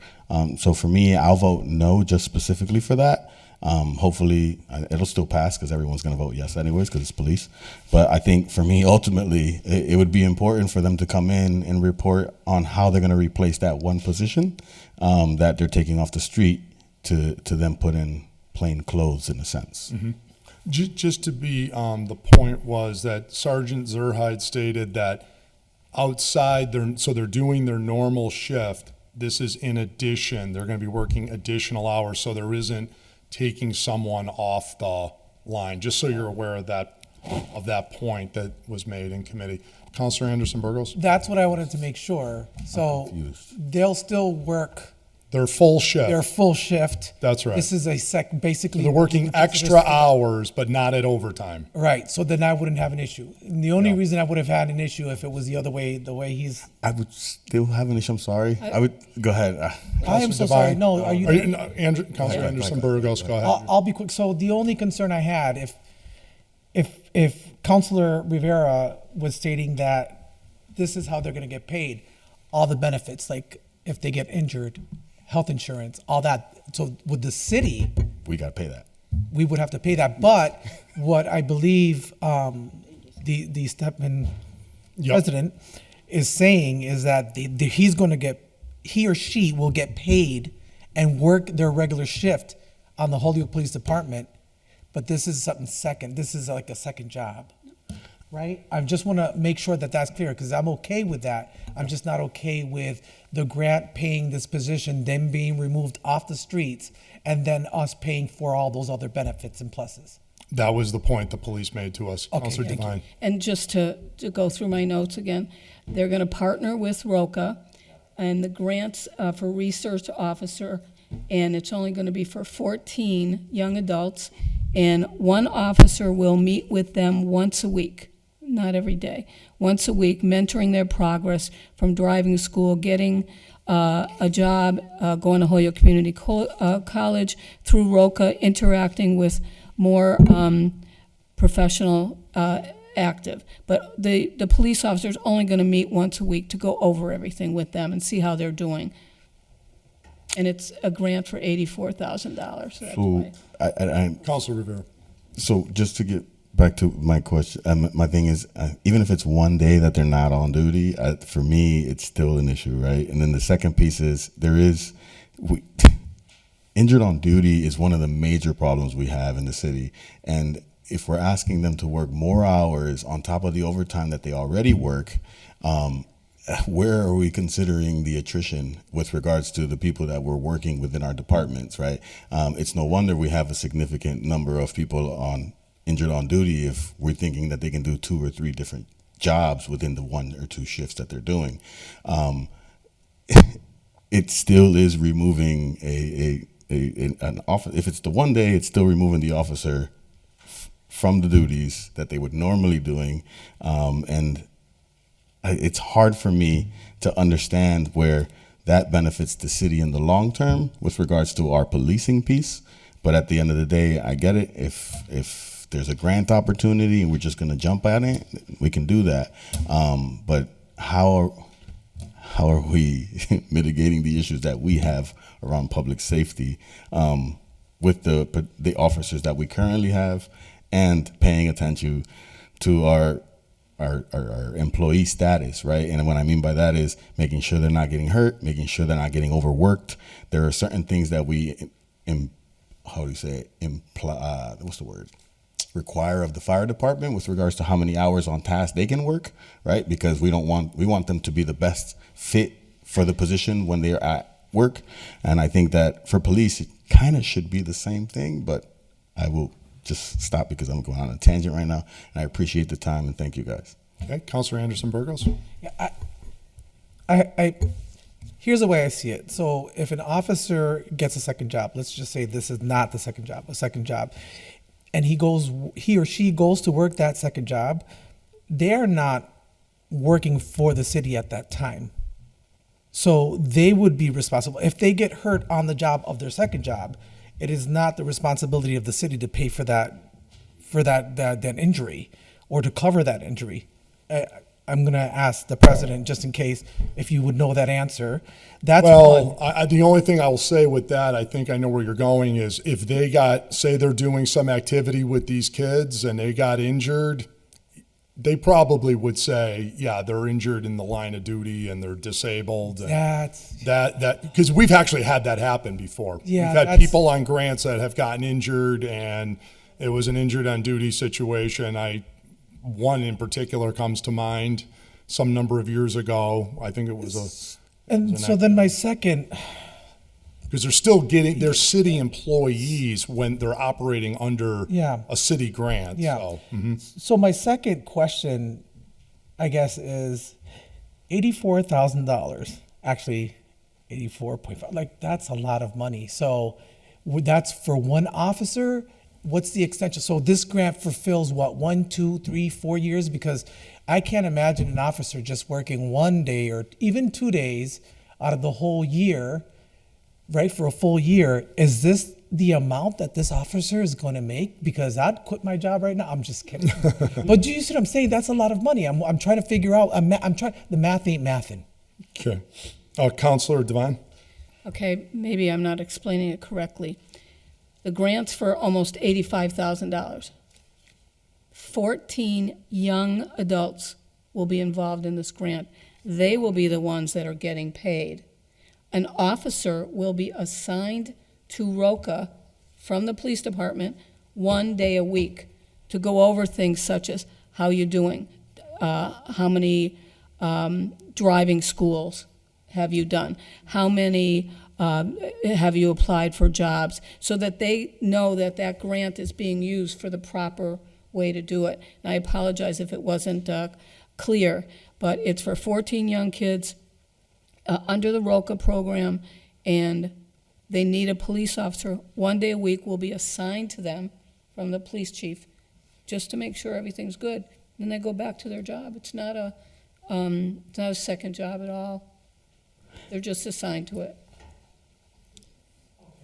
So for me, I'll vote no just specifically for that. Hopefully, it'll still pass because everyone's going to vote yes anyways because it's police. But I think for me, ultimately, it would be important for them to come in and report on how they're going to replace that one position that they're taking off the street to then put in plain clothes in a sense. Mm-hmm. Just to be, the point was that Sergeant Zerhide stated that outside, they're doing their normal shift. This is in addition. They're going to be working additional hours, so there isn't taking someone off the line, just so you're aware of that of that point that was made in committee. Counselor Anderson Burgos? That's what I wanted to make sure. So they'll still work Their full shift. their full shift. That's right. This is basically. They're working extra hours, but not at overtime. Right, so then I wouldn't have an issue. And the only reason I would have had an issue if it was the other way, the way he's. I would still have an issue. I'm sorry. I would go ahead. I am so sorry. No, are you? Counselor Anderson Burgos, go ahead. I'll be quick. So the only concern I had, if Counselor Rivera was stating that this is how they're going to get paid, all the benefits, like if they get injured, health insurance, all that. So with the city, we got to pay that. We would have to pay that. But what I believe the Stepman president is saying is that he or she will get paid and work their regular shift on the Holyoke Police Department, but this is something second. This is like a second job, right? I just want to make sure that that's clear because I'm okay with that. I'm just not okay with the grant paying this position, then being removed off the streets, and then us paying for all those other benefits and pluses. That was the point the police made to us. Okay, Counselor thank you. Devine. And just to go through my notes again, they're going to partner with ROCA and the grants for research officer, and it's only going to be for 14 young adults, and one officer will meet with them once a week, not every day, once a week, mentoring their progress from driving school, getting a job, going to Holyoke Community College, through ROCA, interacting with more professional active. But the police officer is only going to meet once a week to go over everything with them and see how they're doing. And it's a grant for $84,000. So, Counselor Rivera. So just to get back to my question, my thing is, even if it's one day that they're not on duty, for me, it's still an issue, right? And then the second piece is injured on duty is one of the major problems we have in the city. And if we're asking them to work more hours on top of the overtime that they already work, where are we considering the attrition with regards to the people that we're working within our departments, right? It's no wonder we have a significant number of people injured on duty if we're thinking that they can do 2 or 3 different jobs within the 1 or 2 shifts that they're doing. It still is removing an officer. If it's the one day, it's still removing the officer from the duties that they would normally doing, and it's hard for me to understand where that benefits the city in the long term with regards to our policing piece. But at the end of the day, I get it. If there's a grant opportunity and we're just going to jump at it, we can do that. But how are we mitigating the issues that we have around public safety with the officers that we currently have, and paying attention to our employee status, right? And what I mean by that is making sure they're not getting hurt, making sure they're not getting overworked. There are certain things that we, require of the fire department with regards to how many hours on task they can work, right? Because we want them to be the best fit for the position when they're at work. And I think that for police, it kind of should be the same thing, but I will just stop because I'm going on a tangent right now. And I appreciate the time and thank you guys. Okay, Counselor Anderson Burgos. Yeah, I here's the way I see it. So if an officer gets a second job, let's just say this is not the second job, a second job, and he or she goes to work that second job, they're not working for the city at that time. So they would be responsible. If they get hurt on the job of their second job, it is not the responsibility of the city to pay for that injury or to cover that injury. I'm going to ask the president, just in case, if you would know that answer. That's one. The only thing I will say with that, I think I know where you're going, is if they say they're doing some activity with these kids and they got injured, they probably would say, yeah, they're injured in the line of duty and they're disabled. And because we've actually had that happen before. Yeah, we've had people on grants that have gotten injured and it was an injured on duty situation. One in particular comes to mind some number of years ago. I think it was And so then my second Because they're still getting, they're city employees when they're operating under Yeah. a city grant. Yeah. So, So my second question, I guess, is $84,000. Actually, 84.5. Like, that's a lot of money. So that's for one officer. What's the extension? So this grant fulfills what, 1, 2, 3, 4 years? Because I can't imagine an officer just working 1 day or even 2 days out of the whole year, right, for a full year. Is this the amount that this officer is going to make? Because I'd quit my job right now. I'm just kidding. But do you see what I'm saying? That's a lot of money. I'm trying to figure out, I'm trying, the math ain't mathing. okay. Counselor Devine? Okay, maybe I'm not explaining it correctly. The grant's for almost $85,000. 14 young adults will be involved in this grant. They will be the ones that are getting paid. An officer will be assigned to ROCA from the police department 1 day a week to go over things such as how you're doing, how many driving schools have you done, how many have you applied for jobs, so that they know that that grant is being used for the proper way to do it. And I apologize if it wasn't clear, but it's for 14 young kids under the ROCA program, and they need a police officer. 1 day a week will be assigned to them from the police chief, just to make sure everything's good. Then they go back to their job. It's not a second job at all. They're just assigned to it.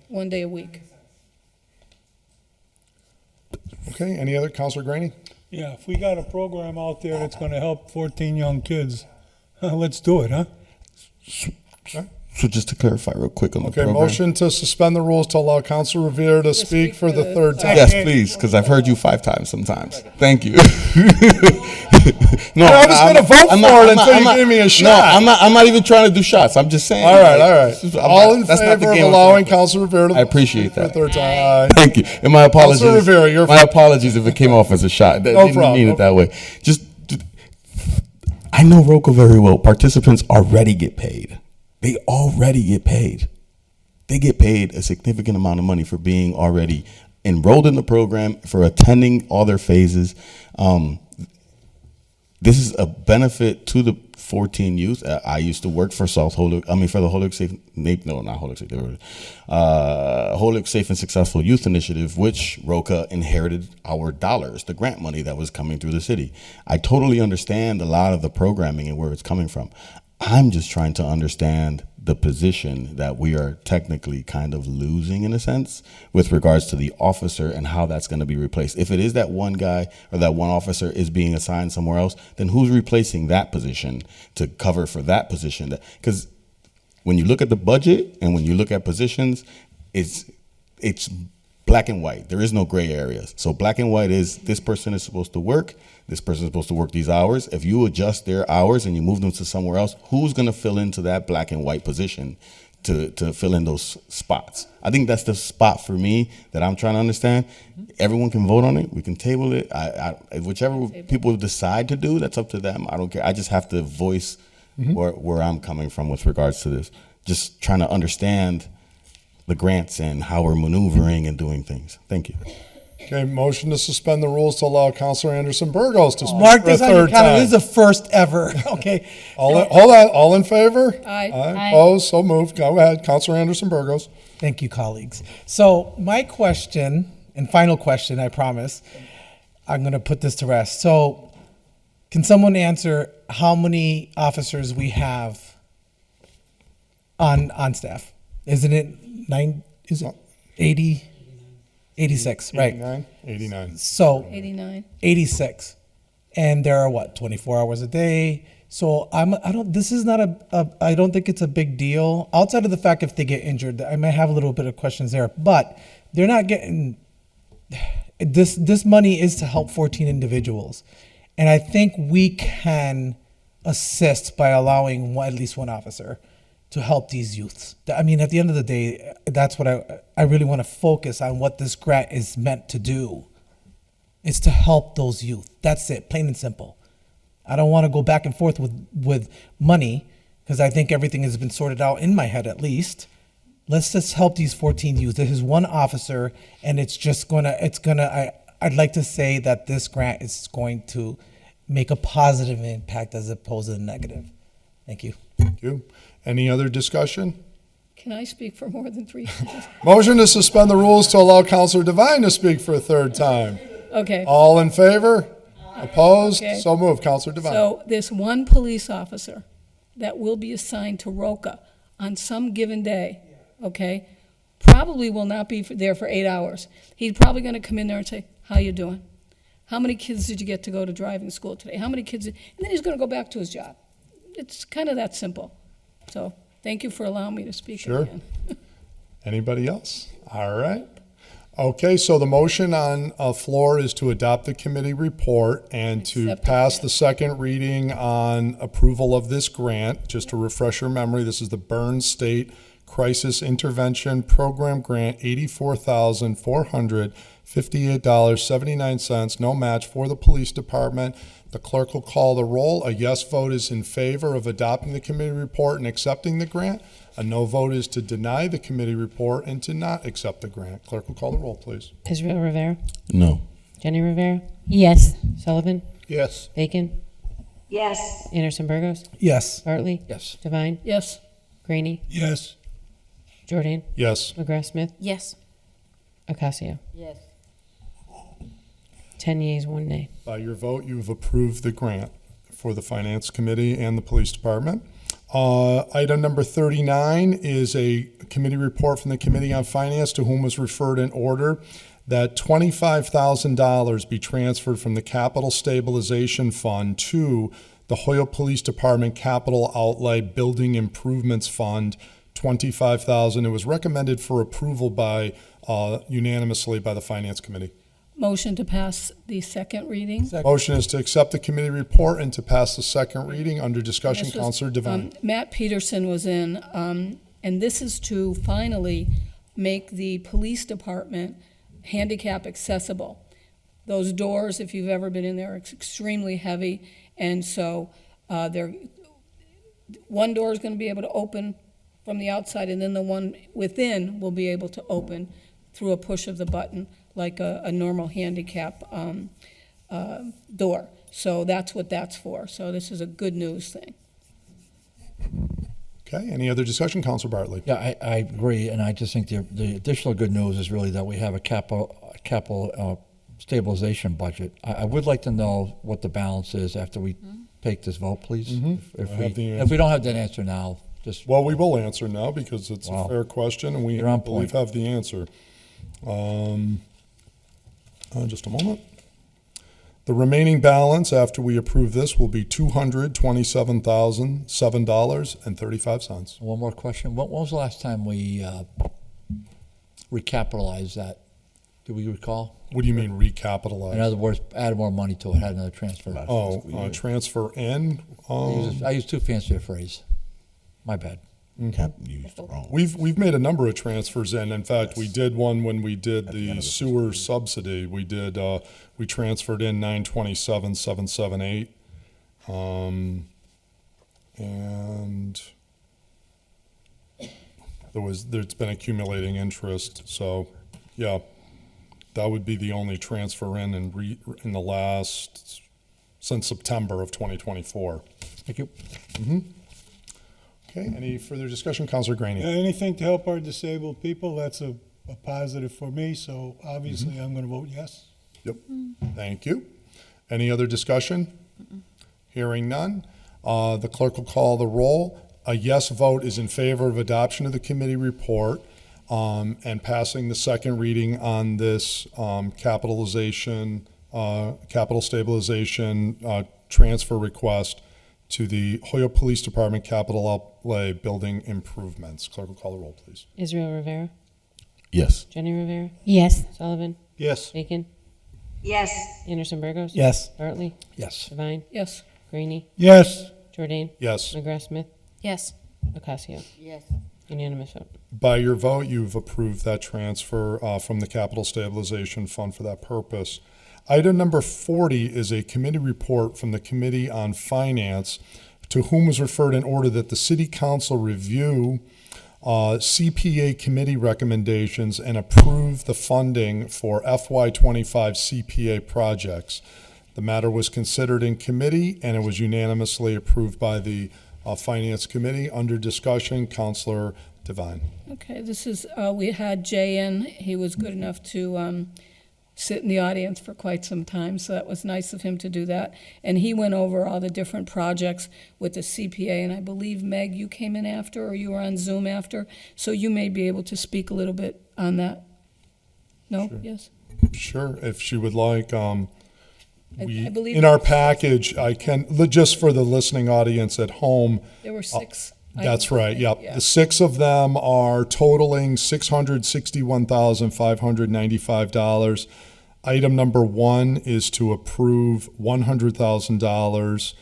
1 day a week. Okay, any other, Counselor Graney? Yeah, if we got a program out there that's gonna help 14 young kids, let's do it, huh? So just to clarify real quick on the Okay, program. motion to suspend the rules to allow Counselor Revere to speak for the third time. Yes, please, because I've heard you 5 times sometimes. Thank you. No, I was gonna vote I'm for it until you gave me a shot. No, I'm not even trying to do shots. I'm just saying. All right, all right. All in That's not the favor of game I'm allowing playing. Counselor Rivera to I appreciate speak for the that. third time? Aye. Thank you. And my apologies. Counselor Rivera, you're my apologies if it came off as a shot. I No didn't problem, mean no it that way. Just, I know ROCA very well. Participants already get paid. They already get paid. They get paid a significant amount of money for being already enrolled in the program, for attending all their phases. This is a benefit to the 14 youth. I used to work for for the Holyoke Safe, no, not Holyoke Safe, Holyoke Safe and Successful Youth Initiative, which ROCA inherited our dollars, the grant money that was coming through the city. I totally understand a lot of the programming and where it's coming from. I'm just trying to understand the position that we are technically kind of losing, in a sense, with regards to the officer and how that's going to be replaced. If it is that one guy or that one officer is being assigned somewhere else, then who's replacing that position to cover for that position? Because when you look at the budget and when you look at positions, it's black and white. There is no gray areas. So black and white is this person is supposed to work, this person is supposed to work these hours. If you adjust their hours and you move them to somewhere else, who's going to fill into that black and white position to fill in those spots? I think that's the spot for me that I'm trying to understand. Everyone can vote on it. We can table it. Whichever people decide to do, that's up to them. I don't care. I just have to voice where I'm coming from with regards to this. Just trying to understand the grants and how we're maneuvering and doing things. Thank you. Okay, motion to suspend the rules to allow Counselor Anderson Burgos to speak Mark for a this on your third calendar. time. This is the first ever. Okay. Hold on, all in favor? Aye. Aye. Opposed, so moved. Go ahead, Counselor Anderson Burgos. Thank you, colleagues. So my question, and final question, I promise, I'm going to put this to rest. So can someone answer how many officers we have on staff? Isn't it 80? 86, right? 89. So 89. 86. And there are what, 24 hours a day? So I don't think it's a big deal. Outside of the fact if they get injured, I might have a little bit of questions there, but they're not getting, this money is to help 14 individuals. And I think we can assist by allowing at least one officer to help these youths. I mean, at the end of the day, that's what I really want to focus on, what this grant is meant to do. It's to help those youth. That's it, plain and simple. I don't want to go back and forth with money, because I think everything has been sorted out in my head at least. let's just help these 14 youth. This is one officer, and I'd like to say that this grant is going to make a positive impact as opposed to the negative. Thank you. Thank you. Any other discussion? Can I speak for more than 3 seconds? Motion to suspend the rules to allow Counselor Devine to speak for a third time. Okay. All in favor? Opposed? Okay. So moved. Counselor Devine. So this one police officer that will be assigned to Roca on some given day, okay, probably will not be there for 8 hours. He's probably going to come in there and say, how you doing? How many kids did you get to go to driving school today? How many kids? And then he's going to go back to his job. It's kind of that simple. So thank you for allowing me to speak Sure. again. Anybody else? All right. Okay, so the motion on floor is to adopt the committee report and to pass the second reading on approval of this grant. Just to refresh your memory, this is the Burns State Crisis Intervention Program Grant, $84,458.79, no match for the police department. The clerk will call the roll. A yes vote is in favor of adopting the committee report and accepting the grant. A no vote is to deny the committee report and to not accept the grant. Clerk will call the roll, please. Israel Rivera, No. Jenny Rivera, Yes. Sullivan, Yes. Bacon, Yes. Anderson Burgos, Yes. Bartley, Yes. Devine, Yes. Graney, Yes. Jordan, Yes. McGrath Smith, Yes. Ocasio. Yes. 10 yeas, 1 nay. By your vote, you have approved the grant for the Finance Committee and the Police Department. Item number 39 is a committee report from the Committee on Finance, to whom was referred an order that $25,000 be transferred from the Capital Stabilization Fund to the Hoyoke Police Department Capital Outlay Building Improvements Fund, $25,000. It was recommended for approval by unanimously by the Finance Committee. Motion to pass the second reading. Motion is to accept the committee report and to pass the second reading. Under discussion, This was, Counselor Devine. Matt Peterson was in, and this is to finally make the police department handicap accessible. Those doors, if you've ever been in there, are extremely heavy, and so one door is going to be able to open from the outside, and then the one within will be able to open through a push of the button, like a normal handicap door. So that's what that's for. So this is a good news thing. Okay, any other discussion? Counselor Bartley. Yeah, I agree, and I just think the additional good news is really that we have a capital stabilization budget. I would like to know what the balance is after we take this vote, please. If we don't have that answer now, just. Well, we will answer now because it's a fair question and we You're on believe point. have the answer. Just a moment. The remaining balance after we approve this will be $227,007.35. One more question. When was the last time we recapitalized that? Do we recall? What do you mean recapitalize? In other words, added more money to it, had another transfer. Transfer in? I use too fancy a phrase. My bad. We've made a number of transfers in. In fact, we did one when we did the sewer subsidy. We did we transferred in 927,778, and there's been accumulating interest. So, yeah, that would be the only transfer in the last since September of 2024. Thank you. Okay, any further discussion? Councilor Graney. Anything to help our disabled people, that's a positive for me, so obviously I'm going to vote yes. Yep. Thank you. Any other discussion? Hearing none. The clerk will call the roll. A yes vote is in favor of adoption of the committee report and passing the second reading on this capital stabilization transfer request to the Hoyoke Police Department Capital Outlay Building Improvements. Clerk will call the roll, please. Israel Rivera, Yes. Jenny Rivera, Yes. Sullivan, Yes. Bacon, Yes. Anderson Burgos. Yes. Bartley, Yes. Devine, Yes. Graney, Yes. Jordan, Yes. McGrath Smith, Yes. Ocasio. Yes. Unanimous vote. By your vote, you've approved that transfer from the Capital Stabilization Fund for that purpose. Item number 40 is a committee report from the Committee on Finance, to whom was referred an order that the City Council review CPA committee recommendations and approve the funding for FY25 CPA projects. The matter was considered in committee and it was unanimously approved by the Finance Committee. Under discussion, Counselor Devine. Okay, this is, we had Jay in. He was good enough to sit in the audience for quite some time, so that was nice of him to do that. And he went over all the different projects with the CPA, and I believe, Meg, you came in after, or you were on Zoom after, so you may be able to speak a little bit on that. No? Sure. Yes? Sure, if she would like. I believe In our package, I can, just for the listening audience at home. There were 6. That's right, yep. The 6 of them are totaling $661,595. Item number 1 is to approve $100,000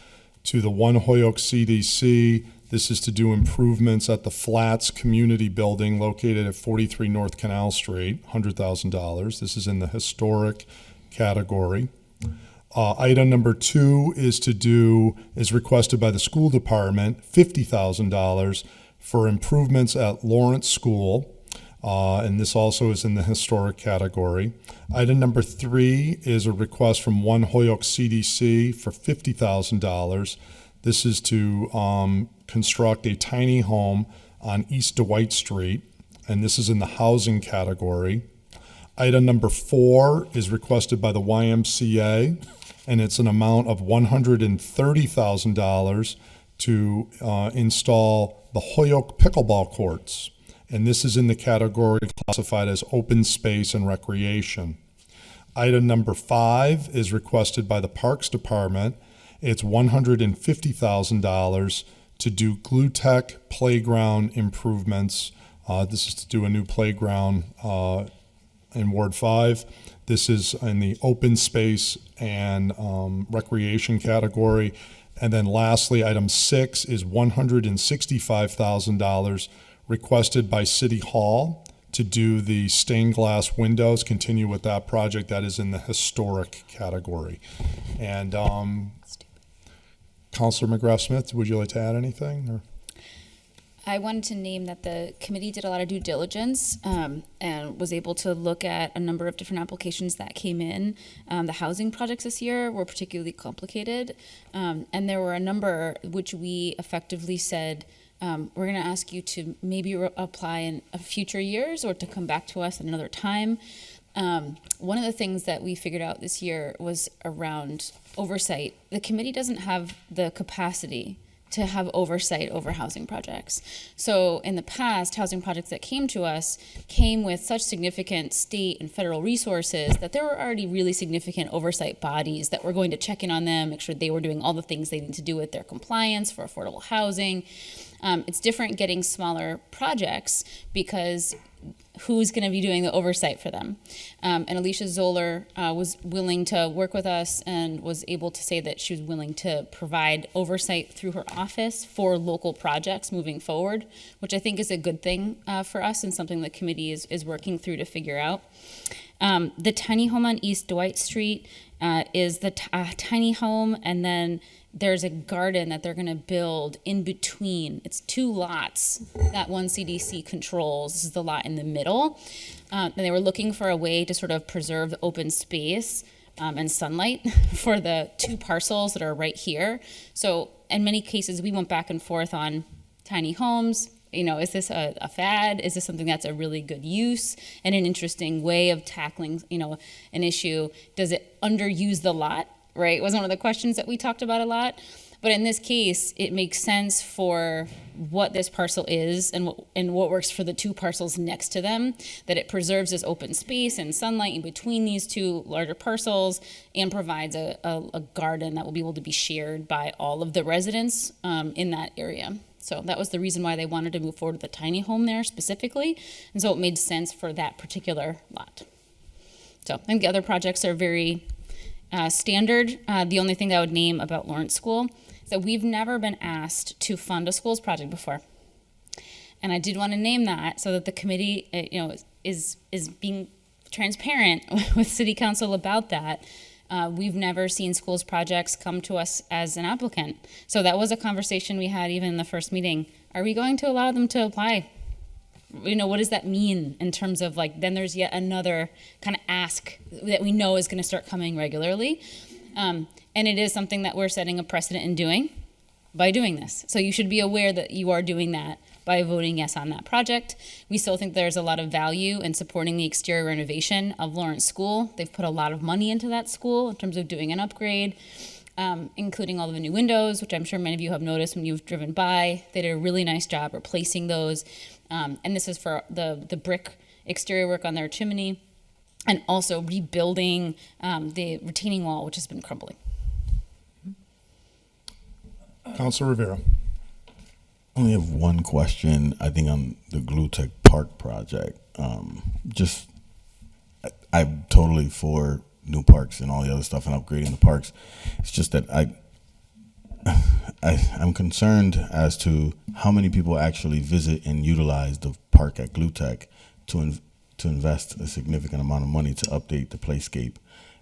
to the One Holyoke CDC. This is to do improvements at the Flats Community Building located at 43 North Canal Street, $100,000. This is in the historic category. Item number 2 is requested by the school department, $50,000 for improvements at Lawrence School. And this also is in the historic category. Item number 3 is a request from One Holyoke CDC for $50,000. This is to construct a tiny home on East Dwight Street, and this is in the housing category. Item number 4 is requested by the YMCA, and it's an amount of $130,000 to install the Holyoke pickleball courts. And this is in the category classified as open space and recreation. Item number 5 is requested by the Parks Department. It's $150,000 to do Glue-Tech playground improvements. This is to do a new playground in Ward 5. This is in the open space and recreation category. And then lastly, item 6 is $165,000 requested by City Hall to do the stained glass windows, continue with that project. That is in the historic category. And Councilor McGrath-Smith, would you like to add anything? Or? I wanted to name that the committee did a lot of due diligence and was able to look at a number of different applications that came in. The housing projects this year were particularly complicated, and there were a number which we effectively said, we're going to ask you to maybe apply in future years or to come back to us at another time. One of the things that we figured out this year was around oversight. The committee doesn't have the capacity to have oversight over housing projects. So in the past, housing projects that came to us came with such significant state and federal resources that there were already really significant oversight bodies that were going to check in on them, make sure they were doing all the things they need to do with their compliance for affordable housing. It's different getting smaller projects because who's going to be doing the oversight for them? And Alicia Zoller was willing to work with us and was able to say that she was willing to provide oversight through her office for local projects moving forward, which I think is a good thing for us and something the committee is working through to figure out. The tiny home on East Dwight Street is the tiny home, and then there's a garden that they're going to build in between. It's 2 lots that one CDC controls. This is the lot in the middle. And they were looking for a way to sort of preserve the open space and sunlight for the 2 parcels that are right here. So in many cases, we went back and forth on tiny homes. You know, is this a fad? Is this something that's a really good use and an interesting way of tackling, you know, an issue? Does it underuse the lot? Right, was one of the questions that we talked about a lot. But in this case, it makes sense for what this parcel is and what works for the 2 parcels next to them, that it preserves this open space and sunlight in between these 2 larger parcels and provides a garden that will be able to be shared by all of the residents in that area. So that was the reason why they wanted to move forward with the tiny home there specifically. And so it made sense for that particular lot. So I think the other projects are very standard. The only thing that I would name about Lawrence School is that we've never been asked to fund a schools project before. And I did want to name that so that the committee, you know, is being transparent with City Council about that. We've never seen schools projects come to us as an applicant. So that was a conversation we had even in the first meeting. Are we going to allow them to apply what does that mean in terms of like, then there's yet another kind of ask that we know is going to start coming regularly. And it is something that we're setting a precedent in doing by doing this. So you should be aware that you are doing that by voting yes on that project. We still think there's a lot of value in supporting the exterior renovation of Lawrence School. They've put a lot of money into that school in terms of doing an upgrade, including all of the new windows, which I'm sure many of you have noticed when you've driven by. They did a really nice job replacing those. And this is for the brick exterior work on their chimney, and also rebuilding the retaining wall, which has been crumbling. Councilor Rivera. I only have one question, I think, on the Glutech Park project. I'm totally for new parks and all the other stuff and upgrading the parks. It's just that I'm concerned as to how many people actually visit and utilize the park at Glutech to invest a significant amount of money to update the playscape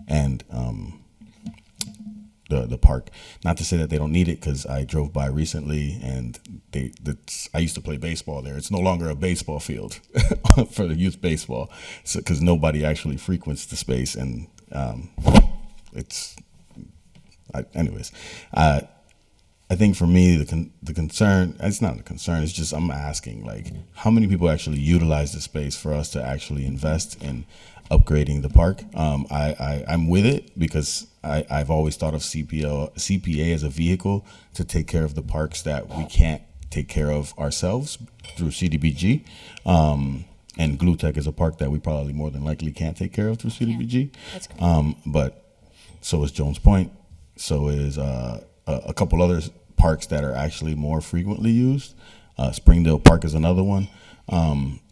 and the park. Not to say that they don't need it, because I drove by recently and I used to play baseball there. It's no longer a baseball field for the youth baseball, because nobody actually frequents the space, and anyways. I think for me, the concern, it's not a concern, it's just I'm asking, like, how many people actually utilize the space for us to actually invest in upgrading the park? I'm with it, because I've always thought of CPA as a vehicle to take care of the parks that we can't take care of ourselves through CDBG. And Glutech is a park that we probably more than likely can't take care of through CDBG. That's correct. But so is Jones Point, so is a couple other parks that are actually more frequently used. Springdale Park is another one.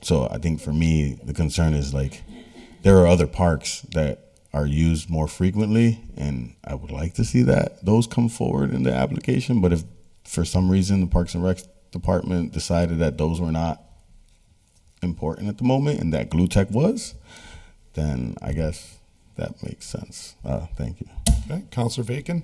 So I think for me, the concern is, like, there are other parks that are used more frequently, and I would like to see that those come forward in the application. But if for some reason the Parks and Rec department decided that those were not important at the moment and that Glutech was, then I guess that makes sense. Thank you. Okay, Councilor Bacon.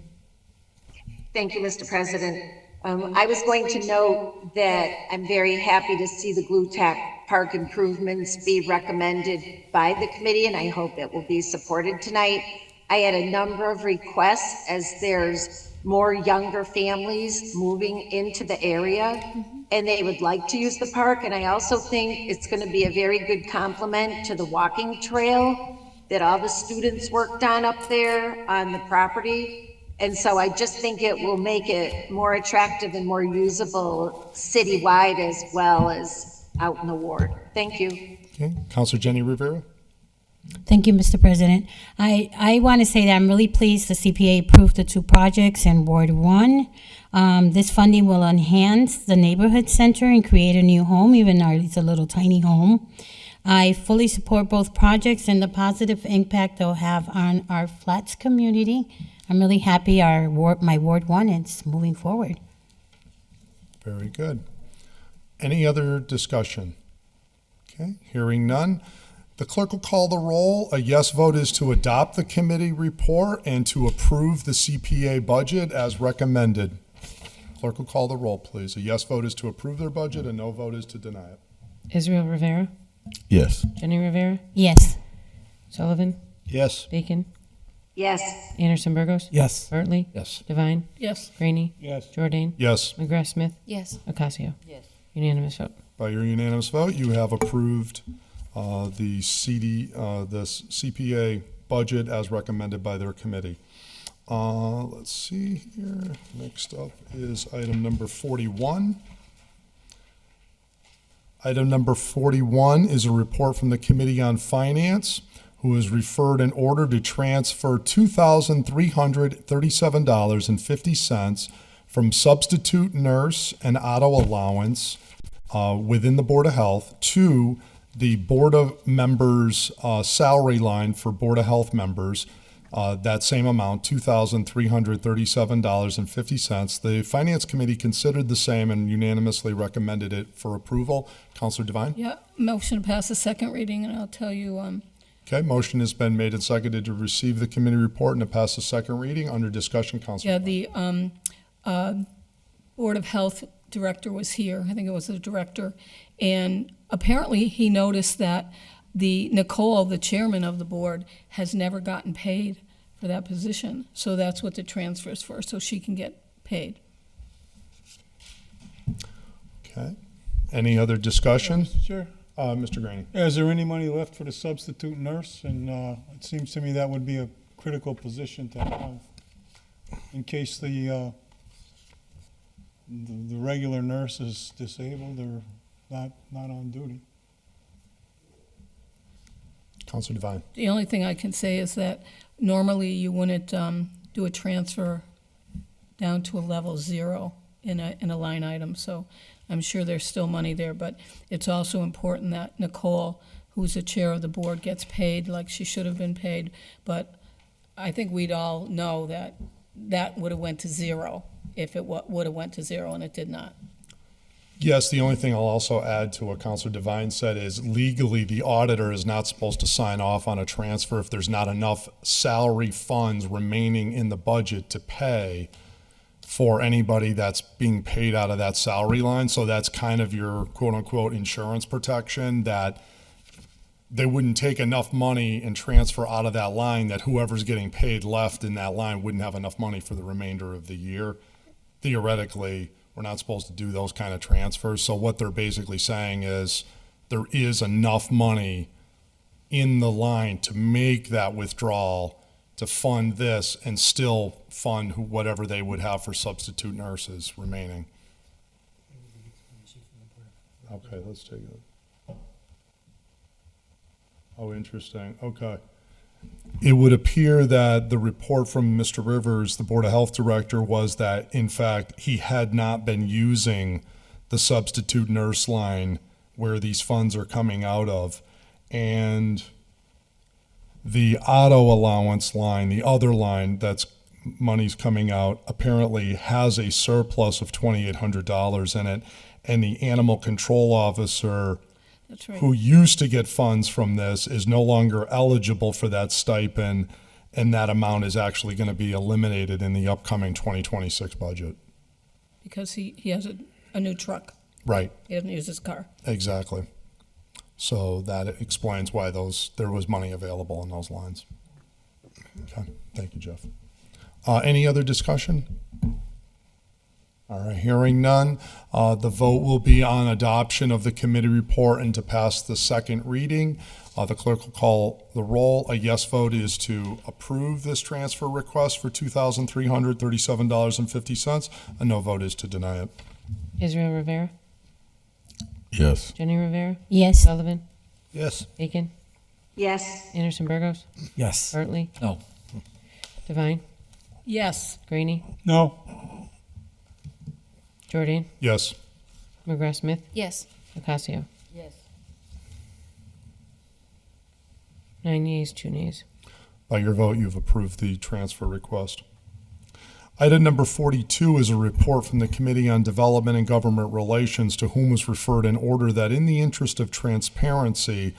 Thank you, Mr. President. I was going to note that I'm very happy to see the Glutech Park improvements be recommended by the committee, and I hope it will be supported tonight. I had a number of requests as there's more younger families moving into the area, and they would like to use the park. And I also think it's going to be a very good complement to the walking trail that all the students worked on up there on the property. And so I just think it will make it more attractive and more usable citywide as well as out in the ward. Thank you. Okay, Councilor Jenny Rivera. Thank you, Mr. President. I want to say that I'm really pleased the CPA approved the 2 projects in Ward 1. This funding will enhance the neighborhood center and create a new home, even though it's a little tiny home. I fully support both projects and the positive impact they'll have on our Flats community. I'm really happy my Ward 1 is moving forward. Very good. Any other discussion? Okay, hearing none. The clerk will call the roll. A yes vote is to adopt the committee report and to approve the CPA budget as recommended. Clerk will call the roll, please. A yes vote is to approve their budget, a no vote is to deny it. Israel Rivera, Yes. Jenny Rivera, Yes. Sullivan, Yes. Bacon, Yes. Anderson Burgos. Yes. Bartley. Yes. Divine. Yes. Graney. Yes. Jordan. Yes. McGrath Smith. Yes. Ocasio. Yes. Unanimous vote. By your unanimous vote, you have approved the CPA budget as recommended by their committee. Let's see here. Next up is item number 41. Item number 41 is a report from the Committee on Finance, who has referred an order to transfer $2,337.50 from substitute nurse and auto allowance within the Board of Health to the Board of Members salary line for Board of Health members. That same amount, $2,337.50. The Finance Committee considered the same and unanimously recommended it for approval. Counselor Devine? Yeah, motion to pass the second reading, and I'll tell you, Okay, motion has been made and seconded to receive the committee report and to pass the second reading. Under discussion, Counselor. yeah, the Board of Health director was here, I think it was the director, and apparently he noticed that Nicole, the chairman of the board, has never gotten paid for that position. So that's what the transfer is for, so she can get paid. Okay. Any other discussion? Mr. Chair? Mr. Graney. Is there any money left for the substitute nurse? And it seems to me that would be a critical position to have in case the regular nurse is disabled or not on duty. Councilor Devine. The only thing I can say is that normally you wouldn't do a transfer down to a level 0 in a line item, so I'm sure there's still money there, but it's also important that Nicole, who's the chair of the board, gets paid like she should have been paid, but I think we'd all know that that would have went to 0 if it would have went to 0, and it did not. Yes, the only thing I'll also add to what Councilor Devine said is legally the auditor is not supposed to sign off on a transfer if there's not enough salary funds remaining in the budget to pay for anybody that's being paid out of that salary line. So that's kind of your quote unquote insurance protection, that they wouldn't take enough money and transfer out of that line that whoever's getting paid left in that line wouldn't have enough money for the remainder of the year. Theoretically, we're not supposed to do those kind of transfers. So what they're basically saying is there is enough money in the line to make that withdrawal to fund this and still fund whatever they would have for substitute nurses remaining. Okay, let's take it. Oh, interesting. Okay. It would appear that the report from Mr. Rivers, the Board of Health Director, was that, in fact, he had not been using the substitute nurse line where these funds are coming out of. And the auto allowance line, the other line that's money's coming out, apparently has a surplus of $2,800 in it. And the animal control officer, That's right. who used to get funds from this, is no longer eligible for that stipend, and that amount is actually going to be eliminated in the upcoming 2026 budget. Because he has a new truck. Right. He doesn't use his car. Exactly. So that explains why there was money available in those lines. Okay, thank you, Jeff. Any other discussion? All right, hearing none, the vote will be on adoption of the committee report and to pass the second reading. The clerk will call the roll. A yes vote is to approve this transfer request for $2,337.50. A no vote is to deny it. Israel Rivera, Yes. Jenny Rivera, Yes. Sullivan, Yes. Aiken, Yes. Anderson Burgos, Yes. Bartley, No. Devine, Yes. Graney, No. Jordan, Yes. McGrath Smith, Yes. Ocasio. Yes. 9 yeas, 2 nays. By your vote, you've approved the transfer request. Item number 42 is a report from the Committee on Development and Government Relations, to whom was referred an order that, in the interest of transparency,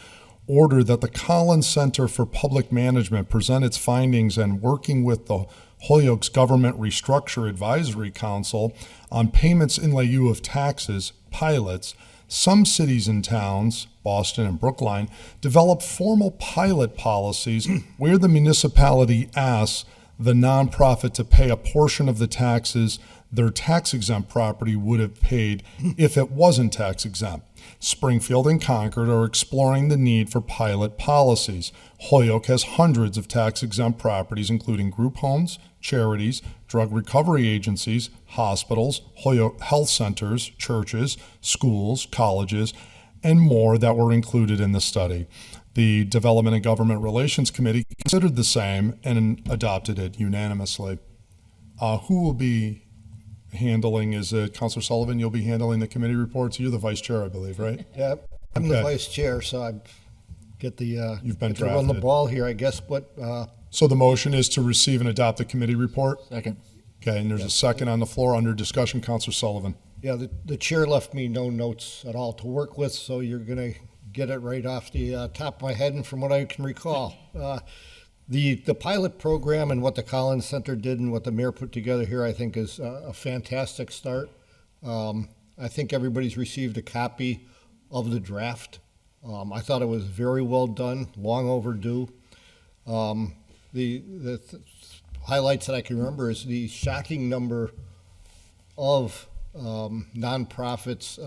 order that the Collins Center for Public Management present its findings and, working with the Holyoke's Government Restructure Advisory Council on payments in lieu of taxes, pilots, some cities and towns, Boston and Brookline, develop formal pilot policies where the municipality asks the nonprofit to pay a portion of the taxes their tax-exempt property would have paid if it wasn't tax-exempt. Springfield and Concord are exploring the need for pilot policies. Holyoke has hundreds of tax-exempt properties, including group homes, charities, drug recovery agencies, hospitals, Holyoke health centers, churches, schools, colleges, and more that were included in the study. The Development and Government Relations Committee considered the same and adopted it unanimously. Who will be handling, is it Councilor Sullivan? You'll be handling the committee reports. You're the vice chair, I believe, right? Yeah, I'm the Okay. vice chair, so I get the, You've been get to run the drafted. ball here, I guess, but, So the motion is to receive and adopt the committee report? Second. Okay, and there's a second on the floor under discussion. Councilor Sullivan. yeah, the chair left me no notes at all to work with, so you're gonna get it right off the top of my head and from what I can recall. The pilot program and what the Collins Center did and what the mayor put together here, I think, is a fantastic start. I think everybody's received a copy of the draft. I thought it was very well done, long overdue. The highlights that I can remember is the shocking number of nonprofits,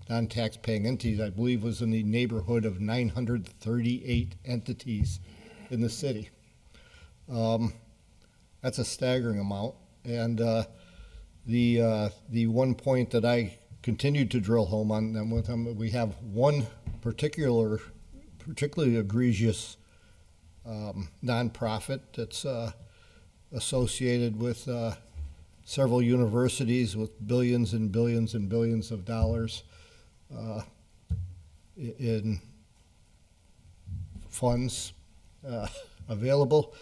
non-tax-paying entities. I believe was in the neighborhood of 938 entities in the city. That's a staggering amount. And the one point that I continued to drill home on them with them, we have one particularly egregious nonprofit that's associated with several universities with billions and billions and billions of dollars in funds available.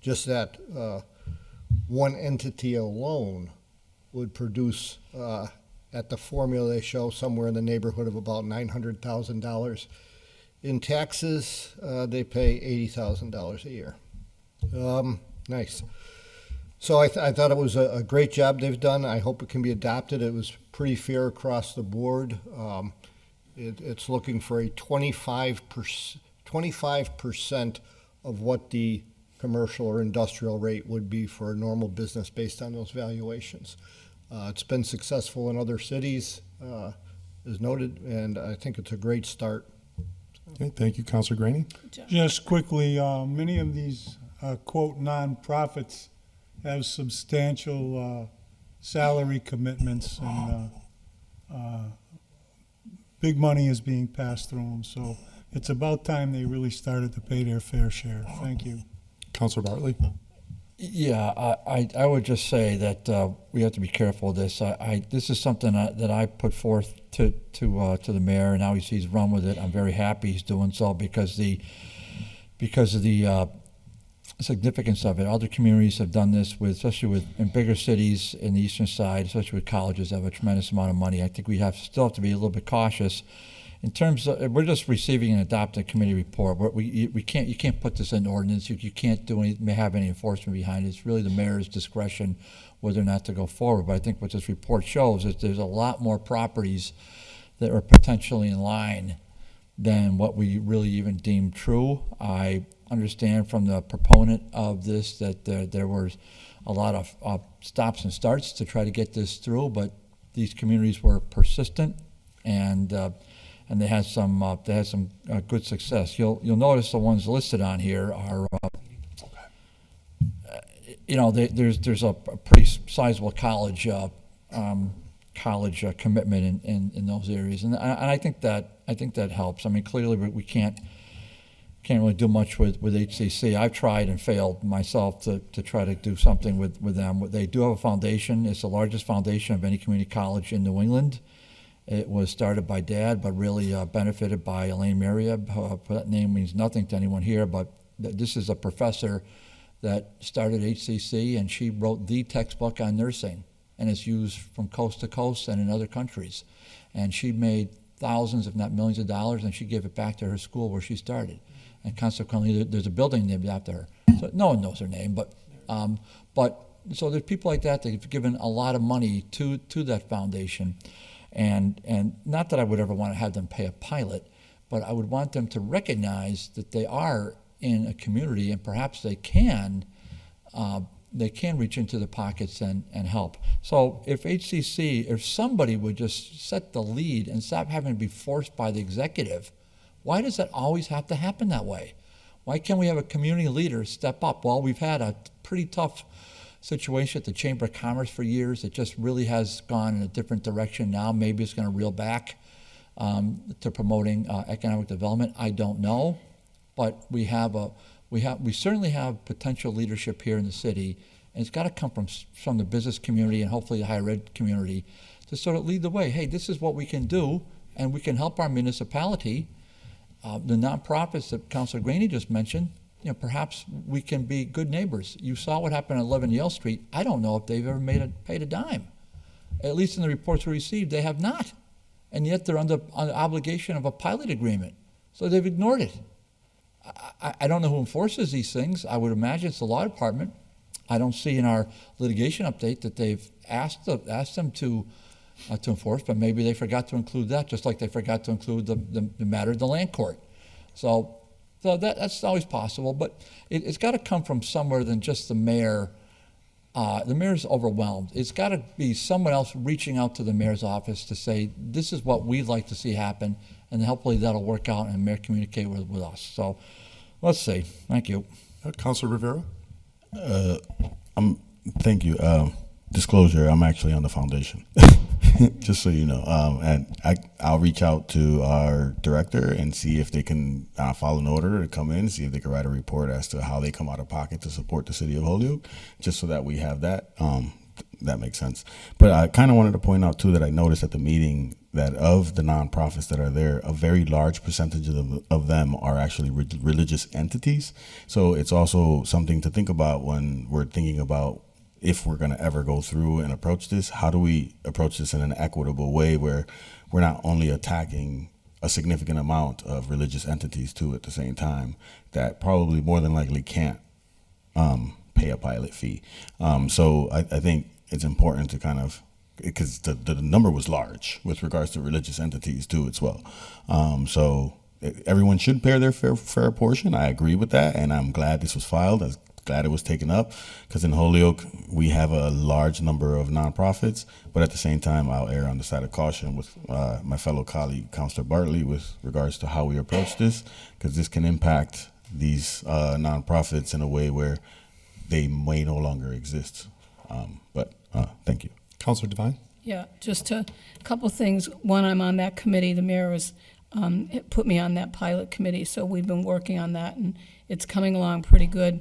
Just that one entity alone would produce, at the formula they show, somewhere in the neighborhood of about $900,000. In taxes, they pay $80,000 a year. Nice. So I thought it was a great job they've done. I hope it can be adopted. It was pretty fair across the board. It's looking for a 25% of what the commercial or industrial rate would be for a normal business based on those valuations. It's been successful in other cities, as noted, and I think it's a great start. Okay, thank you, Councilor Graney. Just quickly, many of these, quote, nonprofits have substantial salary commitments, and big money is being passed through them. So it's about time they really started to pay their fair share. Thank you. Councilor Bartley. Yeah, I would just say that we have to be careful of this. This is something that I put forth to the mayor, and now he's run with it. I'm very happy he's doing so because of the significance of it. Other communities have done this especially in bigger cities in the eastern side, especially with colleges that have a tremendous amount of money. I think we still have to be a little bit cautious. In terms of, we're just receiving and adopting a committee report. You can't put this in ordinance. You can't have any enforcement behind it. It's really the mayor's discretion whether or not to go forward. But I think what this report shows is there's a lot more properties that are potentially in line than what we really even deem true. I understand from the proponent of this that there was a lot of stops and starts to try to get this through, but these communities were persistent and they had some good success. You'll notice the ones listed on here are, there's a pretty sizable college commitment in those areas, and I think that helps. I mean, clearly we can't really do much with HCC. I've tried and failed myself to try to do something with them. They do have a foundation. It's the largest foundation of any community college in New England. It was started by Dad, but really benefited by Elaine Marieb. That name means nothing to anyone here, but this is a professor that started HCC, and she wrote the textbook on nursing, and it's used from coast to coast and in other countries. And she made thousands, if not millions of dollars, and she gave it back to her school where she started. And consequently, there's a building named after her. So no one knows her name, but so there's people like that have given a lot of money to that foundation. And not that I would ever want to have them pay a pilot, but I would want them to recognize that they are in a community, and perhaps they can reach into the pockets and help. So if somebody would just set the lead and stop having to be forced by the executive, why does that always have to happen that way? Why can't we have a community leader step up? Well, we've had a pretty tough situation at the Chamber of Commerce for years. It just really has gone in a different direction now. Maybe it's going to reel back to promoting economic development. I don't know, but we certainly have potential leadership here in the city, and it's got to come from the business community and hopefully the higher ed community to sort of lead the way. Hey, this is what we can do, and we can help our municipality. The nonprofits that Councilor Graney just mentioned, perhaps we can be good neighbors. You saw what happened at 11 Yale Street. I don't know if they've ever paid a dime. At least in the reports we received, they have not. And yet they're under obligation of a pilot agreement. So they've ignored it. I don't know who enforces these things. I would imagine it's the law department. I don't see in our litigation update that they've asked them to to enforce, but maybe they forgot to include that, just like they forgot to include the matter of the land court. So that's always possible, but it's got to come from somewhere than just the mayor. The mayor's overwhelmed. It's got to be someone else reaching out to the mayor's office to say, this is what we'd like to see happen, and hopefully that'll work out and the mayor communicate with us. So let's see. Thank you. Councilor Rivera? Thank you. Disclosure, I'm actually on the foundation, just so you know. And I'll reach out to our director and see if they can follow an order to come in, see if they can write a report as to how they come out of pocket to support the city of Holyoke, just so that we have that. That makes sense. But I kind of wanted to point out, too, that I noticed at the meeting that of the nonprofits that are there, a very large percentage of them are actually religious entities. So it's also something to think about when we're thinking about if we're going to ever go through and approach this. How do we approach this in an equitable way where we're not only attacking a significant amount of religious entities, too, at the same time, that probably more than likely can't pay a pilot fee. So I think it's important to kind of, because the number was large with regards to religious entities too as well. So everyone should pay their fair portion. I agree with that, and I'm glad this was filed. I'm glad it was taken up, because in Holyoke we have a large number of nonprofits, but at the same time I'll err on the side of caution with my fellow colleague, Councilor Bartley, with regards to how we approach this, because this can impact these nonprofits in a way where they may no longer exist. But thank you. Councilor Devine? Yeah, just a couple things. One, I'm on that committee. The mayor has put me on that pilot committee, so we've been working on that, and it's coming along pretty good.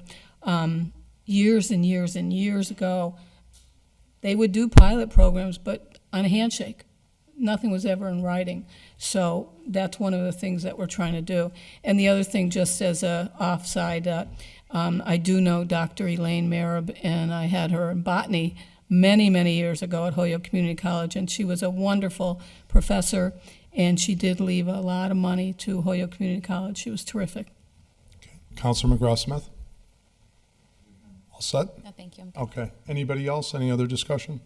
Years and years and years ago, they would do pilot programs, but on a handshake. Nothing was ever in writing. So that's one of the things that we're trying to do. And the other thing, just as a offside, I do know Dr. Elaine Marab, and I had her in botany many, many years ago at Holyoke Community College, and she was a wonderful professor, and she did leave a lot of money to Holyoke Community College. She was terrific. Councilor McGrath-Smith? All set? No, thank you. Okay. Anybody else? Any other discussion?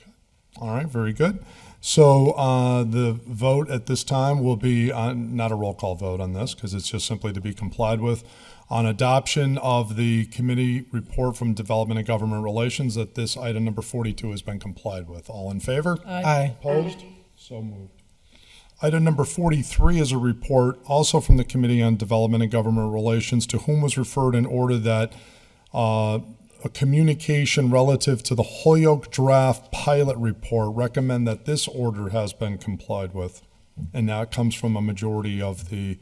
Okay. All right, very good. So the vote at this time will be not a roll call vote on this, because it's just simply to be complied with, on adoption of the committee report from Development and Government Relations, that this item number 42 has been complied with. All in favor? Aye. Opposed? So moved. Item number 43 is a report also from the Committee on Development and Government Relations, to whom was referred in order that a communication relative to the Holyoke draft pilot report recommend that this order has been complied with. And that comes from a majority of the,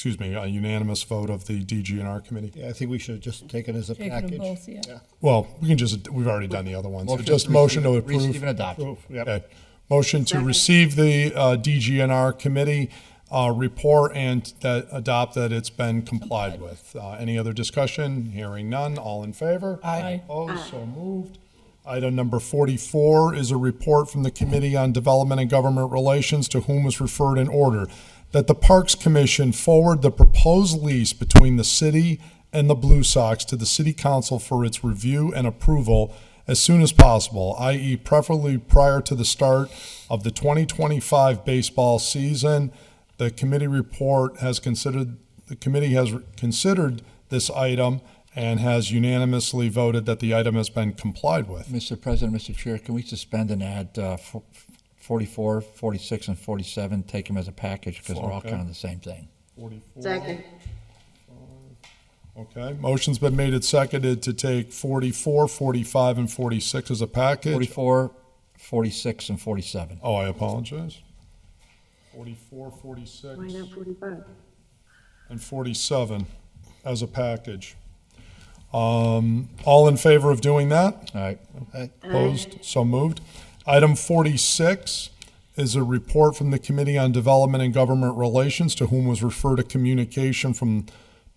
a unanimous vote of the DGNR committee. Yeah, I think we should have just taken it as a Taken package. them both, yeah. Well, we've already done the other ones. So Motion just to motion to receive- approve. receive and adopt. Yep. Okay. Motion to receive the DGNR committee report and that adopt that it's been complied with. Any other discussion? Hearing none. All in favor? Aye. Opposed? So moved. Item number 44 is a report from the Committee on Development and Government Relations, to whom was referred in order that the Parks Commission forward the proposed lease between the city and the Blue Sox to the City Council for its review and approval as soon as possible, i.e. preferably prior to the start of the 2025 baseball season. The committee has considered this item and has unanimously voted that the item has been complied with. Mr. President, Mr. Chair, can we suspend and add 44, 46, and 47, take them as a package, because they're all Okay. kind of the same thing. 44. Second. Okay, motion's been made and seconded to take 44, 45, and 46 as a package. 44, 46, and 47. Oh, I apologize. 44, 46, Why not 45? and 47 as a package. All in favor of doing that? All right. Opposed? So moved. Item 46 is a report from the Committee on Development and Government Relations, to whom was referred a communication from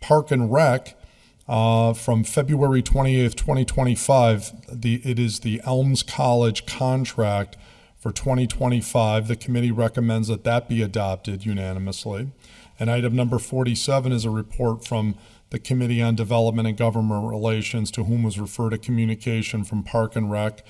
Park and Rec from February 28th, 2025. It is the Elms College contract for 2025. The committee recommends that that be adopted unanimously. And item number 47 is a report from the Committee on Development and Government Relations, to whom was referred a communication from Park and Rec.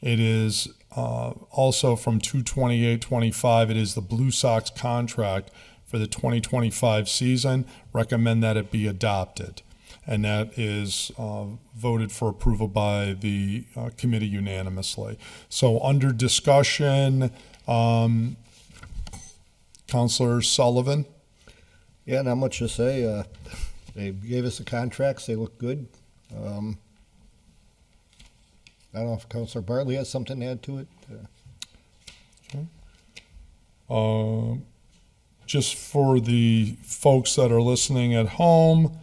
It is also from 2/28/25, it is the Blue Sox contract for the 2025 season. Recommend that it be adopted. And that is voted for approval by the committee unanimously. So under discussion, Councilor Sullivan? Yeah, not much to say. They gave us the contracts. They look good. I don't know if Councilor Bartley has something to add to it. Just for the folks that are listening at home,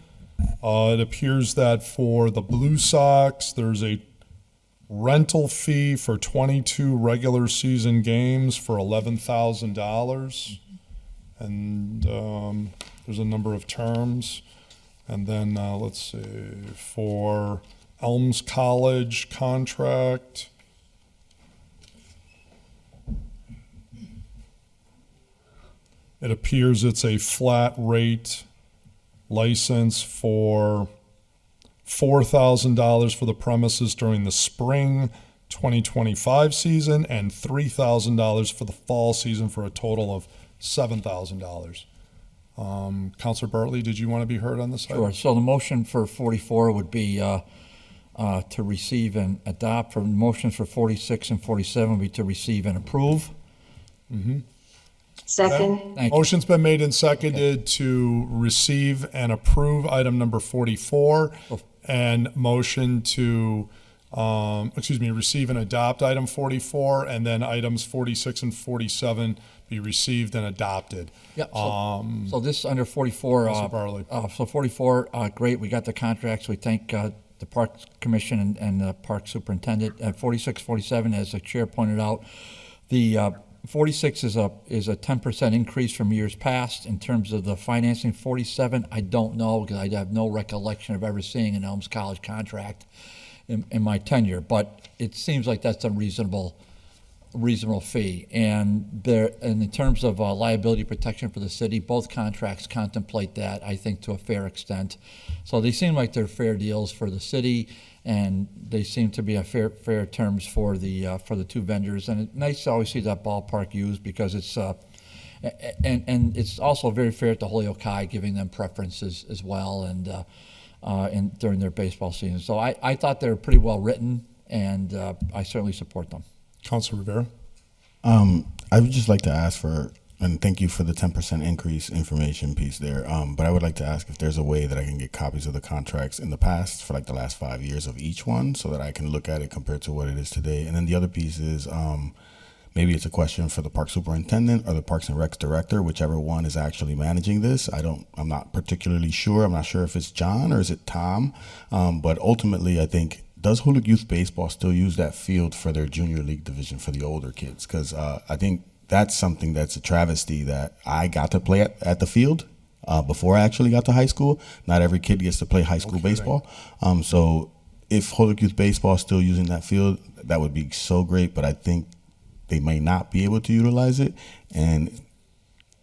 it appears that for the Blue Sox, there's a rental fee for 22 regular season games for $11,000. And there's a number of terms. And then, let's see, for Elms College contract, it appears it's a flat rate license for $4,000 for the premises during the spring 2025 season and $3,000 for the fall season for a total of $7,000. Councilor Bartley, did you want to be heard on this item? Sure. So the motion for 44 would be to receive and adopt. For motions for 46 and 47 would be to receive and approve. Mm-hmm. Second. Okay. Motion's been made and seconded to receive and approve item number 44 and motion to, receive and adopt item 44, and then items 46 and 47 be received and adopted. Yep. So this under 44. Councilor Bartley. So 44, great. We got the contracts. We thank the Parks Commission and the Park Superintendent. At 46, 47, as the chair pointed out, the 46 is a 10% increase from years past in terms of the financing. 47, I don't know, because I have no recollection of ever seeing an Elms College contract in my tenure, but it seems like that's a reasonable fee. And in terms of liability protection for the city, both contracts contemplate that, I think, to a fair extent. So they seem like they're fair deals for the city, and they seem to be a fair terms for the two vendors. And it's nice to always see that ballpark used, because it's and it's also very fair to Holyoke High, giving them preferences as well, and during their baseball season. So I thought they were pretty well written, and I certainly support them. Councilor Rivera? I would just like to ask for, and thank you for the 10% increase information piece there, but I would like to ask if there's a way that I can get copies of the contracts in the past for like the last 5 years of each one, so that I can look at it compared to what it is today. And then the other piece is, maybe it's a question for the Park Superintendent or the Parks and Recs Director, whichever one is actually managing this. I'm not particularly sure. I'm not sure if it's John or is it Tom, but ultimately I think, does Holyoke Youth Baseball still use that field for their junior league division for the older kids? Because I think that's something that's a travesty, that I got to play at the field before I actually got to high school. Not every kid gets to play high school baseball. So if Holyoke Youth Baseball is still using that field, that would be so great, but I think they may not be able to utilize it, and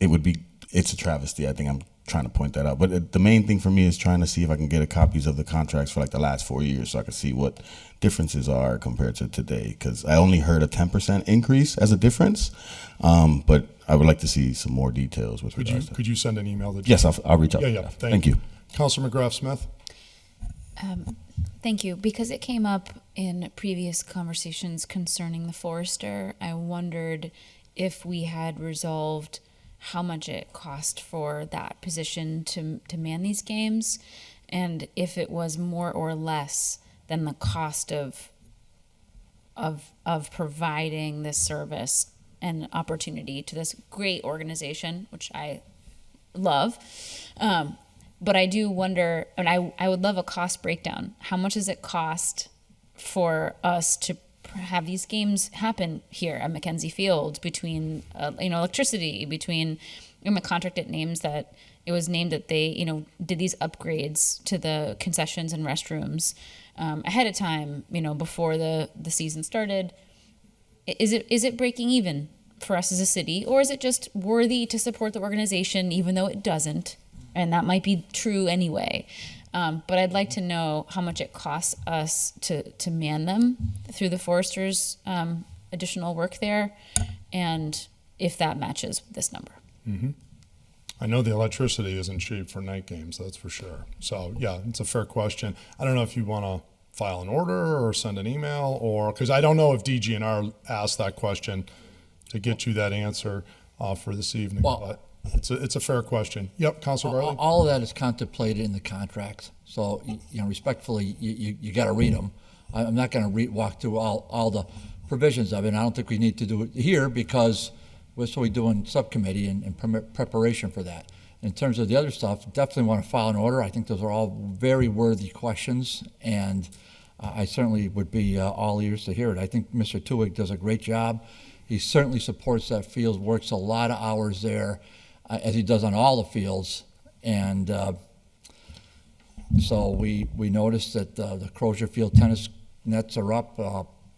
it's a travesty. I think I'm trying to point that out. But the main thing for me is trying to see if I can get copies of the contracts for like the last 4 years, so I can see what differences are compared to today. Because I only heard a 10% increase as a difference, but I would like to see some more details with regards to. Could you send an email? Yes, I'll reach out. Yeah. Thank you. Councilor McGrath-Smith? Thank you. Because it came up in previous conversations concerning the Forester, I wondered if we had resolved how much it cost for that position to man these games, and if it was more or less than the cost of providing this service and opportunity to this great organization, which I love. But I do wonder, and I would love a cost breakdown. How much does it cost for us to have these games happen here at Mackenzie Field, between electricity, between the contract it was named that they did these upgrades to the concessions and restrooms ahead of time, before the season started. Is it breaking even for us as a city, or is it just worthy to support the organization even though it doesn't? And that might be true anyway. But I'd like to know how much it costs us to man them through the Foresters additional work there, and if that matches this number. I know the electricity isn't cheap for night games, that's for sure. So, yeah, it's a fair question. I don't know if you want to file an order or send an email, or, because I don't know if DGNR asked that question to get you that answer for this evening, but it's a fair question. Yep, Councilor Bartley? All of that is contemplated in the contracts, so, respectfully, you got to read them. I'm not going to walk through all the provisions of it, and I don't think we need to do it here, because that's what we do in subcommittee and preparation for that. In terms of the other stuff, definitely want to file an order. I think those are all very worthy questions, and I certainly would be all ears to hear it. I think Mr. Tuig does a great job. He certainly supports that field, works a lot of hours there, as he does on all the fields. And so we noticed that the Crozier Field tennis nets are up.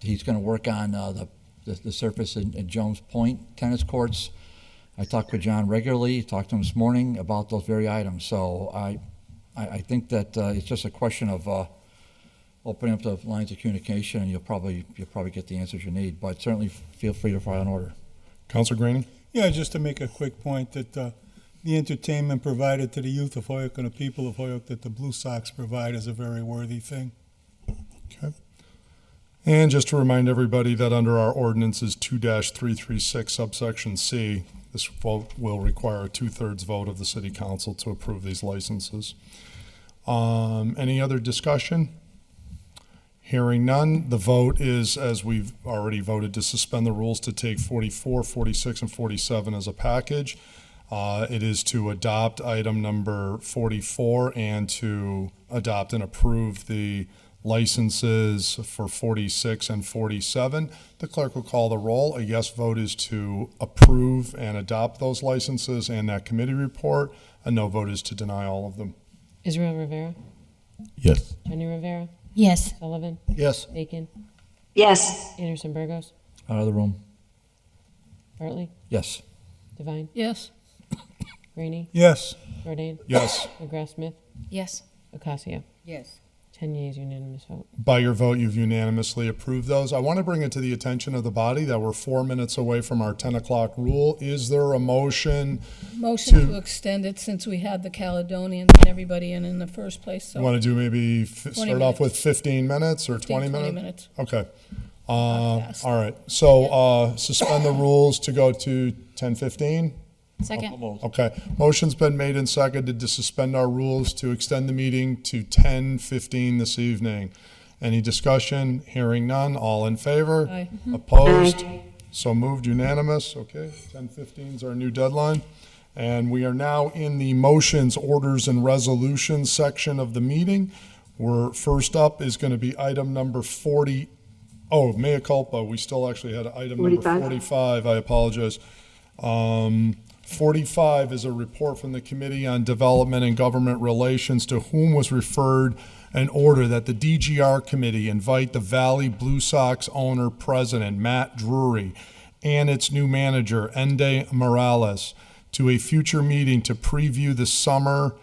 He's going to work on the surface in Jones Point tennis courts. I talk with John regularly, talked to him this morning about those very items. So I think that it's just a question of opening up the lines of communication, and you'll probably get the answers you need. But certainly feel free to file an order. Councilor Greening? Yeah, just to make a quick point that the entertainment provided to the youth of Hoyoke and the people of Hoyoke that the Blue Sox provide is a very worthy thing. Okay. And just to remind everybody that under our ordinances 2-336 subsection C, this vote will require a 2/3 vote of the city council to approve these licenses. Any other discussion? Hearing none, the vote is, as we've already voted, to suspend the rules to take 44, 46, and 47 as a package. It is to adopt item number 44 and to adopt and approve the licenses for 46 and 47. The clerk will call the roll. A yes vote is to approve and adopt those licenses and that committee report. A no vote is to deny all of them. Israel Rivera, Yes. Jenny Rivera, Yes. Sullivan, Yes. Bacon, Yes. Anderson Burgos, Out of the room. Bartley, Yes. Devine, Yes. Rainey, Yes. Jordan, Yes. McGrath Smith, Yes. Ocasio. Yes. 10 yeas, unanimous vote. By your vote, you've unanimously approved those. I want to bring it to the attention of the body that we're 4 minutes away from our 10 o'clock rule. Is there a motion? Motion to extend it since we had the Caledonians and everybody in the first place, so. You want to do maybe start off with 15 minutes or 15, 20 minutes? 20 minutes. Okay. fast. All right. So suspend the rules to go to 10:15? Second. Okay. Motion's been made and seconded to suspend our rules to extend the meeting to 10:15 this evening. Any discussion? Hearing none. All in favor? Aye. Opposed? So moved, unanimous. Okay, 10:15 is our new deadline. And we are now in the motions, orders, and resolutions section of the meeting. We're, first up is going to be item number 40. Oh, mea culpa. We still actually had item number 45. I apologize. 45 is a report from the Committee on Development and Government Relations, to whom was referred an order that the DGR Committee invite the Valley Blue Sox owner president, Matt Drury, and its new manager, Ende Morales, to a future meeting to preview the summer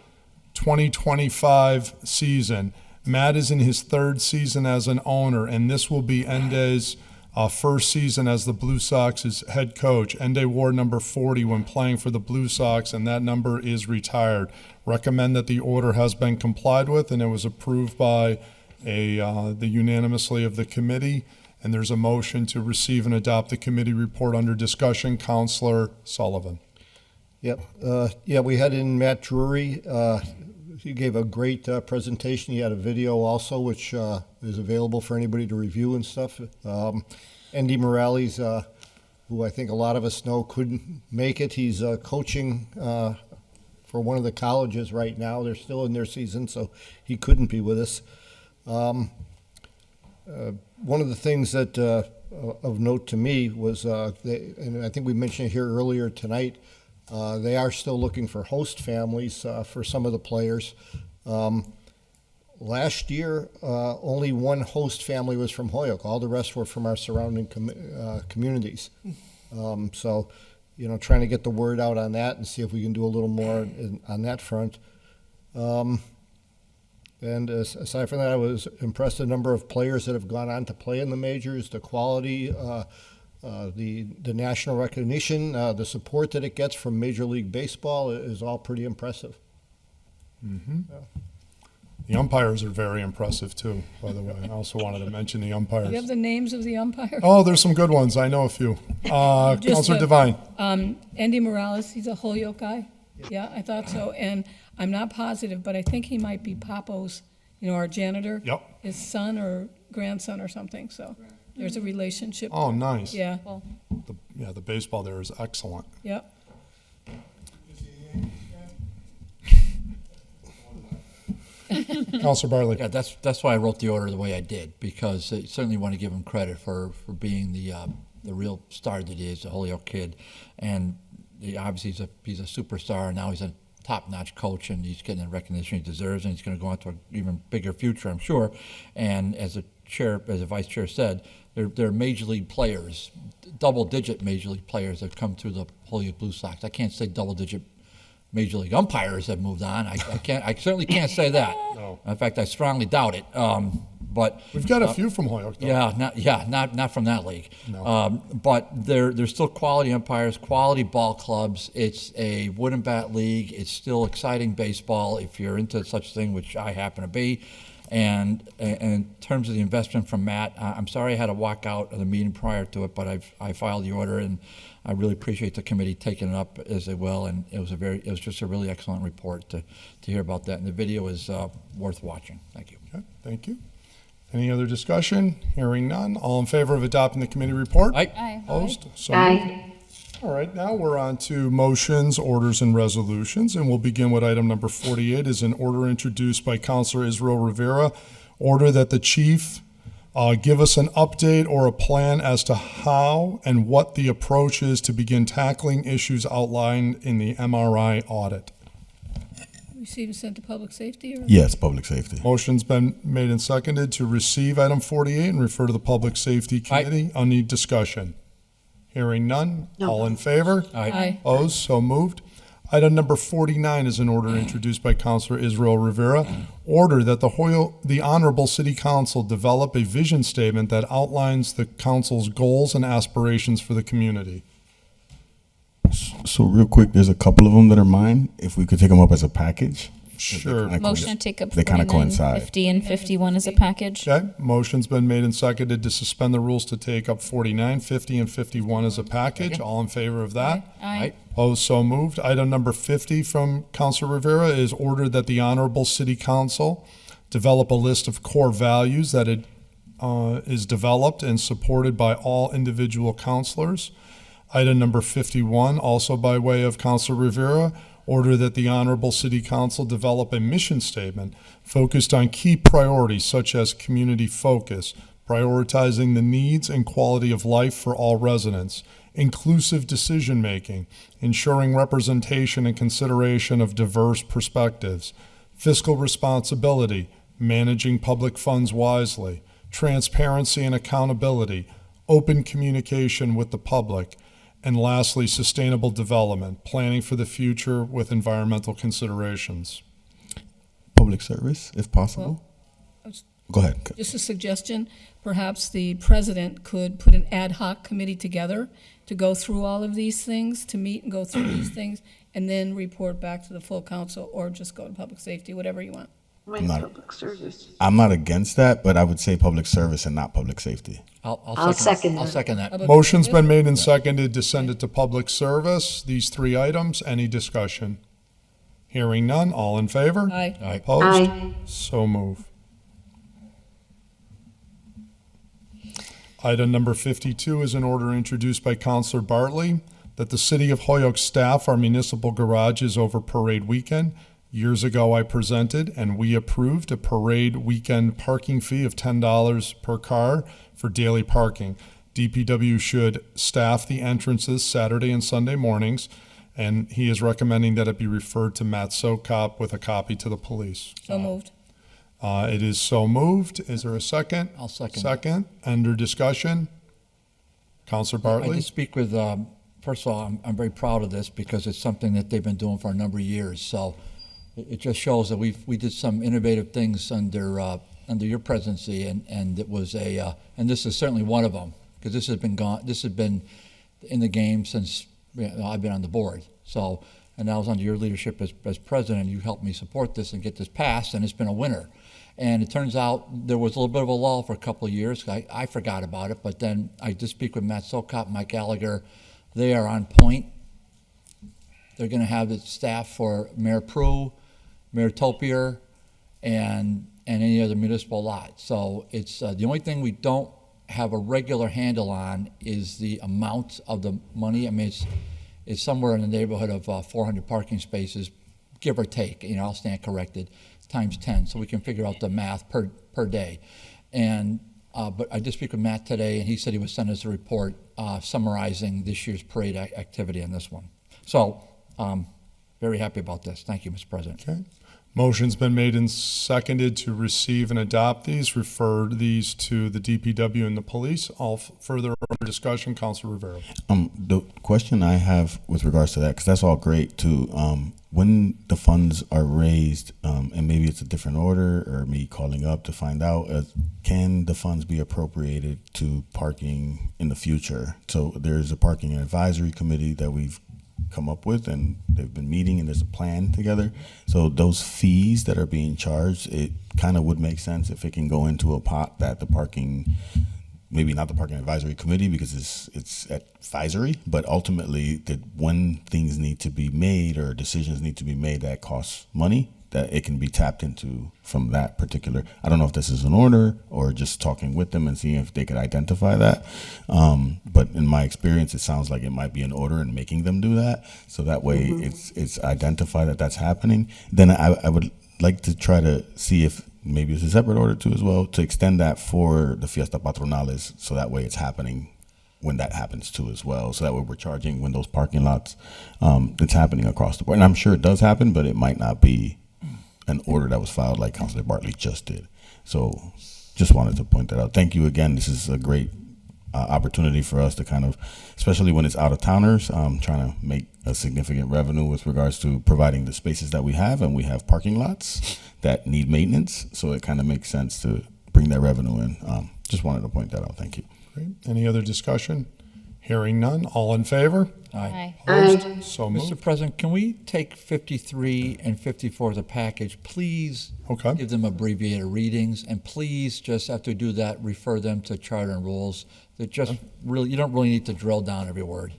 2025 season. Matt is in his third season as an owner, and this will be Ende's first season as the Blue Sox's head coach. Ende wore number 40 when playing for the Blue Sox, and that number is retired. Recommend that the order has been complied with, and it was approved by the unanimously of the committee. And there's a motion to receive and adopt the committee report under discussion. Counselor Sullivan. Yep. We had in Matt Drury. He gave a great presentation. He had a video also, which is available for anybody to review and stuff. Andy Morales, who I think a lot of us know couldn't make it. He's coaching for one of the colleges right now. They're still in their season, so he couldn't be with us. One of the things that of note to me was, and I think we mentioned it here earlier tonight, they are still looking for host families for some of the players. Last year, only one host family was from Hoyoke. All the rest were from our surrounding communities. So, trying to get the word out on that and see if we can do a little more on that front. And aside from that, I was impressed the number of players that have gone on to play in the majors, the quality The national recognition, the support that it gets from Major League Baseball is all pretty impressive. The umpires are very impressive too, by the way. I also wanted to mention the umpires. Do you have the names of the umpires? Oh, there's some good ones. I know a few. Counselor Devine. Andy Morales, he's a Holyoke guy. Yeah, I thought so. And I'm not positive, but I think he might be Papo's, our janitor. Yep. His son or grandson or something, so there's a relationship. Oh, nice. Yeah, The baseball there is excellent. yep. Counselor Bartley. Yeah, that's why I wrote the order the way I did, because I certainly want to give him credit for being the real star that he is, a Holyoke kid, and obviously he's a superstar, and now he's a top-notch coach, and he's getting the recognition he deserves, and he's going to go on to an even bigger future, I'm sure. And as a vice chair said, they're major league players, double-digit major league players that come through the Holyoke Blue Sox. I can't say double-digit major league umpires have moved on. I certainly can't say that. No. In fact, I strongly doubt it. But We've got a few from Holyoke, though. Not from that league. No. But they're still quality umpires, quality ball clubs. It's a wood and bat league. It's still exciting baseball if you're into such thing, which I happen to be. And in terms of the investment from Matt, I'm sorry I had to walk out of the meeting prior to it, but I filed the order, and I really appreciate the committee taking it up as they will. And it was just a really excellent report to hear about that. And the video is worth watching. Thank you. Okay, thank you. Any other discussion? Hearing none. All in favor of adopting the committee report? Aye. Opposed? So Aye. moved. All right, now we're on to motions, orders, and resolutions, and we'll begin with item number 48, is an order introduced by Councilor Israel Rivera. Order that the chief give us an update or a plan as to how and what the approach is to begin tackling issues outlined in the MRI audit. Receive and send to public safety, or? Yes, public safety. Motion's been made and seconded to receive item 48 and refer to the Public Safety Committee. On need discussion. Hearing none. No. All in favor? Aye. Opposed? So moved. Item number 49 is an order introduced by Councilor Israel Rivera. Order that the Honorable City Council develop a vision statement that outlines the council's goals and aspirations for the community. So real quick, there's a couple of them that are mine. If we could take them up as a package. Sure. Motion to take up They kind of 49, coincide. 50, and 51 as a package. Okay, motion's been made and seconded to suspend the rules to take up 49, 50, and 51 as a package. All in favor of that? Aye. Opposed, so moved. Item number 50 from Councilor Rivera is ordered that the Honorable City Council develop a list of core values that is developed and supported by all individual councilors. Item number 51, also by way of Councilor Rivera, order that the Honorable City Council develop a mission statement focused on key priorities such as community focus, prioritizing the needs and quality of life for all residents, inclusive decision-making, ensuring representation and consideration of diverse perspectives, fiscal responsibility, managing public funds wisely, transparency and accountability, open communication with the public, and lastly, sustainable development, planning for the future with environmental considerations. Public service, if possible. Go ahead. Just a suggestion, perhaps the president could put an ad hoc committee together to go through all of these things, to meet and go through these things, and then report back to the full council, or just go to public safety, whatever you want. I'm not against that, but I would say public service and not public safety. I'll second that. I'll second that. Motion's been made and seconded to send it to public service. These three items, any discussion? Hearing none, all in favor? Aye. Opposed? Aye. So move. Item number 52 is an order introduced by Councilor Bartley that the City of Holyoke staff our municipal garages over parade weekend. Years ago, I presented and we approved a parade weekend parking fee of $10 per car for daily parking. DPW should staff the entrances Saturday and Sunday mornings, and he is recommending that it be referred to Matt Sokop with a copy to the police. So moved. It is so moved. Is there a second? I'll second. Second. Under discussion? Councilor I Bartley? did speak with, first of all, I'm very proud of this because it's something that they've been doing for a number of years. So it just shows that we did some innovative things under your presidency, and it was and this is certainly one of them, because this has been in the game since I've been on the board. So, and I was under your leadership as president. You helped me support this and get this passed, and it's been a winner. And it turns out there was a little bit of a lull for a couple of years. I forgot about it, but then I did speak with Matt Sokop, Mike Gallagher. They are on point. They're going to have the staff for Mayor Prue, Mayor Topier, and any other municipal lot. So it's the only thing we don't have a regular handle on is the amount of the money. I mean, it's somewhere in the neighborhood of 400 parking spaces, give or take. I'll stand corrected, times 10, so we can figure out the math per day. And but I did speak with Matt today, and he said he would send us a report summarizing this year's parade activity on this one. So, very happy about this. Thank you, Mr. President. Okay. Motion's been made and seconded to receive and adopt these, refer these to the DPW and the police. All further discussion, Councilor Rivera. The question I have with regards to that, because that's all great too, when the funds are raised, and maybe it's a different order or me calling up to find out, can the funds be appropriated to parking in the future? So there's a parking advisory committee that we've come up with, and they've been meeting, and there's a plan together. So those fees that are being charged, it kind of would make sense if it can go into a pot that the parking, maybe not the parking advisory committee because it's advisory, but ultimately that when things need to be made or decisions need to be made that costs money, that it can be tapped into from that particular. I don't know if this is an order or just talking with them and seeing if they could identify that. But in my experience, it sounds like it might be an order and making them do that. So that way it's identified that that's happening. Then I would like to try to see if maybe it's a separate order too as well, to extend that for the Fiesta Patronales. So that way it's happening when that happens too as well. So that way we're charging when those parking lots, it's happening across the board. And I'm sure it does happen, but it might not be an order that was filed like Councilor Bartley just did. So just wanted to point that out. Thank you again. This is a great opportunity for us to kind of, especially when it's out of towners, trying to make a significant revenue with regards to providing the spaces that we have, and we have parking lots that need maintenance. So it kind of makes sense to bring that revenue in. Just wanted to point that out. Thank you. Great. Any other discussion? Hearing none. All in favor? Aye. Opposed? So Mr. moved. President, can we take 53 and 54 as a package? Please give them abbreviated readings, and please, just after we do that, refer them to charter and rules. That just really, you don't really need to drill down every word.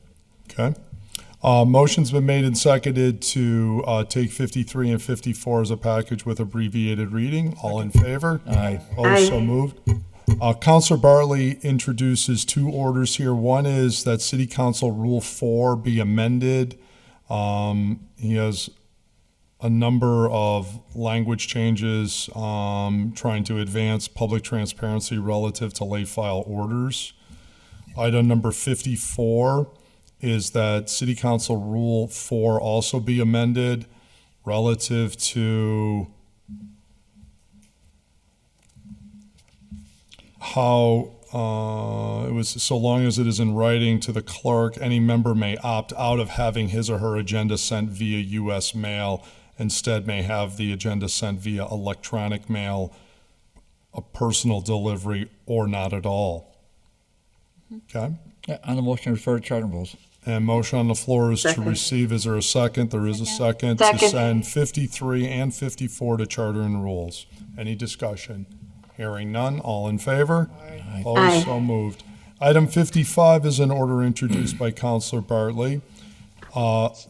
Okay. Motion's been made and seconded to take 53 and 54 as a package with abbreviated reading. All in favor? Aye. Opposed? So moved. Councilor Bartley introduces two orders here. One is that City Council Rule 4 be amended. He has a number of language changes trying to advance public transparency relative to late file orders. Item number 54 is that City Council Rule 4 also be amended relative to how it was, so long as it is in writing to the clerk, any member may opt out of having his or her agenda sent via U.S. mail. Instead may have the agenda sent via electronic mail, a personal delivery, or not at all. Okay? Yeah, on the motion, refer to charter and rules. And motion on the floor is to receive. Is there a second? There is a second. To send 53 and 54 to charter and rules. Any discussion? Hearing none. All in favor? Aye. Opposed? So moved. Item 55 is an order introduced by Councilor Bartley.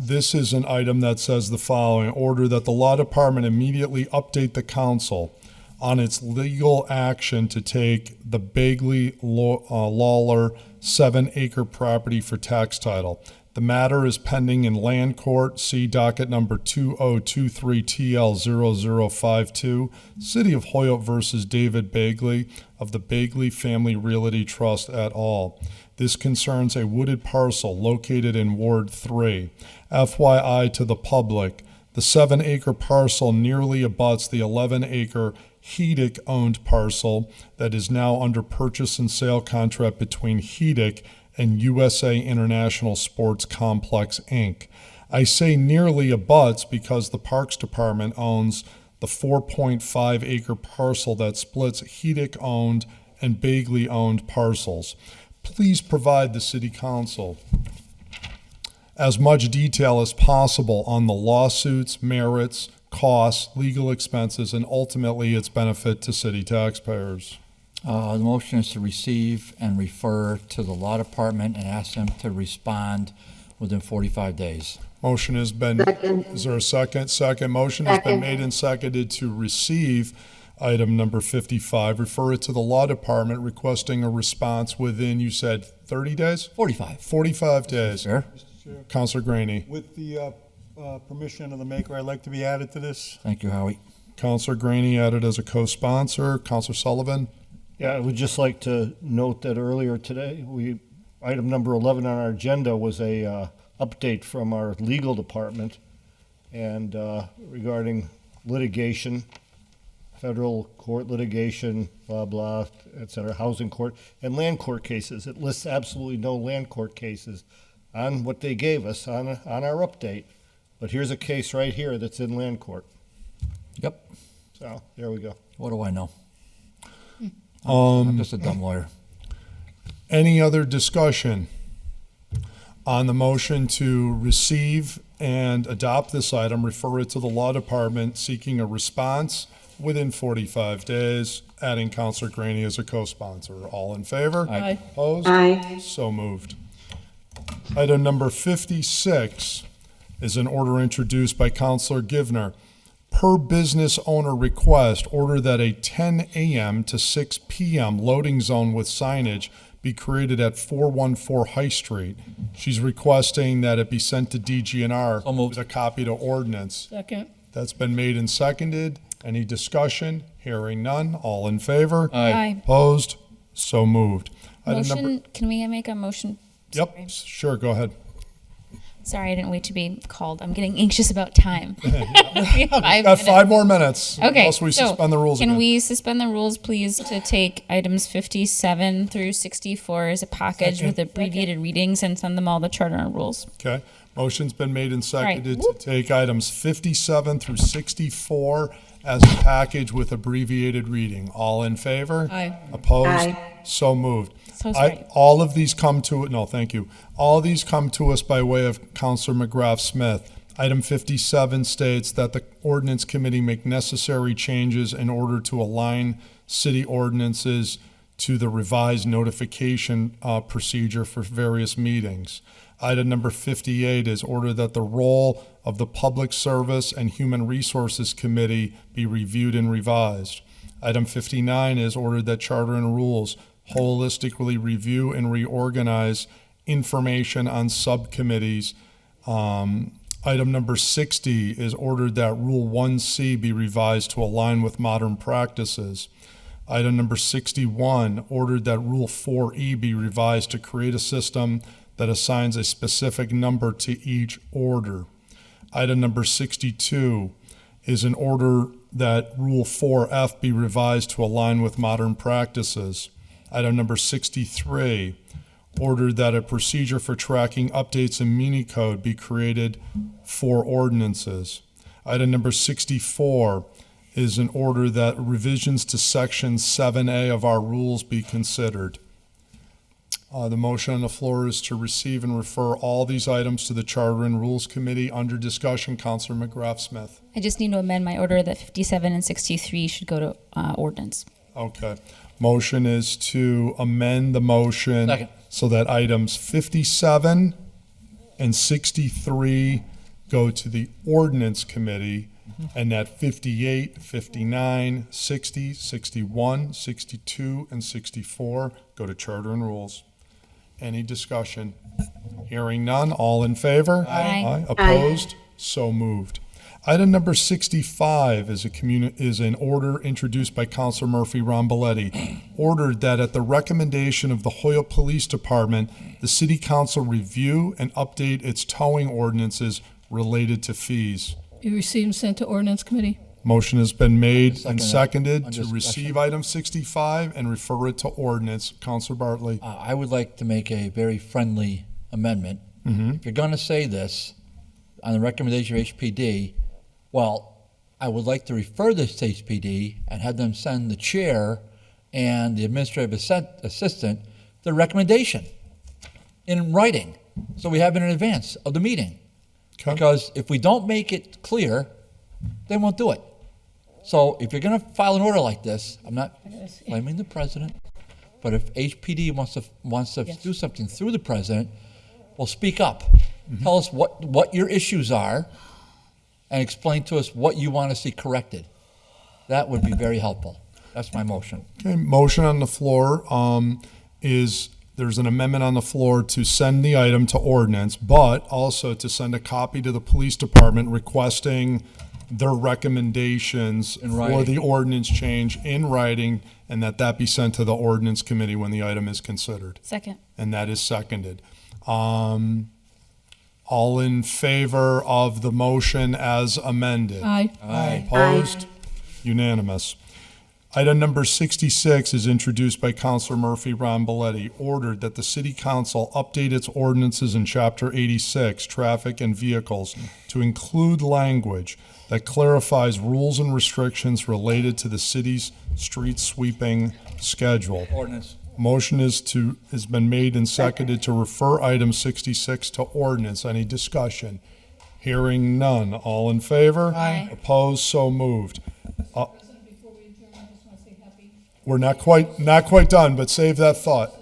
This is an item that says the following: order that the law department immediately update the council on its legal action to take the Bagley Lawler 7-acre property for tax title. The matter is pending in land court. See docket number 2023TL0052, City of Hoyoke versus David Bagley of the Bagley Family Realty Trust et al. This concerns a wooded parcel located in Ward 3. FYI to the public, the 7-acre parcel nearly abuts the 11-acre Hedick-owned parcel that is now under purchase and sale contract between Hedick and USA International Sports Complex, Inc. I say nearly abuts because the Parks Department owns the 4.5-acre parcel that splits Hedick-owned and Bagley-owned parcels. please provide the city council as much detail as possible on the lawsuits, merits, costs, legal expenses, and ultimately its benefit to city taxpayers. The motion is to receive and refer to the law department and ask them to respond within 45 days. Motion has been, is there a second? Second. Motion has been made and seconded to receive item number 55, refer it to the law department requesting a response within, you said 30 days? 45. 45 days. Sure. Counselor Graney. With the permission of the maker, I'd like to be added to this. Thank you, Howie. Counselor Graney added as a co-sponsor. Counselor Sullivan. Yeah, I would just like to note that earlier today, item number 11 on our agenda was a update from our legal department and regarding litigation, federal court litigation, blah, blah, et cetera, housing court, and land court cases. It lists absolutely no land court cases on what they gave us on our update. But here's a case right here that's in land court. Yep. So, there we go. What do I know? I'm just a dumb lawyer. Any other discussion on the motion to receive and adopt this item, refer it to the law department seeking a response within 45 days, adding Counselor Graney as a co-sponsor? All in favor? Aye. Opposed? Aye. So moved. Item number 56 is an order introduced by Counselor Givner. Per business owner request, order that a 10 a.m. to 6 p.m. loading zone with signage be created at 414 High Street. She's requesting that it be sent to DGNR with a copy to ordinance. Second. That's been made and seconded. Any discussion? Hearing none. All in favor? Aye. Opposed? So moved. Item number. Motion, can we make a motion? Yep, sure, go ahead. Sorry, I didn't wait to be called. I'm getting anxious about time. We have Got 5 more minutes. Okay. Unless we suspend the rules Can again. we suspend the rules, please, to take items 57 through 64 as a package with abbreviated readings and send them all to charter and rules? Okay, motion's been made and right. seconded to take items 57 through 64 as a package with abbreviated reading. All in favor? Aye. Opposed? Aye. So moved. So sorry. All of these come to, no, thank you. All of these come to us by way of Counselor McGrath Smith. Item 57 states that the ordinance committee make necessary changes in order to align city ordinances to the revised notification procedure for various meetings. Item number 58 is order that the role of the Public Service and Human Resources Committee be reviewed and revised. Item 59 is ordered that Charter and Rules holistically review and reorganize information on subcommittees. Item number 60 is ordered that Rule 1C be revised to align with modern practices. Item number 61, ordered that Rule 4E be revised to create a system that assigns a specific number to each order. Item number 62 is an order that Rule 4F be revised to align with modern practices. Item number 63, ordered that a procedure for tracking updates in Municode be created for ordinances. Item number 64 is an order that revisions to Section 7A of our rules be considered. The motion on the floor is to receive and refer all these items to the Charter and Rules Committee. Under discussion, Counselor McGrath Smith. I just need to amend my order that 57 and 63 should go to ordinance. Okay. Motion is to amend the motion Second. so that items 57 and 63 go to the Ordinance Committee, and that 58, 59, 60, 61, 62, and 64 go to Charter and Rules. Any discussion? Hearing none, all in favor? Aye. Opposed? So moved. Item number 65 is an order introduced by Counselor Murphy Ramboletti. Ordered that at the recommendation of the Hoyoke Police Department, the City Council review and update its towing ordinances related to fees. Be received and sent to ordinance committee. Motion has been made Second and that. seconded On to discussion. receive item 65 and refer it to ordinance. Counselor Bartley. I would like to make a very friendly amendment. If you're going to say this on the recommendation of HPD, well, I would like to refer this to HPD and have them send the chair and the administrative assistant the recommendation in writing, so we have it in advance of the meeting. Because if we don't make it clear, they won't do it. So if you're going to file an order like this, I'm not blaming the president, but if HPD wants to do something through the president, well, speak up. Tell us what your issues are, and explain to us what you want to see corrected. That would be very helpful. That's my motion. Okay, motion on the floor is, there's an amendment on the floor to send the item to ordinance, but also to send a copy to the police department requesting their recommendations for writing. the ordinance change in writing, and that be sent to the ordinance committee when the item is considered. Second. And that is seconded. All in favor of the motion as amended? Aye. Aye. Opposed? Unanimous. Item number 66 is introduced by Councilor Murphy Ramboletti. Ordered that the City Council update its ordinances in Chapter 86, Traffic and Vehicles, to include language that clarifies rules and restrictions related to the city's street sweeping schedule. Ordinance. Motion has been made and seconded to refer item 66 to ordinance. Any discussion? Hearing none. All in favor? Aye. Opposed? So moved. We're not quite done, but save that thought.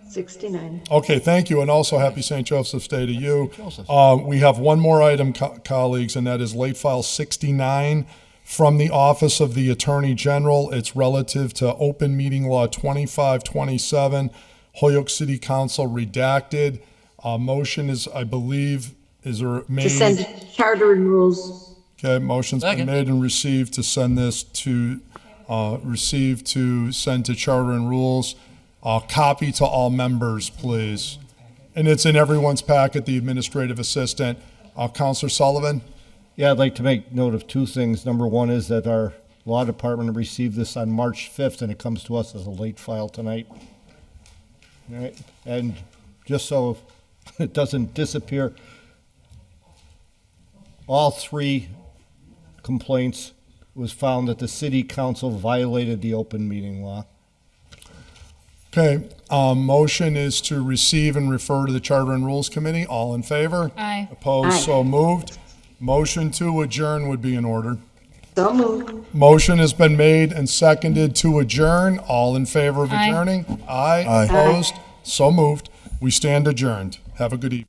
69. Okay, thank you, and also happy St. Joseph's Day to you. We have one more item, colleagues, and that is late file 69 from the Office of the Attorney General. It's relative to Open Meeting Law 2527, Holyoke City Council redacted. Motion is, I believe, is there made? To send to Charter and Rules. Okay, motion's been Second. made and received to send this to, send to Charter and Rules. Copy to all members, please. And it's in everyone's packet, the administrative assistant. Counselor Sullivan? Yeah, I'd like to make note of two things. Number one is that our law department received this on March 5th, and it comes to us as a late file tonight. All right, and just so it doesn't disappear, all three complaints was found that the city council violated the open meeting law. Okay, motion is to receive and refer to the Charter and Rules Committee. All in favor? Aye. Opposed? Aye. So moved. Motion to adjourn would be in order. So moved. Motion has been made and seconded to adjourn. All in favor of Aye. adjourning? Aye. Opposed? So moved. We stand adjourned. Have a good evening.